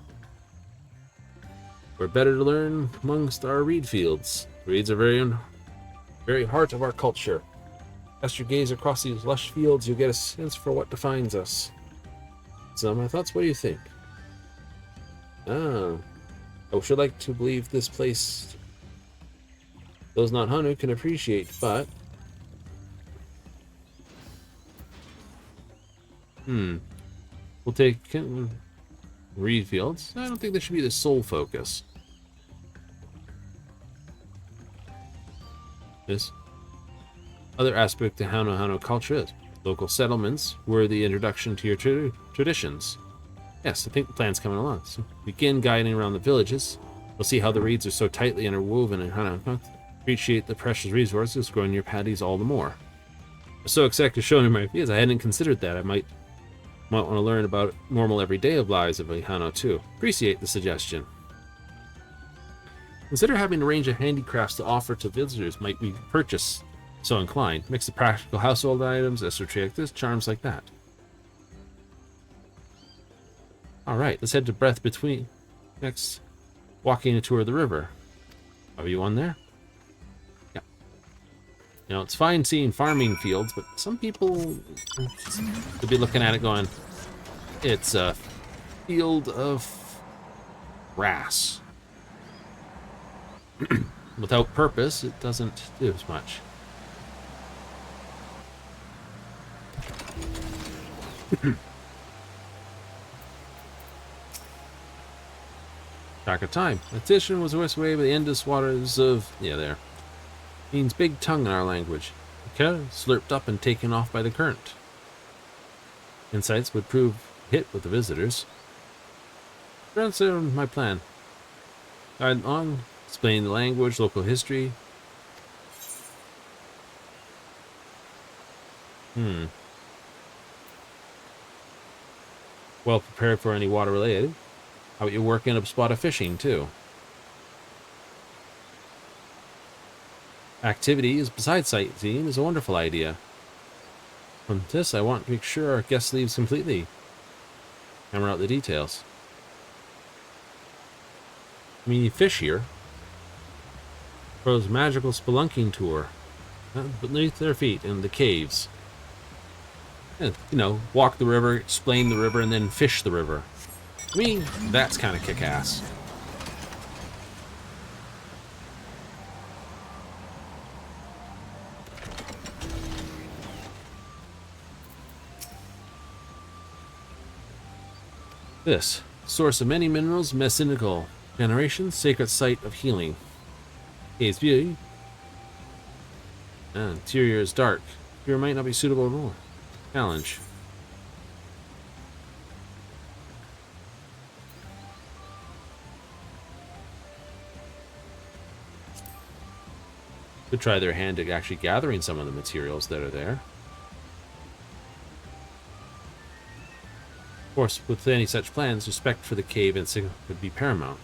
We're better to learn amongst our reed fields. Reeds are very heart of our culture. Cast your gaze across these lush fields, you'll get a sense for what defines us. So my thoughts, what do you think? I would like to believe this place those not Hanu can appreciate, but we'll take reed fields. I don't think that should be the sole focus. This other aspect to Hano Hano culture is local settlements were the introduction to your traditions. Yes, I think the plan's coming along. So begin guiding around the villages. We'll see how the reeds are so tightly interwoven and Hano appreciate the precious resources growing your paddies all the more. I'm so excited to show you my ideas. I hadn't considered that. I might want to learn about normal everyday lives of Hano too. Appreciate the suggestion. Consider having a range of handicrafts to offer to visitors might we purchase so inclined. Mix the practical household items, esoteric this, charms like that. Alright, let's head to Breath Between. Next, walking a tour of the river. Are you on there? Yeah. You know, it's fine seeing farming fields, but some people could be looking at it going, it's a field of grass. Without purpose, it doesn't do as much. Track of time. Letition was west way by the endless waters of... Yeah, there. Means big tongue in our language. Okay, slurped up and taken off by the current. Insights would prove hit with the visitors. That's my plan. Guide on, explain the language, local history. Well prepared for any water related. How about you work in a spot of fishing too? Activities besides sightseeing is a wonderful idea. On this, I want to make sure our guest leaves completely. Hammer out the details. I mean, you fish here. Pro's magical spelunking tour. Beneath their feet in the caves. And, you know, walk the river, explain the river, and then fish the river. I mean, that's kind of kick-ass. This, source of many minerals, mesinical generation, sacred site of healing. Cave's beauty. Interior is dark. Here might not be suitable at all. Challenge. Could try their hand at actually gathering some of the materials that are there. Of course, with any such plans, respect for the cave and signal would be paramount.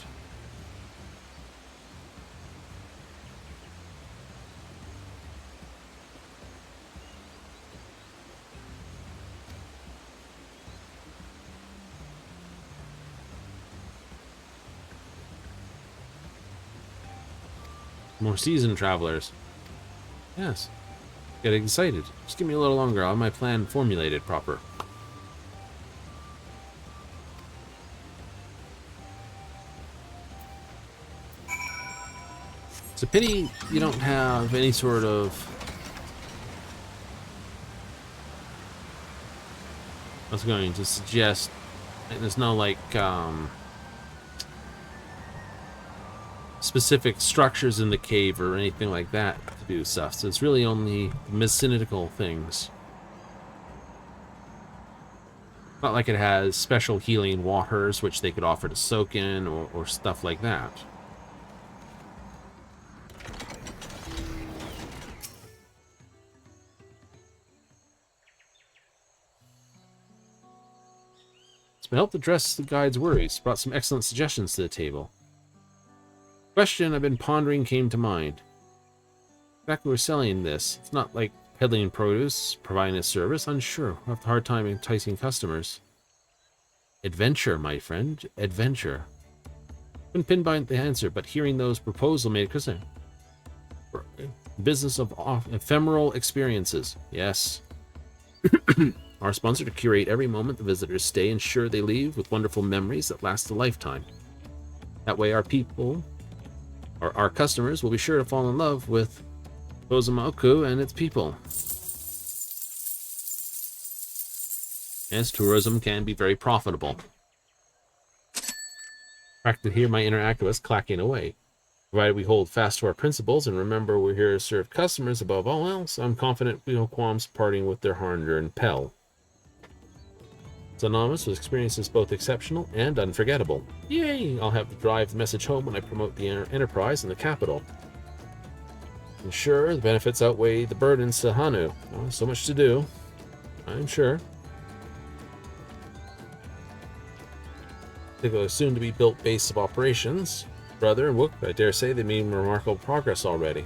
More seasoned travelers. Yes. Getting excited. Just give me a little longer. I'll have my plan formulated proper. It's a pity you don't have any sort of... I was going to suggest... There's no, like, specific structures in the cave or anything like that to do stuff. So it's really only mesinical things. Not like it has special healing waters which they could offer to soak in or stuff like that. It's been helped address the guide's worries. Brought some excellent suggestions to the table. Question I've been pondering came to mind. Exactly, we're selling this. It's not like peddling produce, providing a service. Unsure. We'll have a hard time enticing customers. Adventure, my friend. Adventure. Couldn't pinpoint the answer, but hearing those proposals made it clear. Business of ephemeral experiences. Yes. Our sponsor to curate every moment the visitors stay, ensure they leave with wonderful memories that last a lifetime. That way our people... Our customers will be sure to fall in love with Bozomoku and its people. Yes, tourism can be very profitable. Practically hear my inner activist clacking away. Provided we hold fast to our principles and remember we're here to serve customers above all else, I'm confident we no qualms parting with their hard-earned pell. Anonymous was experiences both exceptional and unforgettable. Yay! I'll have to drive the message home when I promote the enterprise in the capital. And sure, the benefits outweigh the burdens to Hanu. Oh, so much to do, I'm sure. Think of a soon-to-be-built base of operations. Brother and Wook, I dare say they made remarkable progress already.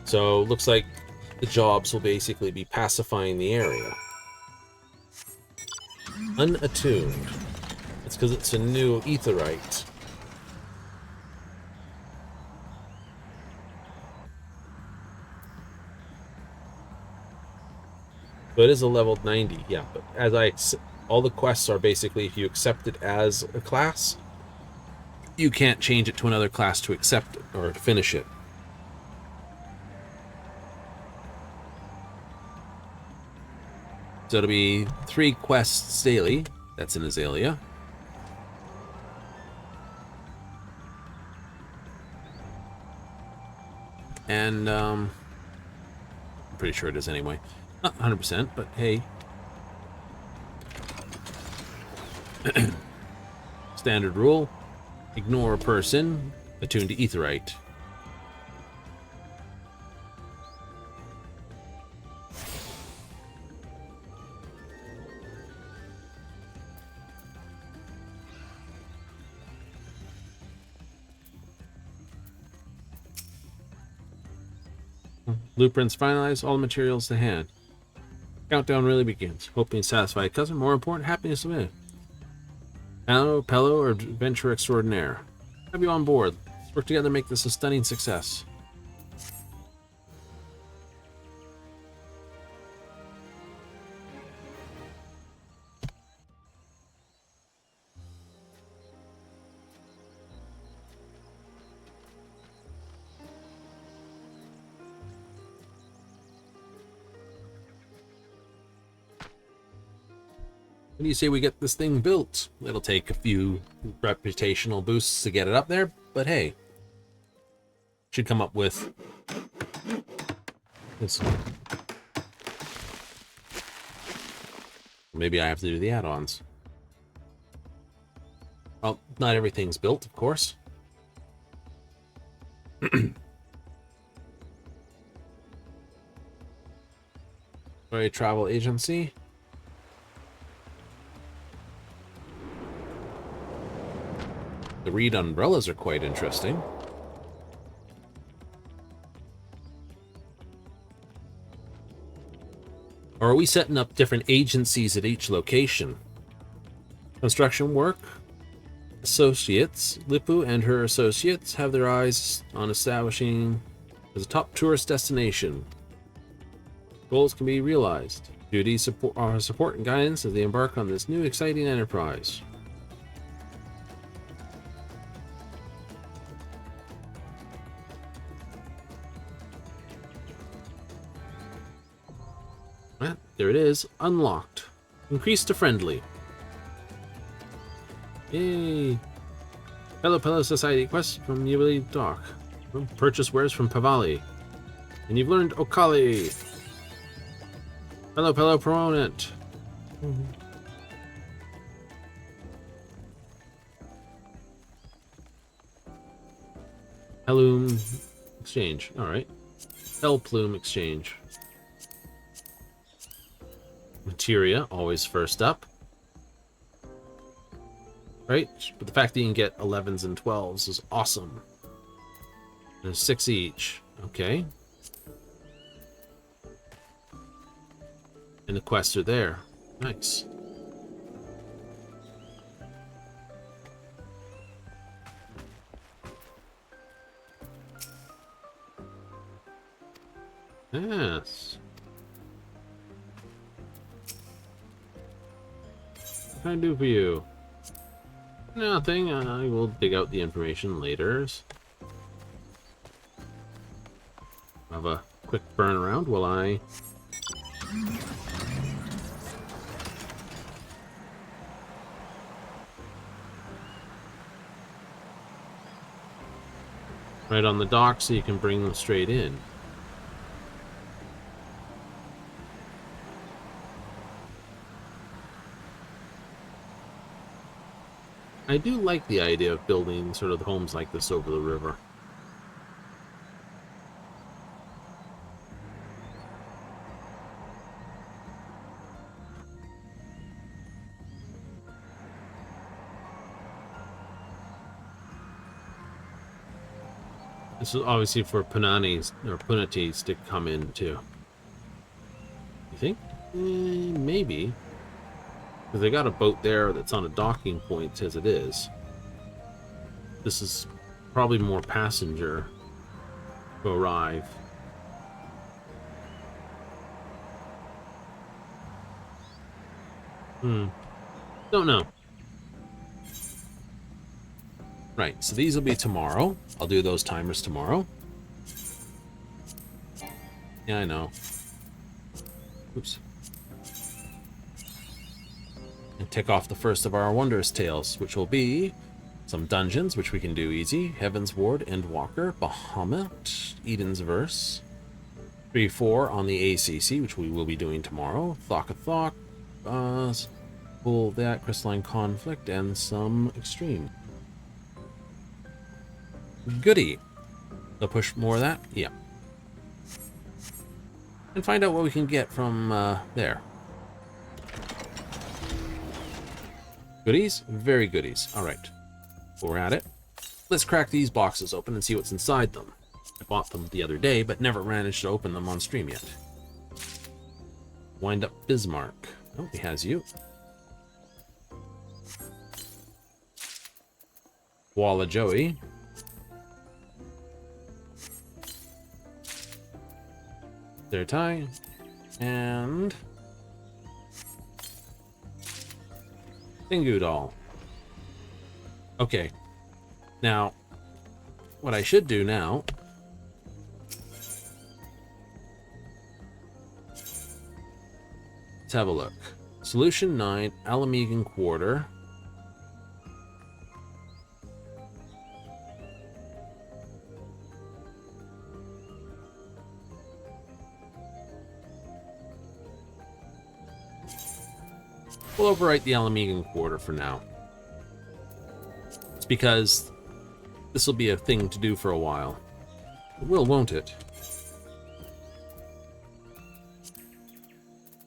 So, looks like the jobs will basically be pacifying the area. Unattuned. That's because it's a new etherite. So it is a level 90, yeah, but as all the quests are basically if you accept it as a class, you can't change it to another class to accept it or to finish it. So it'll be 3 quests daily. That's in Azalea. And I'm pretty sure it is anyway. Not 100%, but hey. Standard rule. Ignore a person attuned to etherite. Blueprints finalized, all the materials to hand. Countdown really begins. Hoping to satisfy a customer, more important, happiness of it. Pello, or adventure extraordinaire. Have you on board. Let's work together to make this a stunning success. When do you say we get this thing built? It'll take a few reputational boosts to get it up there, but hey, should come up with this. Maybe I have to do the add-ons. Well, not everything's built, of course. Sorry, travel agency. The reed umbrellas are quite interesting. Or are we setting up different agencies at each location? Construction work. Associates. Lipu and her associates have their eyes on establishing as a top tourist destination. Goals can be realized. Duties support and guidance as they embark on this new exciting enterprise. There it is, unlocked. Increase to friendly. Yay! Pello Society quest from Yubili Dock. Purchase wares from Pavali. And you've learned Okali. Pello proponent. Helloom exchange. Alright. Plume exchange. Materia, always first up. Right? But the fact that you can get 11s and 12s is awesome. There's 6 each. Okay. And the quests are there. Nice. Yes. What can I do for you? Nothing. I will dig out the information later. Have a quick burn around while I... Right on the dock so you can bring them straight in. I do like the idea of building sort of homes like this over the river. This is obviously for Punanis or Punatis to come in too. You think? Maybe. Because they got a boat there that's on a docking point as it is. This is probably more passenger to arrive. Don't know. Right, so these will be tomorrow. I'll do those timers tomorrow. Yeah, I know. Oops. And tick off the first of our wondrous tales, which will be some dungeons, which we can do easy. Heaven's Ward, Endwalker, Bahamut, Eden's Verse. 3-4 on the ACC, which we will be doing tomorrow. Thok, pull that, Crystalline Conflict, and some Extreme. Goody. They'll push more of that? Yeah. And find out what we can get from there. Goodies? Very goodies. Alright. We're at it. Let's crack these boxes open and see what's inside them. I bought them the other day, but never managed to open them on stream yet. Wind up Bismarck. Oh, he has you. Walla Joey. Their tie. And Dingu doll. Okay. Now, what I should do now let's have a look. Solution 9, Alamegan Quarter. We'll overwrite the Alamegan Quarter for now. It's because this will be a thing to do for a while. It will, won't it?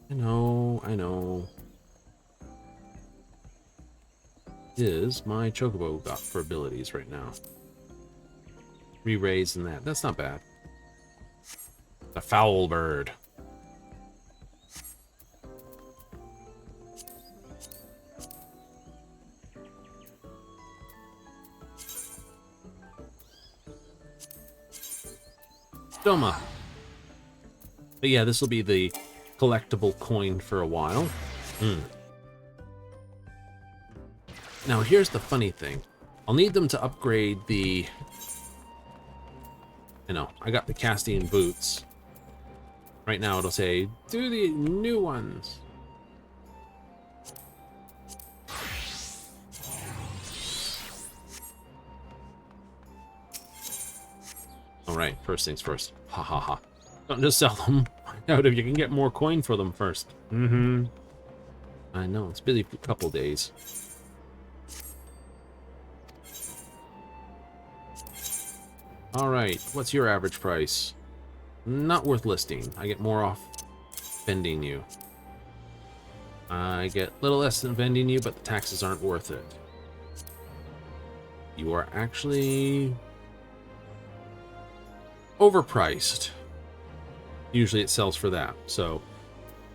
I know. Is my Chocobo got for abilities right now? Re-raise and that. That's not bad. The Foul Bird. Doma. But yeah, this will be the collectible coin for a while. Now here's the funny thing. I'll need them to upgrade the... I got the Castian boots. Right now it'll say, do the new ones. Alright, first things first. Ha ha ha. Don't just sell them. Find out if you can get more coin for them first. I know, it's busy for a couple days. Alright, what's your average price? Not worth listing. I get more off vending you. I get a little less than vending you, but the taxes aren't worth it. You are actually overpriced. Usually it sells for that, so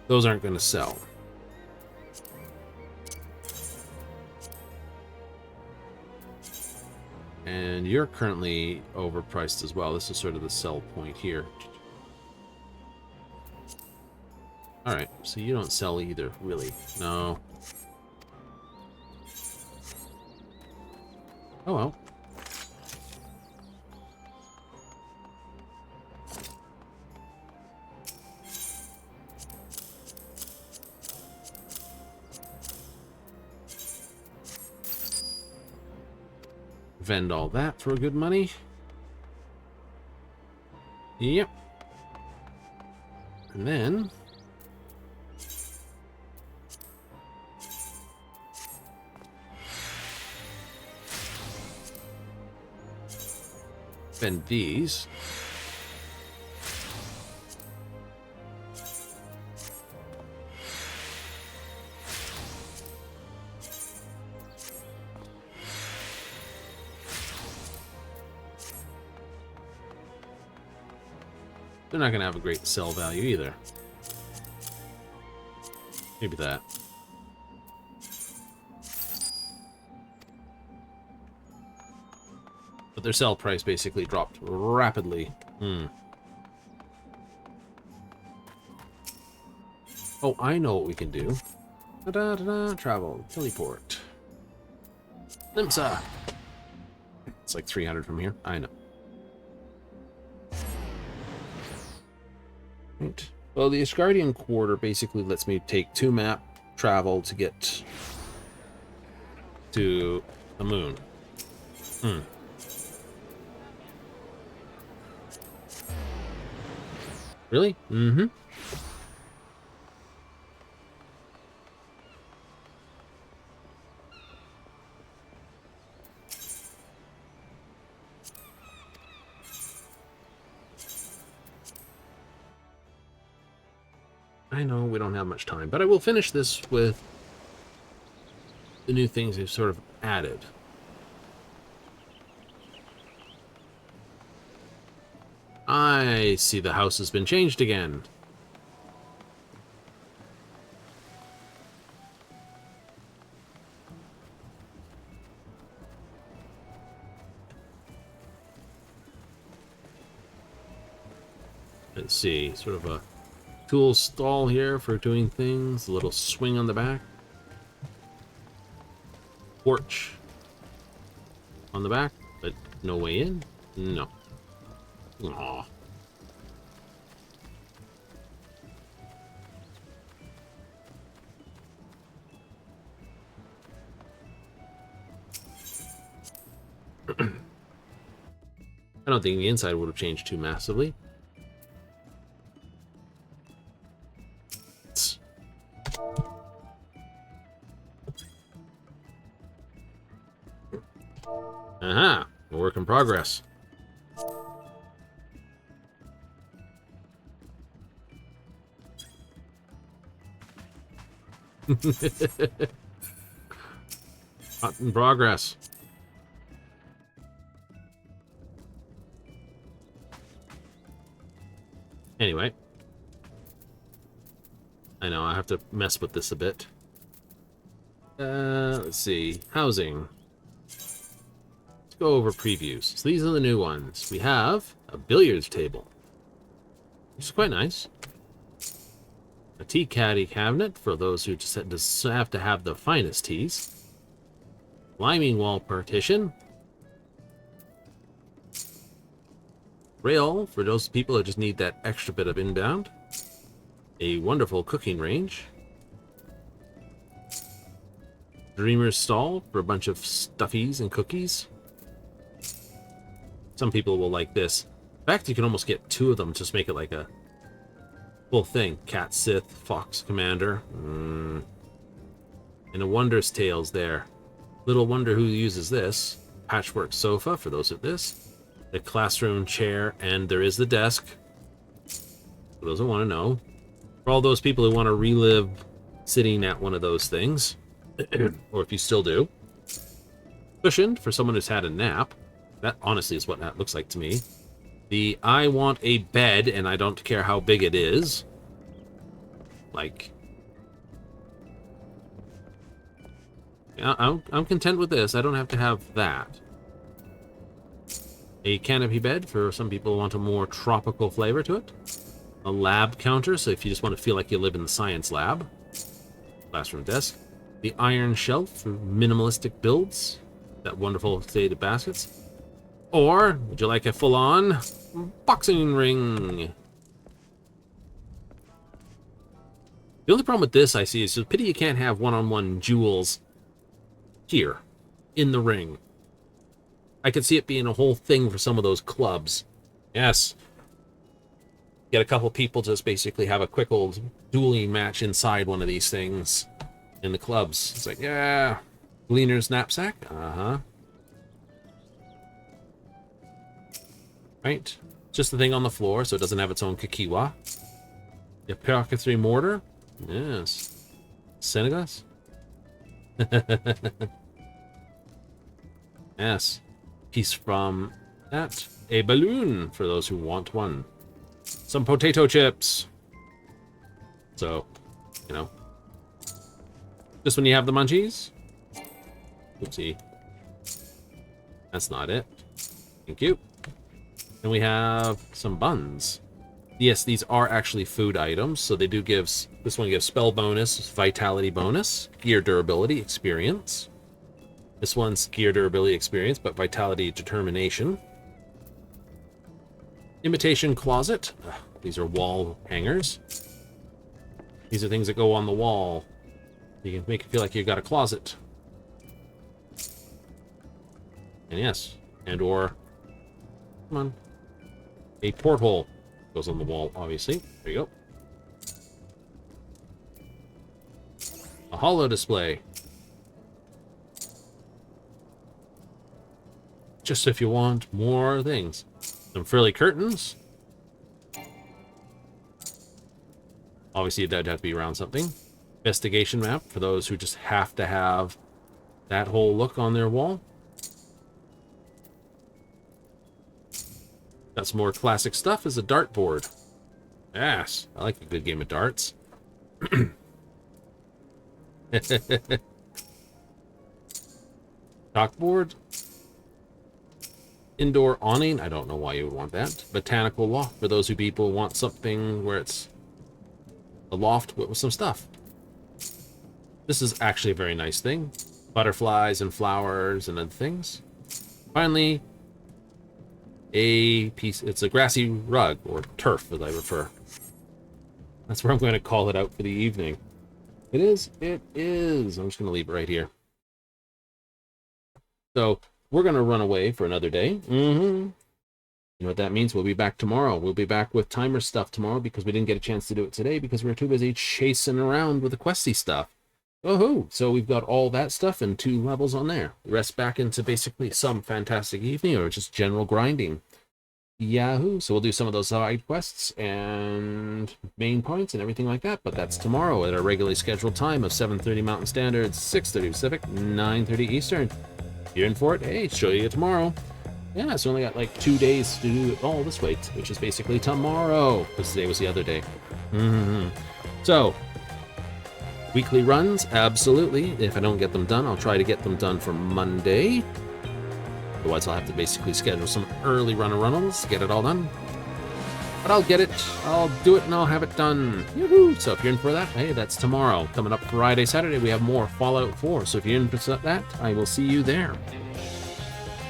those aren't going to sell. And you're currently overpriced as well. This is sort of the sell point here. Alright, so you don't sell either, really. No. Oh well. Vend all that for good money. Yep. And then vend these. They're not going to have a great sell value either. Maybe that. But their sell price basically dropped rapidly. Oh, I know what we can do. Da-da-da-da, travel, teleport. Limsa! It's like 300 from here. I know. Right. Well, the Asgardian Quarter basically lets me take 2 map travel to get to the moon. Really? Mm-hmm. I know we don't have much time, but I will finish this with the new things they've sort of added. I see the house has been changed again. Let's see, sort of a tool stall here for doing things. A little swing on the back. Porch on the back, but no way in? No. Aww. I don't think the inside would have changed too massively. Aha! A work in progress. Not in progress. Anyway. I know, I have to mess with this a bit. Let's see. Housing. Let's go over previews. So these are the new ones. We have a billiards table, which is quite nice. A tea caddy cabinet for those who just have to have the finest teas. Climbing wall partition. Rail for those people that just need that extra bit of inbound. A wonderful cooking range. Dreamer's stall for a bunch of stuffies and cookies. Some people will like this. In fact, you can almost get two of them, just make it like a full thing. Cat Sith, Fox Commander. And a Wondrous Tales there. Little wonder who uses this. Patchwork sofa for those of this. The classroom chair, and there is the desk. For those who want to know. For all those people who want to relive sitting at one of those things. Or if you still do. Cushioned for someone who's had a nap. That honestly is what that looks like to me. The I want a bed and I don't care how big it is. Like, yeah, I'm content with this. I don't have to have that. A canopy bed for some people who want a more tropical flavor to it. A lab counter, so if you just want to feel like you live in the science lab. Classroom desk. The iron shelf for minimalistic builds. That wonderful shaded baskets. Or, would you like a full-on boxing ring? The only problem with this I see is it's a pity you can't have one-on-one duels here, in the ring. I could see it being a whole thing for some of those clubs. Yes. Get a couple people just basically have a quick old dueling match inside one of these things in the clubs. It's like, yeah, Gleaner's knapsack? Uh-huh. Right? Just the thing on the floor, so it doesn't have its own kakiwa. The Apothecary mortar. Yes. Senegas. Yes. Piece from that. A balloon, for those who want one. Some potato chips. So, you know. Just when you have the munchies. Oopsie. That's not it. Thank you. And we have some buns. Yes, these are actually food items, so they do give... This one gives spell bonus, vitality bonus, gear durability, experience. This one's gear durability, experience, but vitality, determination. Imitation closet. Ugh, these are wall hangers. These are things that go on the wall. You can make it feel like you've got a closet. And yes, and or... Come on. A porthole goes on the wall, obviously. There you go. A holo display. Just if you want more things. Some frilly curtains. Obviously, that'd have to be around something. Investigation map for those who just have to have that whole look on their wall. Got some more classic stuff as a dartboard. Yes, I like a good game of darts. Chalkboard. Indoor awning. I don't know why you would want that. Botanical loft for those who people want something where it's a loft with some stuff. This is actually a very nice thing. Butterflies and flowers and other things. Finally, a piece. It's a grassy rug, or turf as I prefer. That's where I'm going to call it out for the evening. It is. It is. I'm just going to leave it right here. So we're going to run away for another day. You know what that means? We'll be back tomorrow. We'll be back with timer stuff tomorrow because we didn't get a chance to do it today because we were too busy chasing around with the questy stuff. Woohoo! So we've got all that stuff and 2 levels on there. The rest back into basically some fantastic evening or just general grinding. Yahoo! So we'll do some of those side quests and main points and everything like that, but that's tomorrow at our regularly scheduled time of 7:30 Mountain Standard, 6:30 Pacific, 9:30 Eastern. If you're in for it, hey, show you tomorrow. Yeah, so only got like 2 days to do it all this way, which is basically tomorrow, because today was the other day. So, weekly runs, absolutely. If I don't get them done, I'll try to get them done for Monday. Otherwise, I'll have to basically schedule some early runnels to get it all done. But I'll get it, I'll do it, and I'll have it done. Yoo-hoo! So if you're in for that, hey, that's tomorrow. Coming up Friday, Saturday, we have more Fallout 4. So if you're in for that, I will see you there.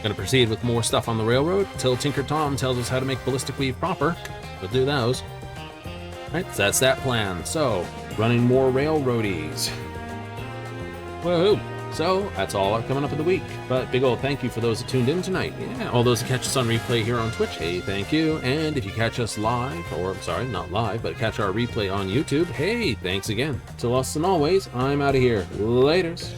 Gonna proceed with more stuff on the railroad until Tinker Tom tells us how to make ballistic weave proper. We'll do those. Alright, so that's that plan. So, running more railroadies. Woohoo! So, that's all coming up in the week. But big old thank you for those that tuned in tonight. Yeah, all those that catch us on replay here on Twitch, hey, thank you. And if you catch us live, or sorry, not live, but catch our replay on YouTube, hey, thanks again. Till us and always, I'm out of here. Laters.